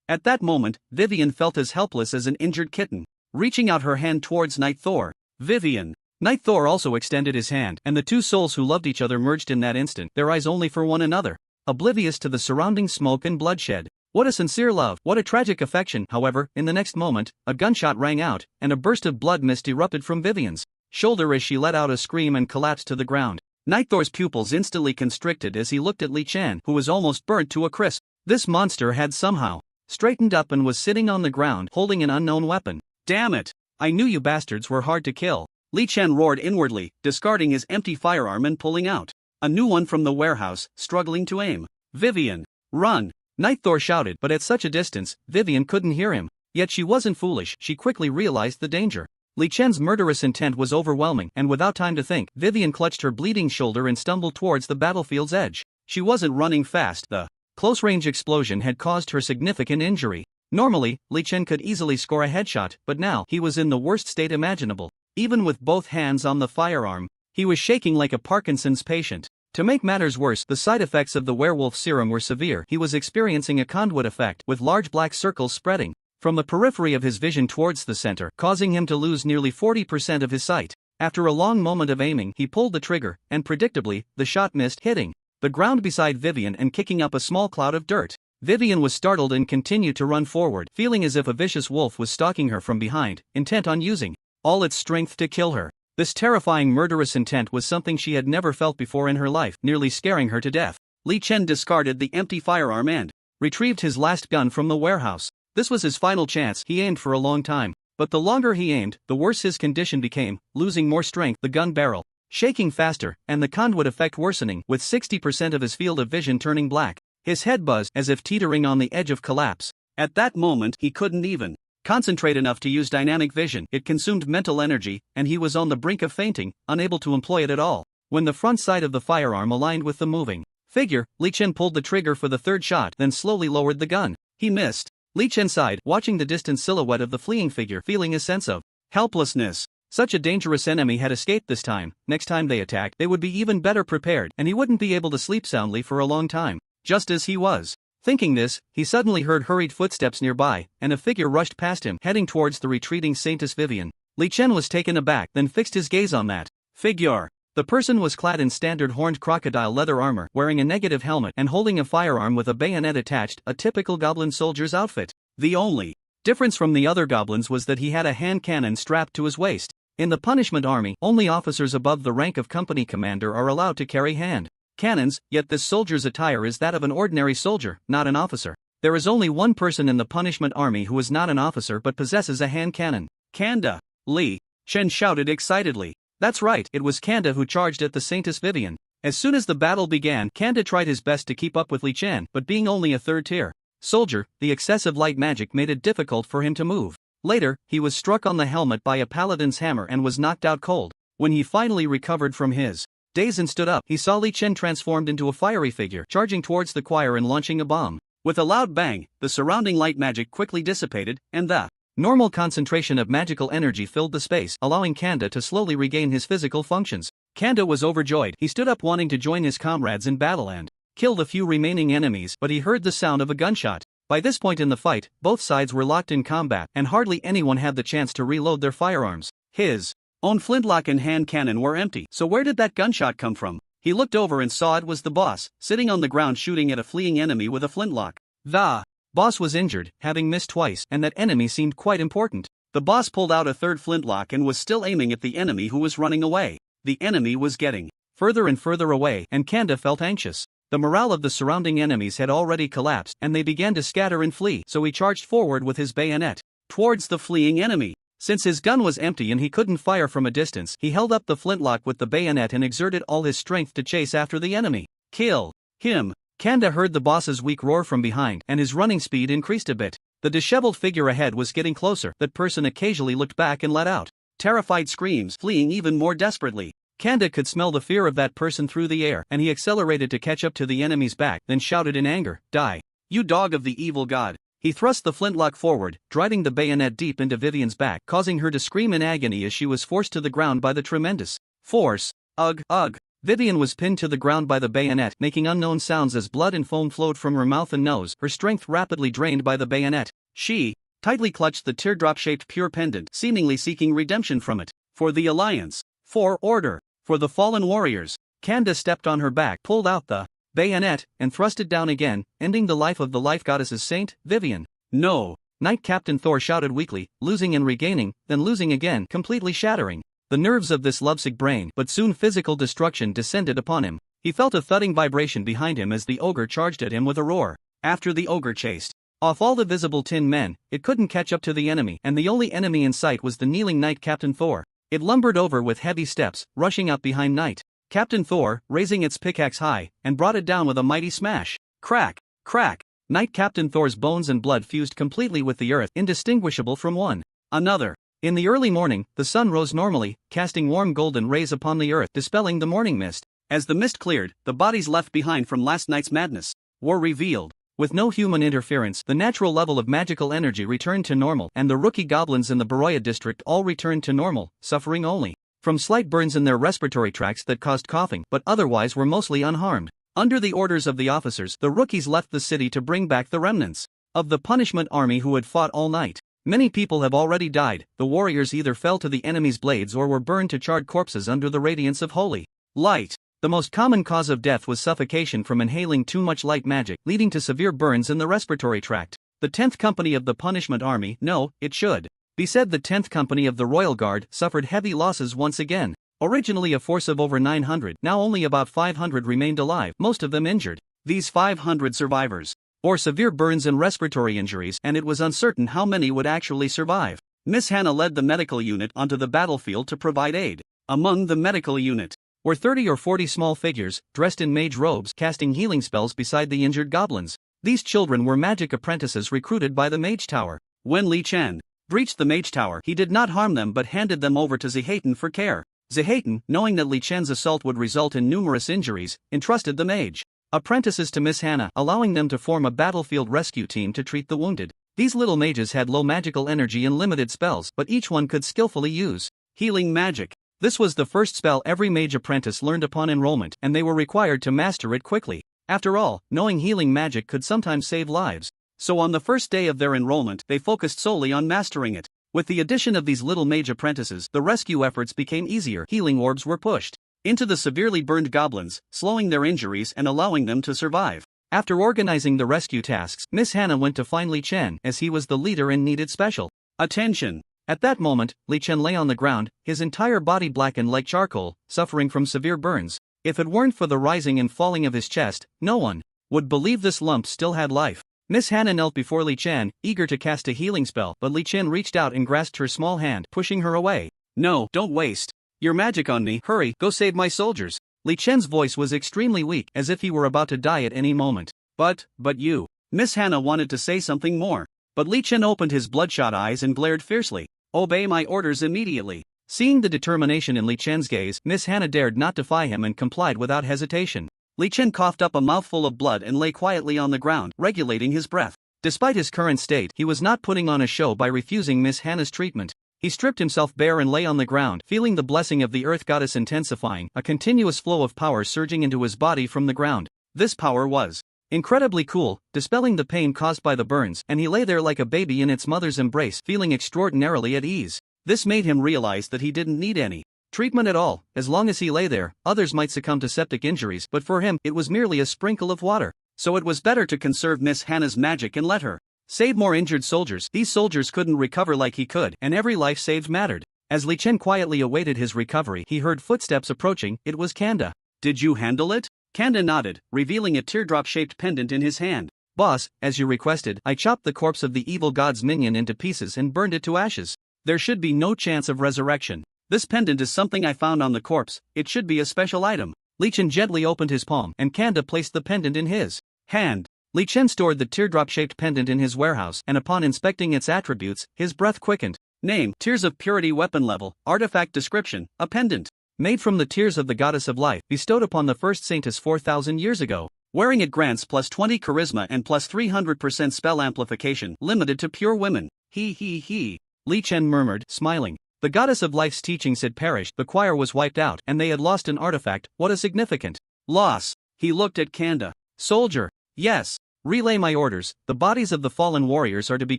At that moment, Vivian felt as helpless as an injured kitten. reaching out her hand towards Night Thor. Vivian. Night Thor also extended his hand, and the two souls who loved each other merged in that instant, their eyes only for one another, oblivious to the surrounding smoke and bloodshed. What a sincere love, what a tragic affection. However, in the next moment, a gunshot rang out, and a burst of blood mist erupted from Vivian's shoulder as she let out a scream and collapsed to the ground. Night Thor's pupils instantly constricted as he looked at Li Chen, who was almost burnt to a crisp. This monster had somehow straightened up and was sitting on the ground holding an unknown weapon. Damn it! I knew you bastards were hard to kill. Li Chen roared inwardly, discarding his empty firearm and pulling out a new one from the warehouse, struggling to aim. Vivian, run! Night Thor shouted, but at such a distance, Vivian couldn't hear him. Yet she wasn't foolish, she quickly realized the danger. Li Chen's murderous intent was overwhelming, and without time to think, Vivian clutched her bleeding shoulder and stumbled towards the battlefield's edge. She wasn't running fast, the close-range explosion had caused her significant injury. Normally, Li Chen could easily score a headshot, but now, he was in the worst state imaginable. Even with both hands on the firearm, he was shaking like a Parkinson's patient. To make matters worse, the side effects of the werewolf serum were severe. He was experiencing a conduit effect, with large black circles spreading from the periphery of his vision towards the center, causing him to lose nearly 40% of his sight. After a long moment of aiming, he pulled the trigger, and predictably, the shot missed, hitting the ground beside Vivian and kicking up a small cloud of dirt. Vivian was startled and continued to run forward, feeling as if a vicious wolf was stalking her from behind, intent on using all its strength to kill her. This terrifying murderous intent was something she had never felt before in her life, nearly scaring her to death. Li Chen discarded the empty firearm and retrieved his last gun from the warehouse. This was his final chance. He aimed for a long time, but the longer he aimed, the worse his condition became, losing more strength, the gun barrel shaking faster, and the conduit effect worsening, with 60% of his field of vision turning black. His head buzzed, as if teetering on the edge of collapse. At that moment, he couldn't even concentrate enough to use dynamic vision. It consumed mental energy, and he was on the brink of fainting, unable to employ it at all. When the front sight of the firearm aligned with the moving figure, Li Chen pulled the trigger for the third shot, then slowly lowered the gun. He missed. Li Chen sighed, watching the distant silhouette of the fleeing figure, feeling a sense of helplessness. Such a dangerous enemy had escaped this time. Next time they attacked, they would be even better prepared, and he wouldn't be able to sleep soundly for a long time. Just as he was thinking this, he suddenly heard hurried footsteps nearby, and a figure rushed past him, heading towards the retreating Saintess Vivian. Li Chen was taken aback, then fixed his gaze on that figure. The person was clad in standard horned crocodile leather armor, wearing a negative helmet and holding a firearm with a bayonet attached, a typical goblin soldier's outfit. The only difference from the other goblins was that he had a hand cannon strapped to his waist. In the punishment army, only officers above the rank of company commander are allowed to carry hand cannons, yet this soldier's attire is that of an ordinary soldier, not an officer. There is only one person in the punishment army who is not an officer but possesses a hand cannon. Kanda! Li Chen shouted excitedly. That's right, it was Kanda who charged at the Saintess Vivian. As soon as the battle began, Kanda tried his best to keep up with Li Chen, but being only a third-tier soldier, the excessive light magic made it difficult for him to move. Later, he was struck on the helmet by a paladin's hammer and was knocked out cold. When he finally recovered from his daze and stood up, he saw Li Chen transformed into a fiery figure, charging towards the choir and launching a bomb. With a loud bang, the surrounding light magic quickly dissipated, and the normal concentration of magical energy filled the space, allowing Kanda to slowly regain his physical functions. Kanda was overjoyed. He stood up wanting to join his comrades in battle and kill the few remaining enemies, but he heard the sound of a gunshot. By this point in the fight, both sides were locked in combat, and hardly anyone had the chance to reload their firearms. His own flintlock and hand cannon were empty, so where did that gunshot come from? He looked over and saw it was the boss, sitting on the ground shooting at a fleeing enemy with a flintlock. The boss was injured, having missed twice, and that enemy seemed quite important. The boss pulled out a third flintlock and was still aiming at the enemy who was running away. The enemy was getting further and further away, and Kanda felt anxious. The morale of the surrounding enemies had already collapsed, and they began to scatter and flee, so he charged forward with his bayonet towards the fleeing enemy. Since his gun was empty and he couldn't fire from a distance, he held up the flintlock with the bayonet and exerted all his strength to chase after the enemy. Kill him! Kanda heard the boss's weak roar from behind, and his running speed increased a bit. The disheveled figure ahead was getting closer. That person occasionally looked back and let out terrified screams, fleeing even more desperately. Kanda could smell the fear of that person through the air, and he accelerated to catch up to the enemy's back, then shouted in anger, "Die, you dog of the evil god!" He thrust the flintlock forward, driving the bayonet deep into Vivian's back, causing her to scream in agony as she was forced to the ground by the tremendous force. Ugh, ugh. Vivian was pinned to the ground by the bayonet, making unknown sounds as blood and foam flowed from her mouth and nose, her strength rapidly drained by the bayonet. She tightly clutched the teardrop-shaped pure pendant, seemingly seeking redemption from it. For the Alliance. For order. For the fallen warriors. Kanda stepped on her back, pulled out the bayonet, and thrust it down again, ending the life of the life goddess's saint, Vivian. No! Knight Captain Thor shouted weakly, losing and regaining, then losing again, completely shattering the nerves of this lovesick brain. But soon physical destruction descended upon him. He felt a thudding vibration behind him as the ogre charged at him with a roar. After the ogre chased off all the visible tin men, it couldn't catch up to the enemy, and the only enemy in sight was the kneeling Knight Captain Thor. It lumbered over with heavy steps, rushing up behind Knight Captain Thor, raising its pickaxe high, and brought it down with a mighty smash. Crack! Crack! Knight Captain Thor's bones and blood fused completely with the earth, indistinguishable from one another. In the early morning, the sun rose normally, casting warm golden rays upon the earth, dispelling the morning mist. As the mist cleared, the bodies left behind from last night's madness were revealed. With no human interference, the natural level of magical energy returned to normal, and the rookie goblins in the Baroya district all returned to normal, suffering only from slight burns in their respiratory tracts that caused coughing, but otherwise were mostly unharmed. Under the orders of the officers, the rookies left the city to bring back the remnants of the punishment army who had fought all night. Many people have already died. The warriors either fell to the enemy's blades or were burned to charred corpses under the radiance of holy light. The most common cause of death was suffocation from inhaling too much light magic, leading to severe burns in the respiratory tract. The 10th Company of the Punishment Army, no, it should be said the 10th Company of the Royal Guard, suffered heavy losses once again. Originally a force of over 900, now only about 500 remained alive, most of them injured. These 500 survivors bore severe burns and respiratory injuries, and it was uncertain how many would actually survive. Miss Hannah led the medical unit onto the battlefield to provide aid. Among the medical unit were 30 or 40 small figures, dressed in mage robes, casting healing spells beside the injured goblins. These children were magic apprentices recruited by the Mage Tower. When Li Chen breached the Mage Tower, he did not harm them but handed them over to Zehaten for care. Zehaten, knowing that Li Chen's assault would result in numerous injuries, entrusted the mage apprentices to Miss Hannah, allowing them to form a battlefield rescue team to treat the wounded. These little mages had low magical energy and limited spells, but each one could skillfully use healing magic. This was the first spell every mage apprentice learned upon enrollment, and they were required to master it quickly. After all, knowing healing magic could sometimes save lives. So on the first day of their enrollment, they focused solely on mastering it. With the addition of these little mage apprentices, the rescue efforts became easier. Healing orbs were pushed into the severely burned goblins, slowing their injuries and allowing them to survive. After organizing the rescue tasks, Miss Hannah went to find Li Chen, as he was the leader and needed special attention. At that moment, Li Chen lay on the ground, his entire body blackened like charcoal, suffering from severe burns. If it weren't for the rising and falling of his chest, no one would believe this lump still had life. Miss Hannah knelt before Li Chen, eager to cast a healing spell, but Li Chen reached out and grasped her small hand, pushing her away. No, don't waste your magic on me. Hurry, go save my soldiers. Li Chen's voice was extremely weak, as if he were about to die at any moment. But you. Miss Hannah wanted to say something more, but Li Chen opened his bloodshot eyes and glared fiercely. Obey my orders immediately. Seeing the determination in Li Chen's gaze, Miss Hannah dared not defy him and complied without hesitation. Li Chen coughed up a mouthful of blood and lay quietly on the ground, regulating his breath. Despite his current state, he was not putting on a show by refusing Miss Hannah's treatment. He stripped himself bare and lay on the ground, feeling the blessing of the earth goddess intensifying, a continuous flow of power surging into his body from the ground. This power was incredibly cool, dispelling the pain caused by the burns, and he lay there like a baby in its mother's embrace, feeling extraordinarily at ease. This made him realize that he didn't need any treatment at all. As long as he lay there, others might succumb to septic injuries, but for him, it was merely a sprinkle of water. So it was better to conserve Miss Hannah's magic and let her save more injured soldiers. These soldiers couldn't recover like he could, and every life saved mattered. As Li Chen quietly awaited his recovery, he heard footsteps approaching. It was Kanda. Did you handle it? Kanda nodded, revealing a teardrop-shaped pendant in his hand. Boss, as you requested, I chopped the corpse of the evil god's minion into pieces and burned it to ashes. There should be no chance of resurrection. This pendant is something I found on the corpse. It should be a special item. Li Chen gently opened his palm, and Kanda placed the pendant in his hand. Li Chen stored the teardrop-shaped pendant in his warehouse, and upon inspecting its attributes, his breath quickened. Name: Tears of Purity. Weapon level. Artifact description: a pendant made from the tears of the goddess of life, bestowed upon the first saintess 4,000 years ago. Wearing it grants plus 20 charisma and plus 300% spell amplification, limited to pure women. He. Li Chen murmured, smiling. The goddess of life's teachings had perished, the choir was wiped out, and they had lost an artifact. What a significant loss. He looked at Kanda. Soldier. Yes. Relay my orders. The bodies of the fallen warriors are to be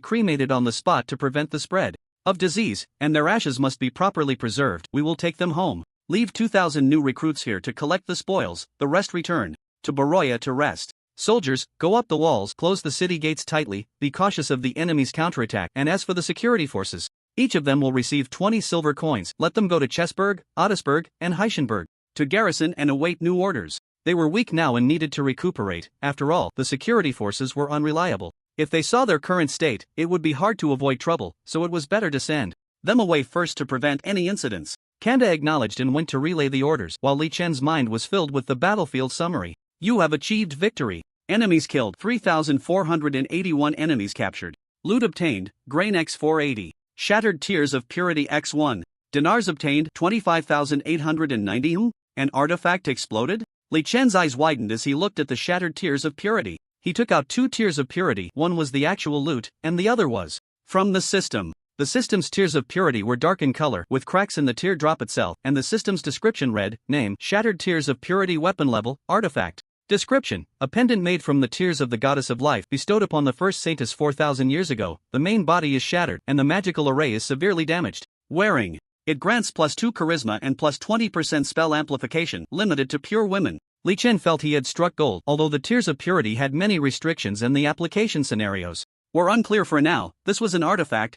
cremated on the spot to prevent the spread of disease, and their ashes must be properly preserved. We will take them home. Leave 2,000 new recruits here to collect the spoils, the rest return to Baroya to rest. Soldiers, go up the walls, close the city gates tightly, be cautious of the enemy's counterattack, and as for the security forces, each of them will receive 20 silver coins. Let them go to Chessburg, Ottisburg, and Heichenberg to garrison and await new orders. They were weak now and needed to recuperate. After all, the security forces were unreliable. If they saw their current state, it would be hard to avoid trouble, so it was better to send them away first to prevent any incidents. Kanda acknowledged and went to relay the orders, while Li Chen's mind was filled with the battlefield summary. You have achieved victory. Enemies killed 3,481 enemies captured. Loot obtained, grain x480. Shattered tears of purity x1. Dinars obtained 25,890. An artifact exploded? Li Chen's eyes widened as he looked at the shattered tears of purity. He took out 2 tears of purity, one was the actual loot, and the other was from the system. The system's tears of purity were dark in color, with cracks in the teardrop itself, and the system's description read, name, Shattered Tears of Purity weapon level, artifact. Description, a pendant made from the tears of the goddess of life bestowed upon the first saintess 4,000 years ago. The main body is shattered, and the magical array is severely damaged. Wearing. It grants +2 charisma and +20% spell amplification, limited to pure women. Li Chen felt he had struck gold, although the Tears of Purity had many restrictions and the application scenarios were unclear for now. This was an artifact.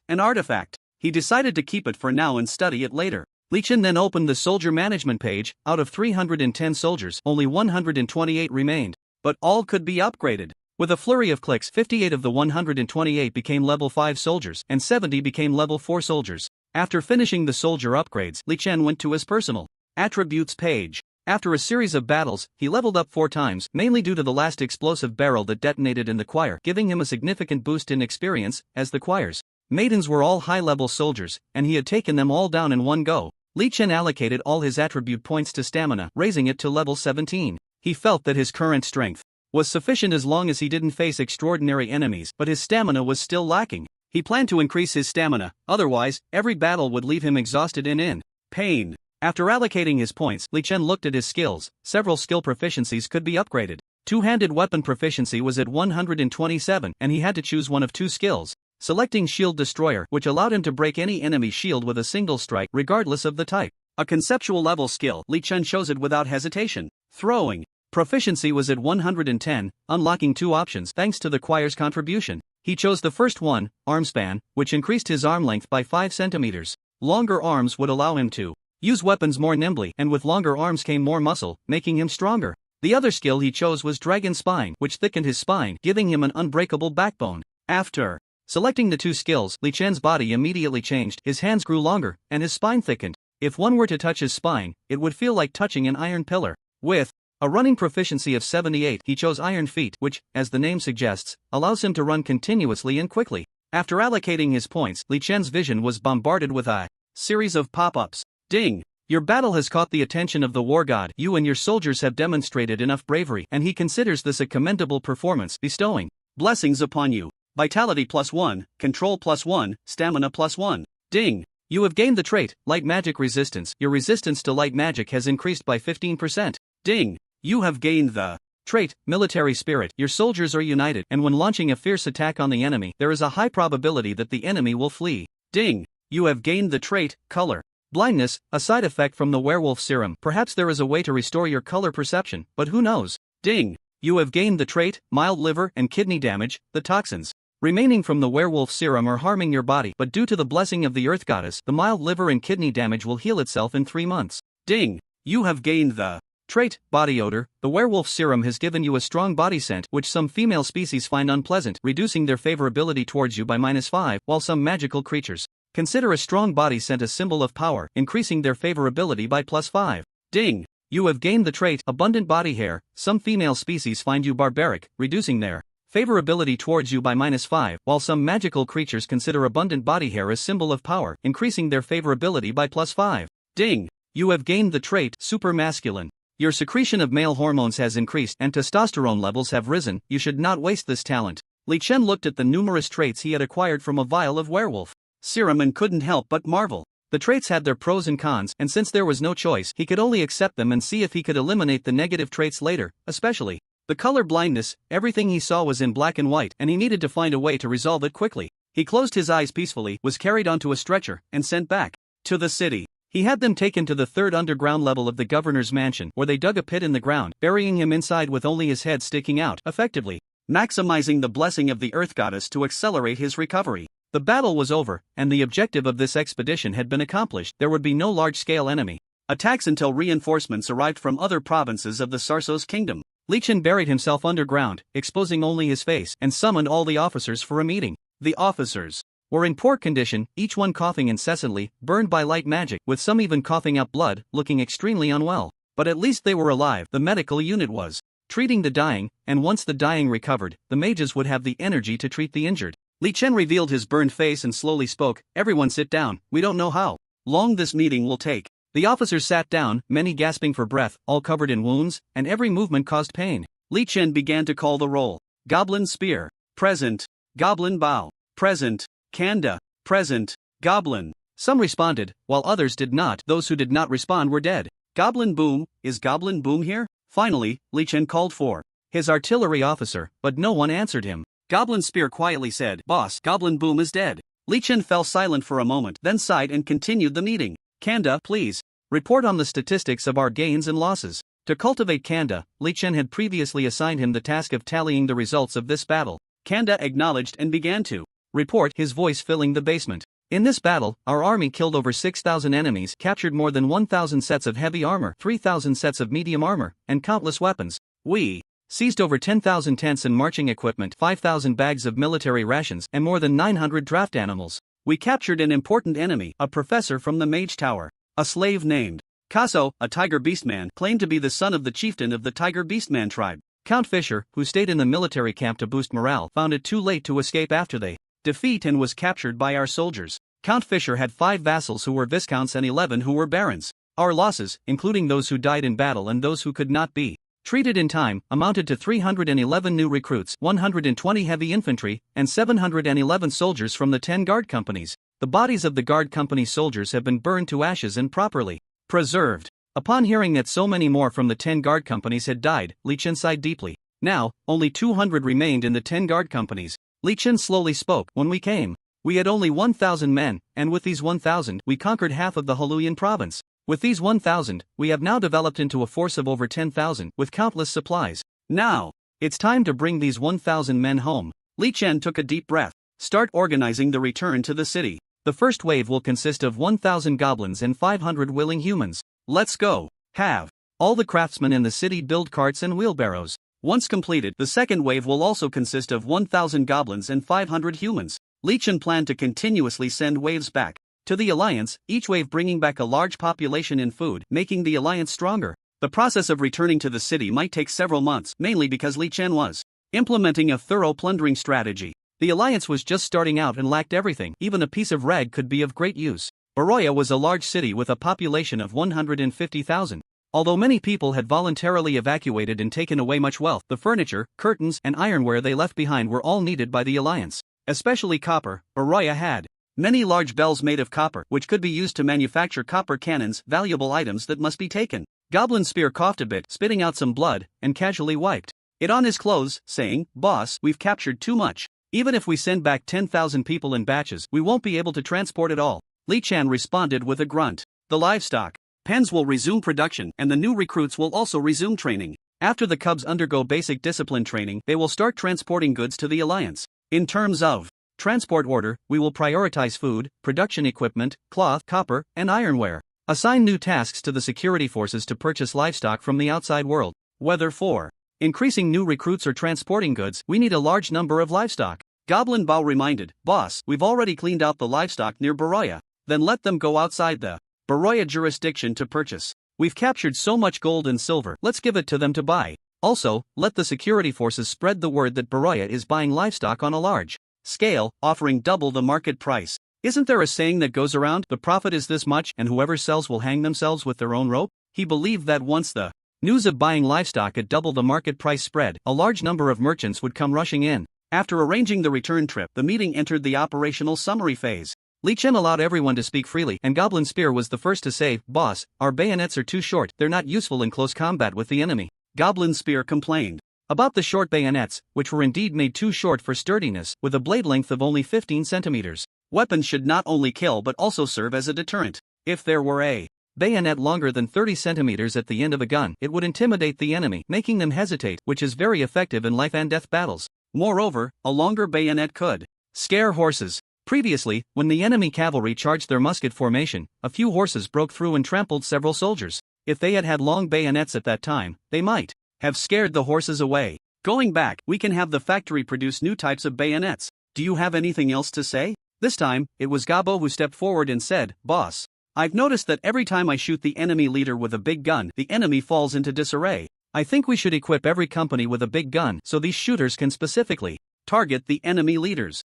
He decided to keep it for now and study it later. Li Chen then opened the soldier management page. Out of 310 soldiers, only 128 remained. But all could be upgraded. With a flurry of clicks, 58 of the 128 became level 5 soldiers, and 70 became level 4 soldiers. After finishing the soldier upgrades, Li Chen went to his personal attributes page. After a series of battles, he leveled up 4 times, mainly due to the last explosive barrel that detonated in the choir, giving him a significant boost in experience, as the choir's maidens were all high-level soldiers, and he had taken them all down in one go. Li Chen allocated all his attribute points to stamina, raising it to level 17. He felt that his current strength was sufficient as long as he didn't face extraordinary enemies, but his stamina was still lacking. He planned to increase his stamina, otherwise, every battle would leave him exhausted and in pain. After allocating his points, Li Chen looked at his skills. Several skill proficiencies could be upgraded. Two-handed weapon proficiency was at 127, and he had to choose one of 2 skills. Selecting Shield Destroyer, which allowed him to break any enemy shield with a single strike, regardless of the type. A conceptual level skill, Li Chen chose it without hesitation. Throwing proficiency was at 110, unlocking 2 options thanks to the choir's contribution. He chose the first one, arm span, which increased his arm length by 5 centimeters. Longer arms would allow him to use weapons more nimbly, and with longer arms came more muscle, making him stronger. The other skill he chose was Dragon Spine, which thickened his spine, giving him an unbreakable backbone. After selecting the 2 skills, Li Chen's body immediately changed. His hands grew longer, and his spine thickened. If one were to touch his spine, it would feel like touching an iron pillar. With a running proficiency of 78, he chose Iron Feet, which, as the name suggests, allows him to run continuously and quickly. After allocating his points, Li Chen's vision was bombarded with a series of pop-ups. Ding! Your battle has caught the attention of the war god. You and your soldiers have demonstrated enough bravery, and he considers this a commendable performance, bestowing blessings upon you. Vitality +1, Control +1, Stamina +1. Ding! You have gained the trait, Light Magic Resistance. Your resistance to light magic has increased by 15%. Ding! You have gained the trait, Military Spirit. Your soldiers are united, and when launching a fierce attack on the enemy, there is a high probability that the enemy will flee. Ding! You have gained the trait, Color Blindness, a side effect from the werewolf serum. Perhaps there is a way to restore your color perception, but who knows? Ding! You have gained the trait, Mild Liver and Kidney Damage. The toxins remaining from the werewolf serum are harming your body, but due to the blessing of the Earth Goddess, the mild liver and kidney damage will heal itself in 3 months. Ding! You have gained the trait, Body Odor. The werewolf serum has given you a strong body scent, which some female species find unpleasant, reducing their favorability towards you by -5, while some magical creatures consider a strong body scent a symbol of power, increasing their favorability by +5. Ding! You have gained the trait, Abundant Body Hair. Some female species find you barbaric, reducing their favorability towards you by -5, while some magical creatures consider abundant body hair a symbol of power, increasing their favorability by +5. Ding! You have gained the trait, Super Masculine. Your secretion of male hormones has increased and testosterone levels have risen. You should not waste this talent. Li Chen looked at the numerous traits he had acquired from a vial of werewolf serum and couldn't help but marvel. The traits had their pros and cons, and since there was no choice, he could only accept them and see if he could eliminate the negative traits later, especially The color blindness, everything he saw was in black and white, and he needed to find a way to resolve it quickly. He closed his eyes peacefully, was carried onto a stretcher, and sent back to the city. He had them taken to the third underground level of the governor's mansion, where they dug a pit in the ground, burying him inside with only his head sticking out, effectively maximizing the blessing of the Earth Goddess to accelerate his recovery. The battle was over, and the objective of this expedition had been accomplished. There would be no large-scale enemy attacks until reinforcements arrived from other provinces of the Sarsos kingdom. Li Chen buried himself underground, exposing only his face, and summoned all the officers for a meeting. The officers were in poor condition, each one coughing incessantly, burned by light magic, with some even coughing up blood, looking extremely unwell. But at least they were alive. The medical unit was treating the dying, and once the dying recovered, the mages would have the energy to treat the injured. Li Chen revealed his burned face and slowly spoke, "Everyone sit down, we don't know how long this meeting will take." The officers sat down, many gasping for breath, all covered in wounds, and every movement caused pain. Li Chen began to call the roll. Goblin Spear, present. Goblin Bow, present. Kanda, present. Goblin. Some responded, while others did not. Those who did not respond were dead. Goblin Boom, is Goblin Boom here? Finally, Li Chen called for his artillery officer, but no one answered him. Goblin Spear quietly said, "Boss, Goblin Boom is dead." Li Chen fell silent for a moment, then sighed and continued the meeting. "Kanda, please, report on the statistics of our gains and losses." To cultivate Kanda, Li Chen had previously assigned him the task of tallying the results of this battle. Kanda acknowledged and began to report, his voice filling the basement. "In this battle, our army killed over 6,000 enemies, captured more than 1,000 sets of heavy armor, 3,000 sets of medium armor, and countless weapons. We seized over 10,000 tents and marching equipment, 5,000 bags of military rations, and more than 900 draft animals. We captured an important enemy, a professor from the Mage Tower. A slave named Kaso, a Tiger Beastman, claimed to be the son of the chieftain of the Tiger Beastman tribe. Count Fisher, who stayed in the military camp to boost morale, found it too late to escape after they defeat and was captured by our soldiers. Count Fisher had 5 vassals who were viscounts and 11 who were barons. Our losses, including those who died in battle and those who could not be treated in time, amounted to 311 new recruits, 120 heavy infantry, and 711 soldiers from the 10 guard companies. The bodies of the guard company soldiers have been burned to ashes and properly preserved." Upon hearing that so many more from the 10 guard companies had died, Li Chen sighed deeply. Now, only 200 remained in the 10 guard companies. Li Chen slowly spoke. "When we came, we had only 1,000 men, and with these 1,000, we conquered half of the Heluyan province. With these 1,000, we have now developed into a force of over 10,000, with countless supplies. Now, it's time to bring these 1,000 men home." Li Chen took a deep breath. "Start organizing the return to the city. The first wave will consist of 1,000 goblins and 500 willing humans. Let's go. Have all the craftsmen in the city build carts and wheelbarrows. Once completed, the second wave will also consist of 1,000 goblins and 500 humans." Li Chen planned to continuously send waves back to the Alliance, each wave bringing back a large population and food, making the Alliance stronger. The process of returning to the city might take several months, mainly because Li Chen was implementing a thorough plundering strategy. The Alliance was just starting out and lacked everything. Even a piece of rag could be of great use. Baroya was a large city with a population of 150,000. Although many people had voluntarily evacuated and taken away much wealth, the furniture, curtains, and ironware they left behind were all needed by the Alliance. Especially copper. Baroya had many large bells made of copper, which could be used to manufacture copper cannons, valuable items that must be taken. Goblin Spear coughed a bit, spitting out some blood, and casually wiped it on his clothes, saying, "Boss, we've captured too much. Even if we send back 10,000 people in batches, we won't be able to transport it all." Li Chen responded with a grunt. "The livestock pens will resume production, and the new recruits will also resume training. After the cubs undergo basic discipline training, they will start transporting goods to the Alliance. In terms of transport order, we will prioritize food, production equipment, cloth, copper, and ironware. Assign new tasks to the security forces to purchase livestock from the outside world. Whether for increasing new recruits or transporting goods, we need a large number of livestock." Goblin Bao reminded, "Boss, we've already cleaned out the livestock near Baroya. Then let them go outside the Baroya jurisdiction to purchase. We've captured so much gold and silver, let's give it to them to buy. Also, let the security forces spread the word that Baroya is buying livestock on a large scale, offering double the market price. Isn't there a saying that goes around, the profit is this much and whoever sells will hang themselves with their own rope?" He believed that once the news of buying livestock at double the market price spread, a large number of merchants would come rushing in. After arranging the return trip, the meeting entered the operational summary phase. Li Chen allowed everyone to speak freely, and Goblin Spear was the first to say, "Boss, our bayonets are too short, they're not useful in close combat with the enemy." Goblin Spear complained. About the short bayonets, which were indeed made too short for sturdiness, with a blade length of only 15 centimeters. Weapons should not only kill but also serve as a deterrent. If there were a bayonet longer than 30 centimeters at the end of a gun, it would intimidate the enemy, making them hesitate, which is very effective in life and death battles. Moreover, a longer bayonet could scare horses. Previously, when the enemy cavalry charged their musket formation, a few horses broke through and trampled several soldiers. If they had had long bayonets at that time, they might have scared the horses away. Going back, we can have the factory produce new types of bayonets. Do you have anything else to say? This time, it was Gabo who stepped forward and said, "Boss, I've noticed that every time I shoot the enemy leader with a big gun, the enemy falls into disarray. I think we should equip every company with a big gun so these shooters can specifically target the enemy leaders."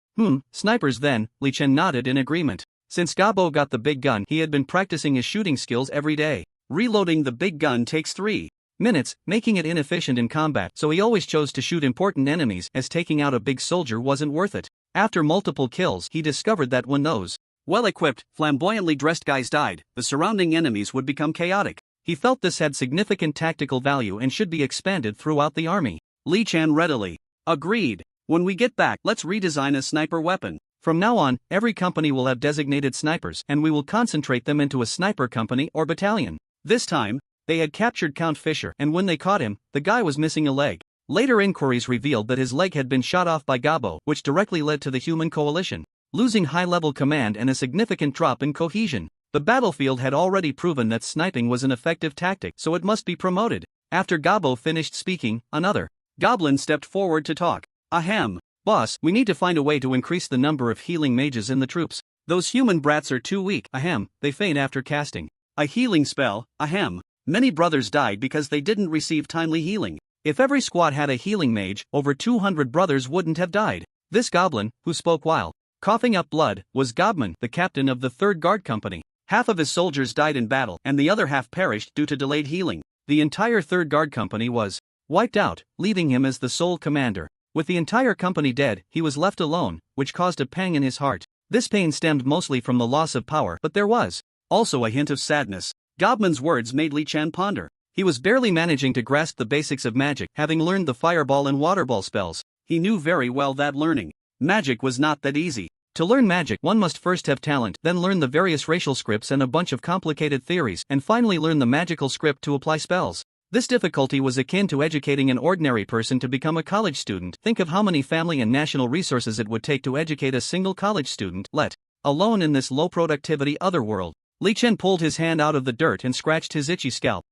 Snipers then, Li Chen nodded in agreement. Since Gabo got the big gun, he had been practicing his shooting skills every day. Reloading the big gun takes 3 minutes, making it inefficient in combat, so he always chose to shoot important enemies, as taking out a big soldier wasn't worth it. After multiple kills, he discovered that when those well-equipped, flamboyantly dressed guys died, the surrounding enemies would become chaotic. He felt this had significant tactical value and should be expanded throughout the army. Li Chen readily agreed. When we get back, let's redesign a sniper weapon. From now on, every company will have designated snipers, and we will concentrate them into a sniper company or battalion. This time, they had captured Count Fisher, and when they caught him, the guy was missing a leg. Later inquiries revealed that his leg had been shot off by Gabo, which directly led to the human coalition losing high-level command and a significant drop in cohesion. The battlefield had already proven that sniping was an effective tactic, so it must be promoted. After Gabo finished speaking, another Goblin stepped forward to talk. "Ahem. Boss, we need to find a way to increase the number of healing mages in the troops. Those human brats are too weak. They faint after casting a healing spell. Many brothers died because they didn't receive timely healing. If every squad had a healing mage, over 200 brothers wouldn't have died." This Goblin, who spoke while coughing up blood, was Goblin, the captain of the 3rd Guard Company. Half of his soldiers died in battle, and the other half perished due to delayed healing. The entire 3rd Guard Company was wiped out, leaving him as the sole commander. With the entire company dead, he was left alone, which caused a pang in his heart. This pain stemmed mostly from the loss of power, but there was also a hint of sadness. Goblin's words made Li Chen ponder. He was barely managing to grasp the basics of magic, having learned the fireball and waterball spells. He knew very well that learning magic was not that easy. To learn magic, one must first have talent, then learn the various racial scripts and a bunch of complicated theories, and finally learn the magical script to apply spells. This difficulty was akin to educating an ordinary person to become a college student. Think of how many family and national resources it would take to educate a single college student, let alone in this low-productivity otherworld. Li Chen pulled his hand out of the dirt and scratched his itchy scalp.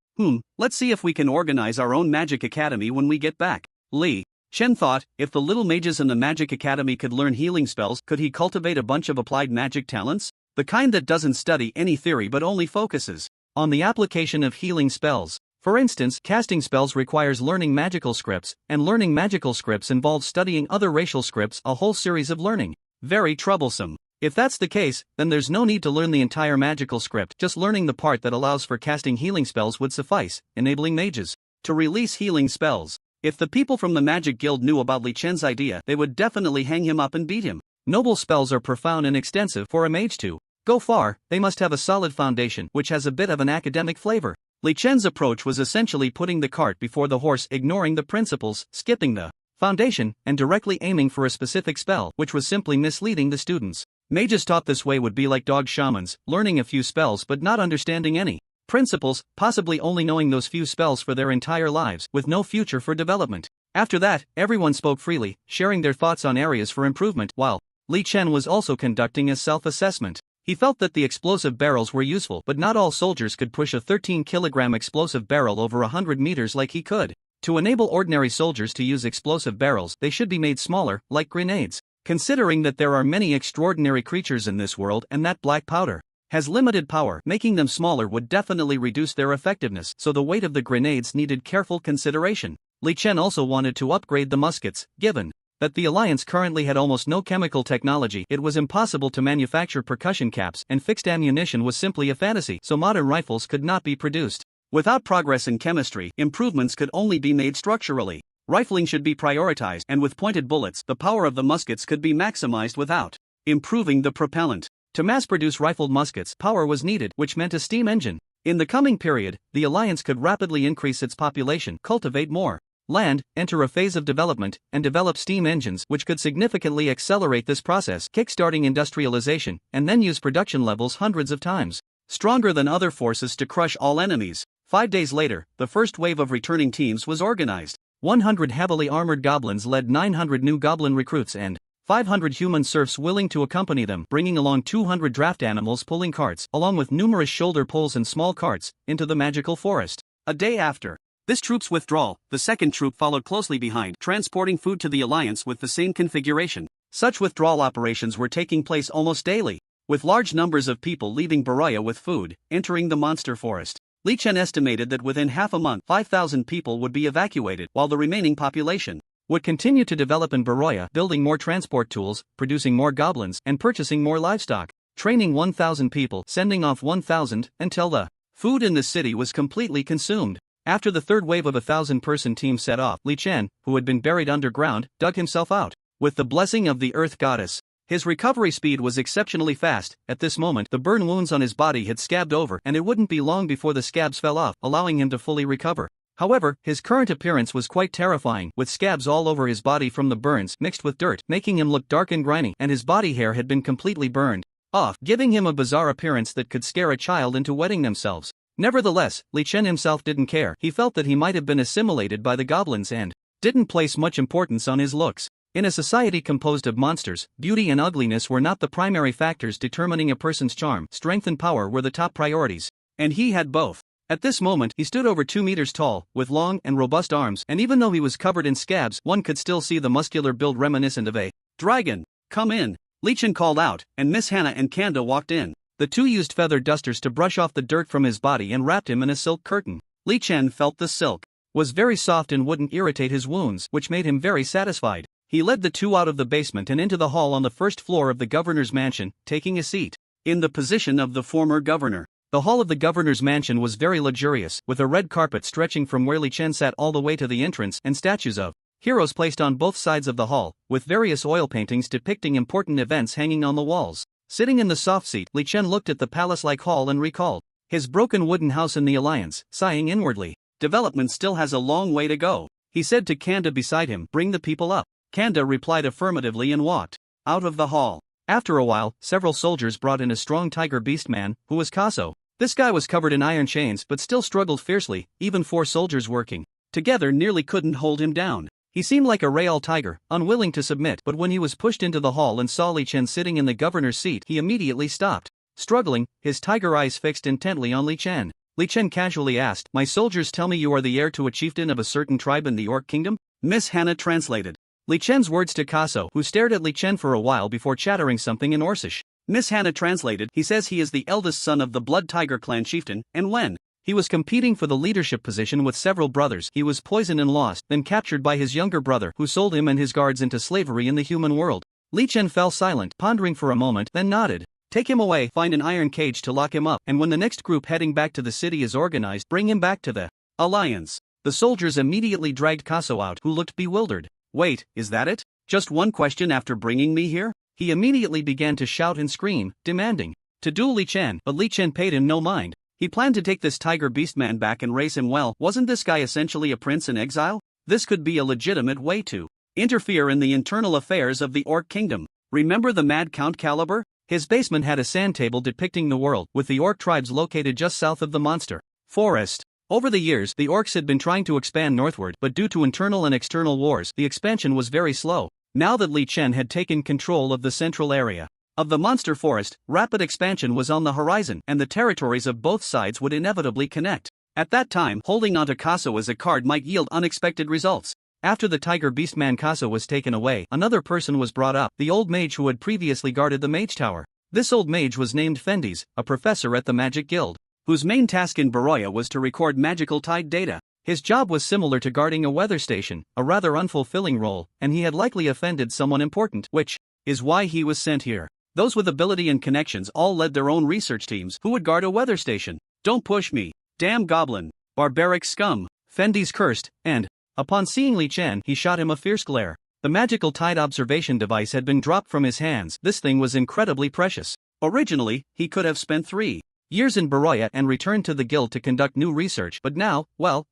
Let's see if we can organize our own magic academy when we get back. Li Chen thought, if the little mages in the magic academy could learn healing spells, could he cultivate a bunch of applied magic talents? The kind that doesn't study any theory but only focuses on the application of healing spells. For instance, casting spells requires learning magical scripts, and learning magical scripts involves studying other racial scripts, a whole series of learning. Very troublesome. If that's the case, then there's no need to learn the entire magical script, just learning the part that allows for casting healing spells would suffice, enabling mages to release healing spells. If the people from the Magic Guild knew about Li Chen's idea, they would definitely hang him up and beat him. Noble spells are profound and extensive. For a mage to go far, they must have a solid foundation, which has a bit of an academic flavor. Li Chen's approach was essentially putting the cart before the horse, ignoring the principles, skipping the foundation, and directly aiming for a specific spell, which was simply misleading the students. Mages taught this way would be like dog shamans, learning a few spells but not understanding any principles, possibly only knowing those few spells for their entire lives, with no future for development. After that, everyone spoke freely, sharing their thoughts on areas for improvement, while Li Chen was also conducting a self-assessment. He felt that the explosive barrels were useful, but not all soldiers could push a 13-kilogram explosive barrel over 100 meters like he could. To enable ordinary soldiers to use explosive barrels, they should be made smaller, like grenades. Considering that there are many extraordinary creatures in this world and that black powder has limited power, making them smaller would definitely reduce their effectiveness, so the weight of the grenades needed careful consideration. Li Chen also wanted to upgrade the muskets. Given that the Alliance currently had almost no chemical technology, it was impossible to manufacture percussion caps, and fixed ammunition was simply a fantasy, so modern rifles could not be produced. Without progress in chemistry, improvements could only be made structurally. Rifling should be prioritized, and with pointed bullets, the power of the muskets could be maximized without improving the propellant. To mass-produce rifled muskets, power was needed, which meant a steam engine. In the coming period, the Alliance could rapidly increase its population, cultivate more land, enter a phase of development, and develop steam engines which could significantly accelerate this process, kickstarting industrialization, and then use production levels hundreds of times stronger than other forces to crush all enemies. 5 days later, the first wave of returning teams was organized. 100 heavily armored goblins led 900 new goblin recruits and 500 human serfs willing to accompany them, bringing along 200 draft animals pulling carts, along with numerous shoulder pulls and small carts, into the magical forest. A day after this troop's withdrawal, the second troop followed closely behind, transporting food to the Alliance with the same configuration. Such withdrawal operations were taking place almost daily, with large numbers of people leaving Baroya with food, entering the monster forest. Li Chen estimated that within half a month 5,000 people would be evacuated, while the remaining population would continue to develop in Baroya, building more transport tools, producing more goblins, and purchasing more livestock, training 1,000 people, sending off 1,000, until the food in the city was completely consumed. After the third wave of a 1,000-person team set off, Li Chen, who had been buried underground, dug himself out. With the blessing of the Earth Goddess, his recovery speed was exceptionally fast. At this moment, the burn wounds on his body had scabbed over, and it wouldn't be long before the scabs fell off, allowing him to fully recover. However, his current appearance was quite terrifying, with scabs all over his body from the burns mixed with dirt, making him look dark and grimy, and his body hair had been completely burned off, giving him a bizarre appearance that could scare a child into wetting themselves. Nevertheless, Li Chen himself didn't care. He felt that he might have been assimilated by the goblins and didn't place much importance on his looks. In a society composed of monsters, beauty and ugliness were not the primary factors determining a person's charm. Strength and power were the top priorities, and he had both. At this moment, he stood over 2 meters tall, with long and robust arms, and even though he was covered in scabs, one could still see the muscular build reminiscent of a dragon. "Come in," Li Chen called out, and Miss Hannah and Kanda walked in. The two used feather dusters to brush off the dirt from his body and wrapped him in a silk curtain. Li Chen felt the silk was very soft and wouldn't irritate his wounds, which made him very satisfied. He led the two out of the basement and into the hall on the first floor of the governor's mansion, taking a seat in the position of the former governor. The hall of the governor's mansion was very luxurious, with a red carpet stretching from where Li Chen sat all the way to the entrance, and statues of heroes placed on both sides of the hall, with various oil paintings depicting important events hanging on the walls. Sitting in the soft seat, Li Chen looked at the palace-like hall and recalled his broken wooden house in the Alliance, sighing inwardly. Development still has a long way to go, he said to Kanda beside him. "Bring the people up." Kanda replied affirmatively and walked out of the hall. After a while, several soldiers brought in a strong tiger beast man, who was Kaso. This guy was covered in iron chains but still struggled fiercely. Even 4 soldiers working together nearly couldn't hold him down. He seemed like a real tiger, unwilling to submit, but when he was pushed into the hall and saw Li Chen sitting in the governor's seat, he immediately stopped. Struggling, his tiger eyes fixed intently on Li Chen. Li Chen casually asked, "My soldiers tell me you are the heir to a chieftain of a certain tribe in the Orc Kingdom?" Miss Hannah translated Li Chen's words to Kaso, who stared at Li Chen for a while before chattering something in Orcish. Miss Hannah translated, "He says he is the eldest son of the Blood Tiger clan chieftain, and when he was competing for the leadership position with several brothers, he was poisoned and lost, then captured by his younger brother, who sold him and his guards into slavery in the human world." Li Chen fell silent, pondering for a moment, then nodded. "Take him away, find an iron cage to lock him up, and when the next group heading back to the city is organized, bring him back to the Alliance." The soldiers immediately dragged Kaso out, who looked bewildered. "Wait, is that it? Just one question after bringing me here?" He immediately began to shout and scream, demanding to duel Li Chen, but Li Chen paid him no mind. He planned to take this tiger beast man back and raise him well. Wasn't this guy essentially a prince in exile? This could be a legitimate way to interfere in the internal affairs of the Orc Kingdom. Remember the Mad Count Caliber? His basement had a sand table depicting the world, with the Orc tribes located just south of the monster forest. Over the years, the Orcs had been trying to expand northward, but due to internal and external wars, the expansion was very slow. Now that Li Chen had taken control of the central area of the monster forest, rapid expansion was on the horizon, and the territories of both sides would inevitably connect. At that time, holding onto Kaso as a card might yield unexpected results. After the tiger beastman Kaso was taken away, another person was brought up, the old mage who had previously guarded the mage tower. This old mage was named Fendis, a professor at the Magic Guild, whose main task in Baroya was to record magical tide data. His job was similar to guarding a weather station, a rather unfulfilling role, and he had likely offended someone important, which is why he was sent here. Those with ability and connections all led their own research teams who would guard a weather station. "Don't push me, damn goblin, barbaric scum," Fendis cursed, and, upon seeing Li Chen, he shot him a fierce glare. The magical tide observation device had been dropped from his hands. This thing was incredibly precious. Originally, he could have spent 3 years in Baroya and returned to the guild to conduct new research, but now, well,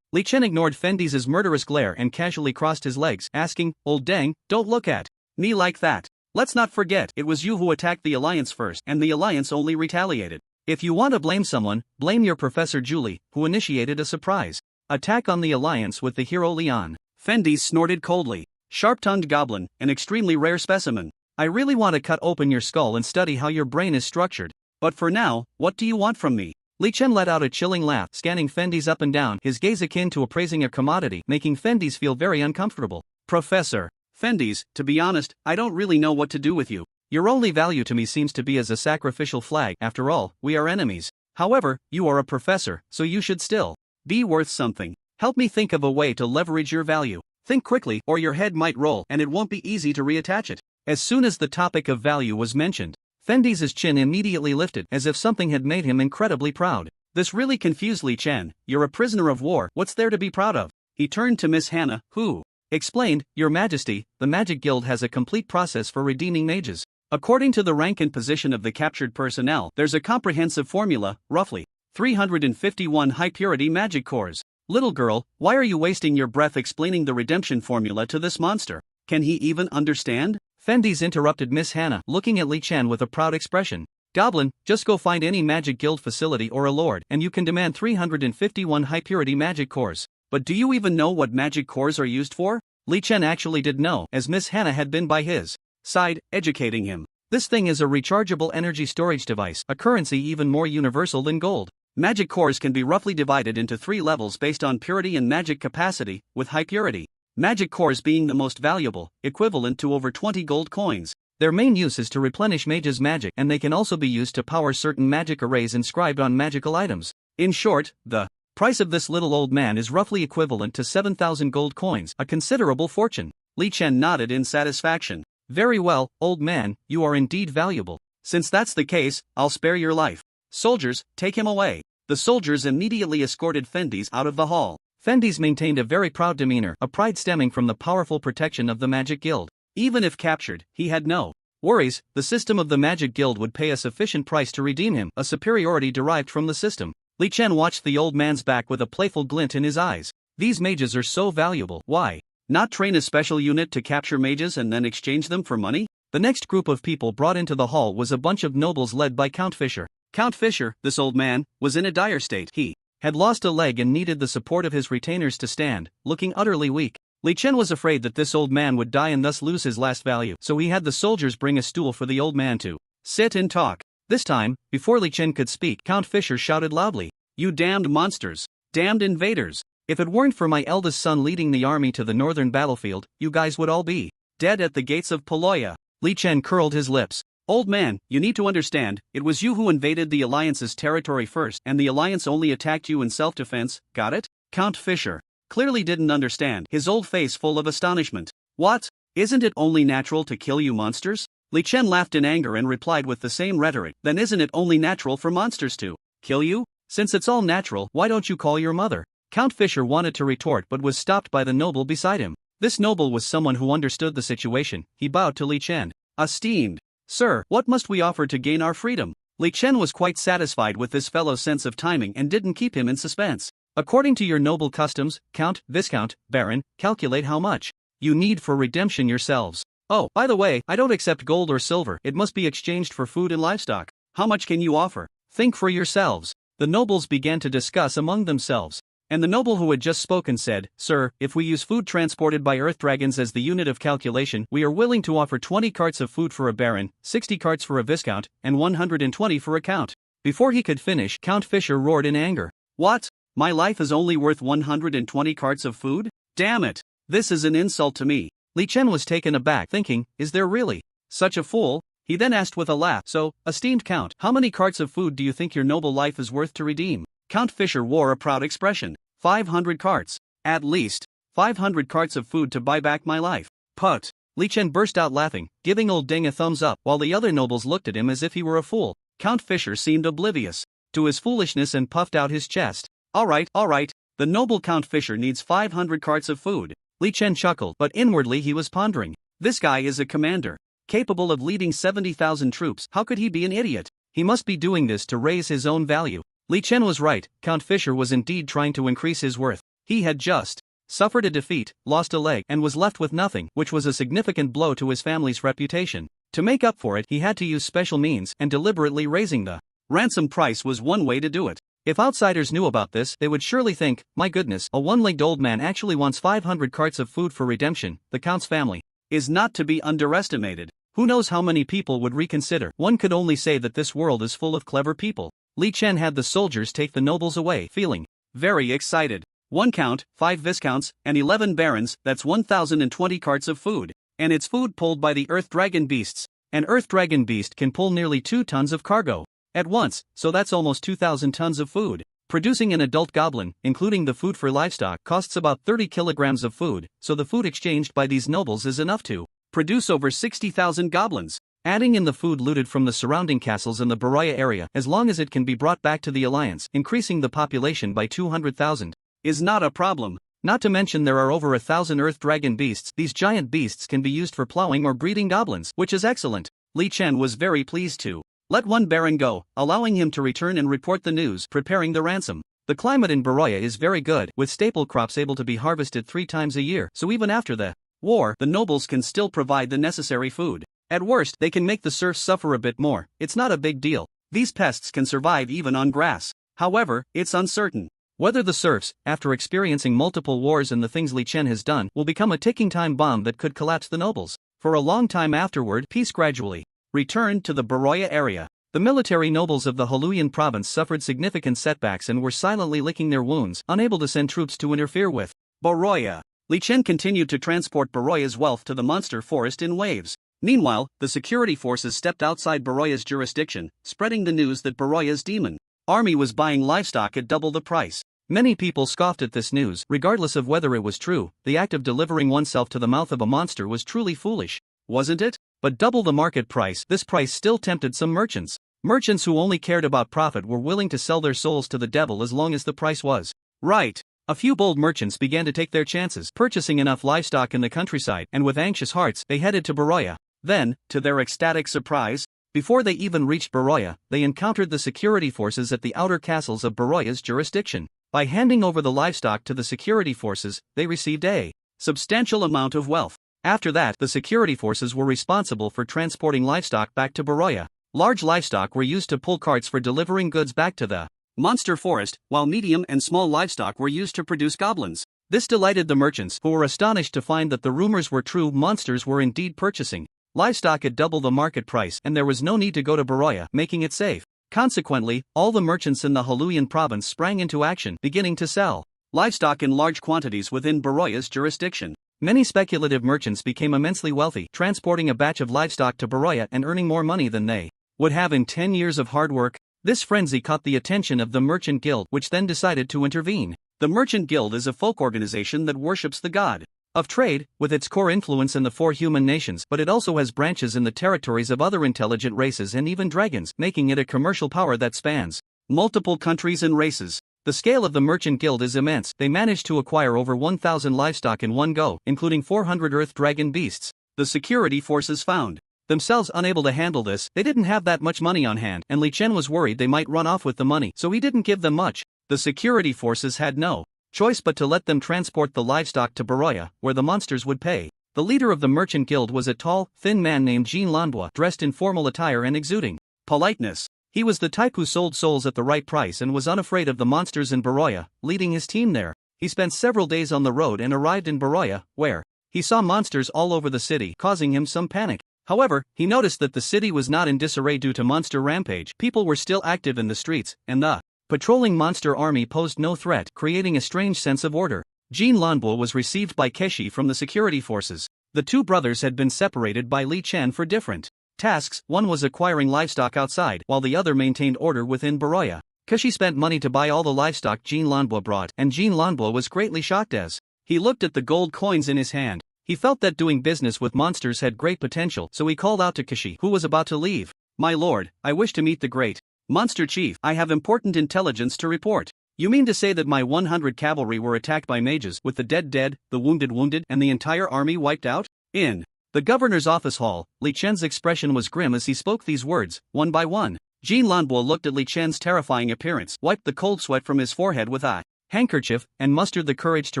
Li Chen ignored Fendi's murderous glare and casually crossed his legs, asking, "Old dang, don't look at me like that. Let's not forget it was you who attacked the Alliance first and the Alliance only retaliated. If you want to blame someone, blame your Professor Julie, who initiated a surprise attack on the Alliance with the hero Leon." Fendi snorted coldly. "Sharp-tongued goblin, an extremely rare specimen. I really want to cut open your skull and study how your brain is structured. But for now, what do you want from me?" Li Chen let out a chilling laugh, scanning Fendi's up and down, his gaze akin to appraising a commodity, making Fendi's feel very uncomfortable. "Professor Fendi's, to be honest, I don't really know what to do with you. Your only value to me seems to be as a sacrificial flag. After all, we are enemies. However, you are a professor, so you should still be worth something. Help me think of a way to leverage your value. Think quickly, or your head might roll and it won't be easy to reattach it." As soon as the topic of value was mentioned, Fendi's chin immediately lifted, as if something had made him incredibly proud. This really confused Li Chen. "You're a prisoner of war, what's there to be proud of?" He turned to Miss Hannah, who explained, "Your Majesty, the Magic Guild has a complete process for redeeming mages. According to the rank and position of the captured personnel, there's a comprehensive formula, roughly 351 high-purity magic cores. Little girl, why are you wasting your breath explaining the redemption formula to this monster? Can he even understand?" Fendi's interrupted Miss Hannah, looking at Li Chen with a proud expression. "Goblin, just go find any Magic Guild facility or a lord and you can demand 351 high-purity magic cores. But do you even know what magic cores are used for?" Li Chen actually did know, as Miss Hannah had been by his side, educating him. "This thing is a rechargeable energy storage device, a currency even more universal than gold. Magic cores can be roughly divided into 3 levels based on purity and magic capacity, with high purity magic cores being the most valuable, equivalent to over 20 gold coins. Their main use is to replenish mages' magic, and they can also be used to power certain magic arrays inscribed on magical items. In short, the price of this little old man is roughly equivalent to 7,000 gold coins, a considerable fortune." Li Chen nodded in satisfaction. "Very well, old man, you are indeed valuable. Since that's the case, I'll spare your life. Soldiers, take him away." The soldiers immediately escorted Fendi's out of the hall. Fendi's maintained a very proud demeanor, a pride stemming from the powerful protection of the Magic Guild. Even if captured, he had no worries. The system of the Magic Guild would pay a sufficient price to redeem him, a superiority derived from the system. Li Chen watched the old man's back with a playful glint in his eyes. These mages are so valuable, why not train a special unit to capture mages and then exchange them for money? The next group of people brought into the hall was a bunch of nobles led by Count Fisher. Count Fisher, this old man, was in a dire state. He had lost a leg and needed the support of his retainers to stand, looking utterly weak. Li Chen was afraid that this old man would die and thus lose his last value, so he had the soldiers bring a stool for the old man to sit and talk. This time, before Li Chen could speak, Count Fisher shouted loudly, "You damned monsters! Damned invaders! If it weren't for my eldest son leading the army to the northern battlefield, you guys would all be dead at the gates of Poloya." Li Chen curled his lips. "Old man, you need to understand, it was you who invaded the Alliance's territory first, and the Alliance only attacked you in self-defense, got it?" Count Fisher clearly didn't understand, his old face full of astonishment. "What? Isn't it only natural to kill you monsters?" Li Chen laughed in anger and replied with the same rhetoric, "Then isn't it only natural for monsters to kill you? Since it's all natural, why don't you call your mother?" Count Fisher wanted to retort but was stopped by the noble beside him. This noble was someone who understood the situation. He bowed to Li Chen. "Esteemed sir, what must we offer to gain our freedom?" Li Chen was quite satisfied with this fellow's sense of timing and didn't keep him in suspense. "According to your noble customs, Count, Viscount, Baron, calculate how much you need for redemption yourselves. Oh, by the way, I don't accept gold or silver, it must be exchanged for food and livestock. How much can you offer? Think for yourselves." The nobles began to discuss among themselves. And the noble who had just spoken said, "Sir, if we use food transported by earth dragons as the unit of calculation, we are willing to offer 20 carts of food for a baron, 60 carts for a viscount, and 120 for a count." Before he could finish, Count Fisher roared in anger. "What? My life is only worth 120 carts of food? Damn it! This is an insult to me." Li Chen was taken aback, thinking, is there really such a fool? He then asked with a laugh, "So, esteemed Count, how many carts of food do you think your noble life is worth to redeem?" Count Fisher wore a proud expression. 500 carts. At least 500 carts of food to buy back my life. Put. Li Chen burst out laughing, giving old Deng a thumbs up, while the other nobles looked at him as if he were a fool. Count Fisher seemed oblivious to his foolishness and puffed out his chest. All right, the noble Count Fisher needs 500 carts of food." Li Chen chuckled, but inwardly he was pondering. This guy is a commander, capable of leading 70,000 troops. How could he be an idiot? He must be doing this to raise his own value. Li Chen was right, Count Fisher was indeed trying to increase his worth. He had just suffered a defeat, lost a leg, and was left with nothing, which was a significant blow to his family's reputation. To make up for it, he had to use special means, and deliberately raising the ransom price was one way to do it. If outsiders knew about this, they would surely think, my goodness, a one-legged old man actually wants 500 carts of food for redemption. The Count's family is not to be underestimated. Who knows how many people would reconsider? One could only say that this world is full of clever people. Li Chen had the soldiers take the nobles away, feeling very excited. 1 count, 5 viscounts, and 11 barons, that's 1,020 carts of food. And it's food pulled by the Earth Dragon beasts. An Earth Dragon beast can pull nearly 2 tons of cargo at once, so that's almost 2,000 tons of food. Producing an adult goblin, including the food for livestock, costs about 30 kilograms of food, so the food exchanged by these nobles is enough to produce over 60,000 goblins. Adding in the food looted from the surrounding castles in the Baraya area, as long as it can be brought back to the Alliance, increasing the population by 200,000, is not a problem. Not to mention there are over 1,000 Earth Dragon beasts. These giant beasts can be used for plowing or breeding goblins, which is excellent. Li Chen was very pleased to let one baron go, allowing him to return and report the news, preparing the ransom. The climate in Baraya is very good, with staple crops able to be harvested 3 times a year, so even after the war, the nobles can still provide the necessary food. At worst, they can make the serfs suffer a bit more. It's not a big deal. These pests can survive even on grass. However, it's uncertain whether the serfs, after experiencing multiple wars and the things Li Chen has done, will become a ticking time bomb that could collapse the nobles. For a long time afterward, peace gradually returned to the Baraya area. The military nobles of the Heluyan province suffered significant setbacks and were silently licking their wounds, unable to send troops to interfere with Baraya. Li Chen continued to transport Baraya's wealth to the monster forest in waves. Meanwhile, the security forces stepped outside Baraya's jurisdiction, spreading the news that Baraya's demon army was buying livestock at double the price. Many people scoffed at this news, regardless of whether it was true. The act of delivering oneself to the mouth of a monster was truly foolish, wasn't it? But double the market price, this price still tempted some merchants. Merchants who only cared about profit were willing to sell their souls to the devil as long as the price was right. A few bold merchants began to take their chances, purchasing enough livestock in the countryside, and with anxious hearts, they headed to Baraya. Then, to their ecstatic surprise, before they even reached Baraya, they encountered the security forces at the outer castles of Baraya's jurisdiction. By handing over the livestock to the security forces, they received a substantial amount of wealth. After that, the security forces were responsible for transporting livestock back to Baraya. Large livestock were used to pull carts for delivering goods back to the monster forest, while medium and small livestock were used to produce goblins. This delighted the merchants, who were astonished to find that the rumors were true. Monsters were indeed purchasing livestock at double the market price, and there was no need to go to Baraya, making it safe. Consequently, all the merchants in the Heluyan province sprang into action, beginning to sell livestock in large quantities within Baraya's jurisdiction. Many speculative merchants became immensely wealthy, transporting a batch of livestock to Baraya and earning more money than they would have in 10 years of hard work. This frenzy caught the attention of the Merchant Guild, which then decided to intervene. The Merchant Guild is a folk organization that worships the god of trade, with its core influence in the 4 human nations, but it also has branches in the territories of other intelligent races and even dragons, making it a commercial power that spans multiple countries and races. The scale of the Merchant Guild is immense. They managed to acquire over 1,000 livestock in one go, including 400 Earth Dragon beasts. The security forces found themselves unable to handle this. They didn't have that much money on hand, and Li Chen was worried they might run off with the money, so he didn't give them much. The security forces had no choice but to let them transport the livestock to Baraya, where the monsters would pay. The leader of the Merchant Guild was a tall, thin man named Jean Lanbois, dressed in formal attire and exuding politeness. He was the type who sold souls at the right price and was unafraid of the monsters in Baraya, leading his team there. He spent several days on the road and arrived in Baraya, where he saw monsters all over the city, causing him some panic. However, he noticed that the city was not in disarray due to monster rampage. People were still active in the streets, and the patrolling monster army posed no threat, creating a strange sense of order. Jean Lanbois was received by Keshi from the security forces. The two brothers had been separated by Li Chen for different tasks. One was acquiring livestock outside, while the other maintained order within Baraya. Keshi spent money to buy all the livestock Jean Lanbois brought, and Jean Lanbois was greatly shocked as he looked at the gold coins in his hand. He felt that doing business with monsters had great potential, so he called out to Keshi, who was about to leave. "My lord, I wish to meet the great Monster Chief. I have important intelligence to report." "You mean to say that my 100 cavalry were attacked by mages, with the dead dead, the wounded, and the entire army wiped out?" In the governor's office hall, Li Chen's expression was grim as he spoke these words, one by one. Jean Lanbois looked at Li Chen's terrifying appearance, wiped the cold sweat from his forehead with a handkerchief, and mustered the courage to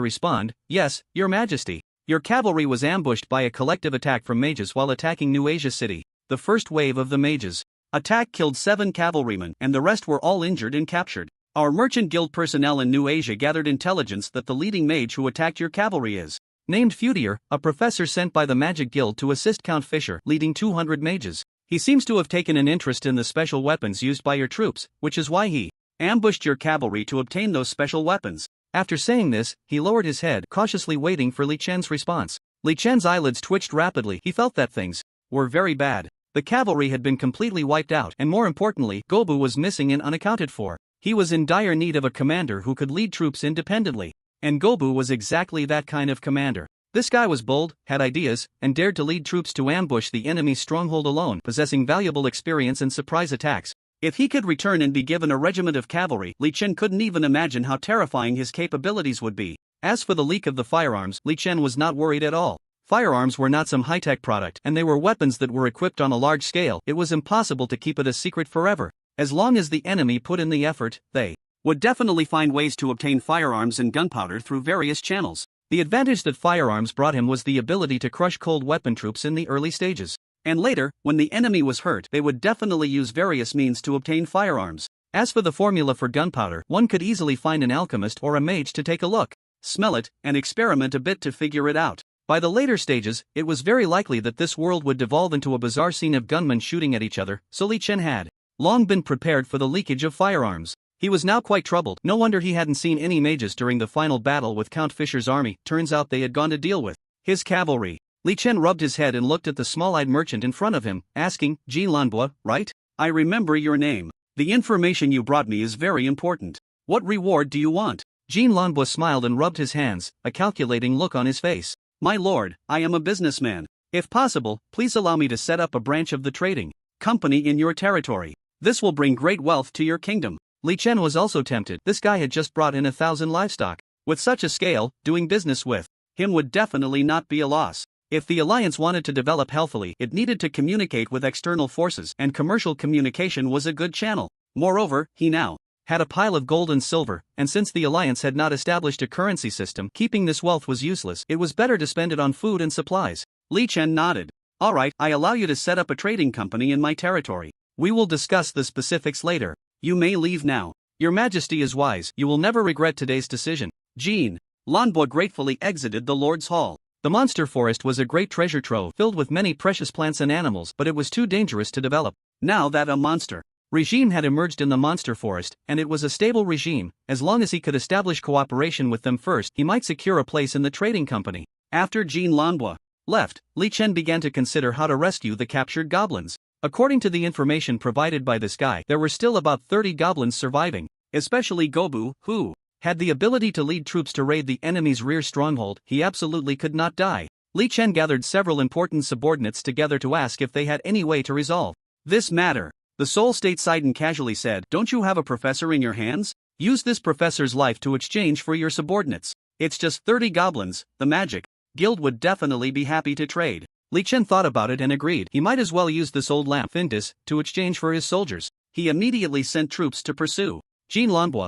respond, "Yes, Your Majesty." Your cavalry was ambushed by a collective attack from mages while attacking New Asia City. The first wave of the mages' attack killed 7 cavalrymen, and the rest were all injured and captured. Our merchant guild personnel in New Asia gathered intelligence that the leading mage who attacked your cavalry is named Futier, a professor sent by the Magic Guild to assist Count Fisher, leading 200 mages. He seems to have taken an interest in the special weapons used by your troops, which is why he ambushed your cavalry to obtain those special weapons. After saying this, he lowered his head, cautiously waiting for Li Chen's response. Li Chen's eyelids twitched rapidly. He felt that things were very bad. The cavalry had been completely wiped out, and more importantly, Gobu was missing and unaccounted for. He was in dire need of a commander who could lead troops independently. And Gobu was exactly that kind of commander. This guy was bold, had ideas, and dared to lead troops to ambush the enemy's stronghold alone, possessing valuable experience in surprise attacks. If he could return and be given a regiment of cavalry, Li Chen couldn't even imagine how terrifying his capabilities would be. As for the leak of the firearms, Li Chen was not worried at all. Firearms were not some high-tech product, and they were weapons that were equipped on a large scale. It was impossible to keep it a secret forever. As long as the enemy put in the effort, they would definitely find ways to obtain firearms and gunpowder through various channels. The advantage that firearms brought him was the ability to crush cold weapon troops in the early stages. And later, when the enemy was hurt, they would definitely use various means to obtain firearms. As for the formula for gunpowder, one could easily find an alchemist or a mage to take a look, smell it, and experiment a bit to figure it out. By the later stages, it was very likely that this world would devolve into a bizarre scene of gunmen shooting at each other, so Li Chen had long been prepared for the leakage of firearms. He was now quite troubled. No wonder he hadn't seen any mages during the final battle with Count Fisher's army. Turns out they had gone to deal with his cavalry. Li Chen rubbed his head and looked at the small-eyed merchant in front of him, asking, "Jean Lanbois, right? I remember your name. The information you brought me is very important. What reward do you want?" Jean Lanbois smiled and rubbed his hands, a calculating look on his face. "My lord, I am a businessman. If possible, please allow me to set up a branch of the trading company in your territory. This will bring great wealth to your kingdom." Li Chen was also tempted. This guy had just brought in 1,000 livestock. With such a scale, doing business with him would definitely not be a loss. If the alliance wanted to develop healthily, it needed to communicate with external forces, and commercial communication was a good channel. Moreover, he now had a pile of gold and silver, and since the alliance had not established a currency system, keeping this wealth was useless. It was better to spend it on food and supplies. Li Chen nodded. "All right, I allow you to set up a trading company in my territory. We will discuss the specifics later. You may leave now. Your Majesty is wise. You will never regret today's decision." Jean Lanbois gratefully exited the Lord's Hall. The monster forest was a great treasure trove filled with many precious plants and animals, but it was too dangerous to develop. Now that a monster regime had emerged in the monster forest, and it was a stable regime, as long as he could establish cooperation with them first, he might secure a place in the trading company. After Jean Lanbois left, Li Chen began to consider how to rescue the captured goblins. According to the information provided by this guy, there were still about 30 goblins surviving, especially Gobu, who had the ability to lead troops to raid the enemy's rear stronghold. He absolutely could not die. Li Chen gathered several important subordinates together to ask if they had any way to resolve this matter. The Soul State Sidon casually said, "Don't you have a professor in your hands? Use this professor's life to exchange for your subordinates. It's just 30 goblins. The Magic Guild would definitely be happy to trade." Li Chen thought about it and agreed. He might as well use this old lamp, Findus, to exchange for his soldiers. He immediately sent troops to pursue Jean Lanbois,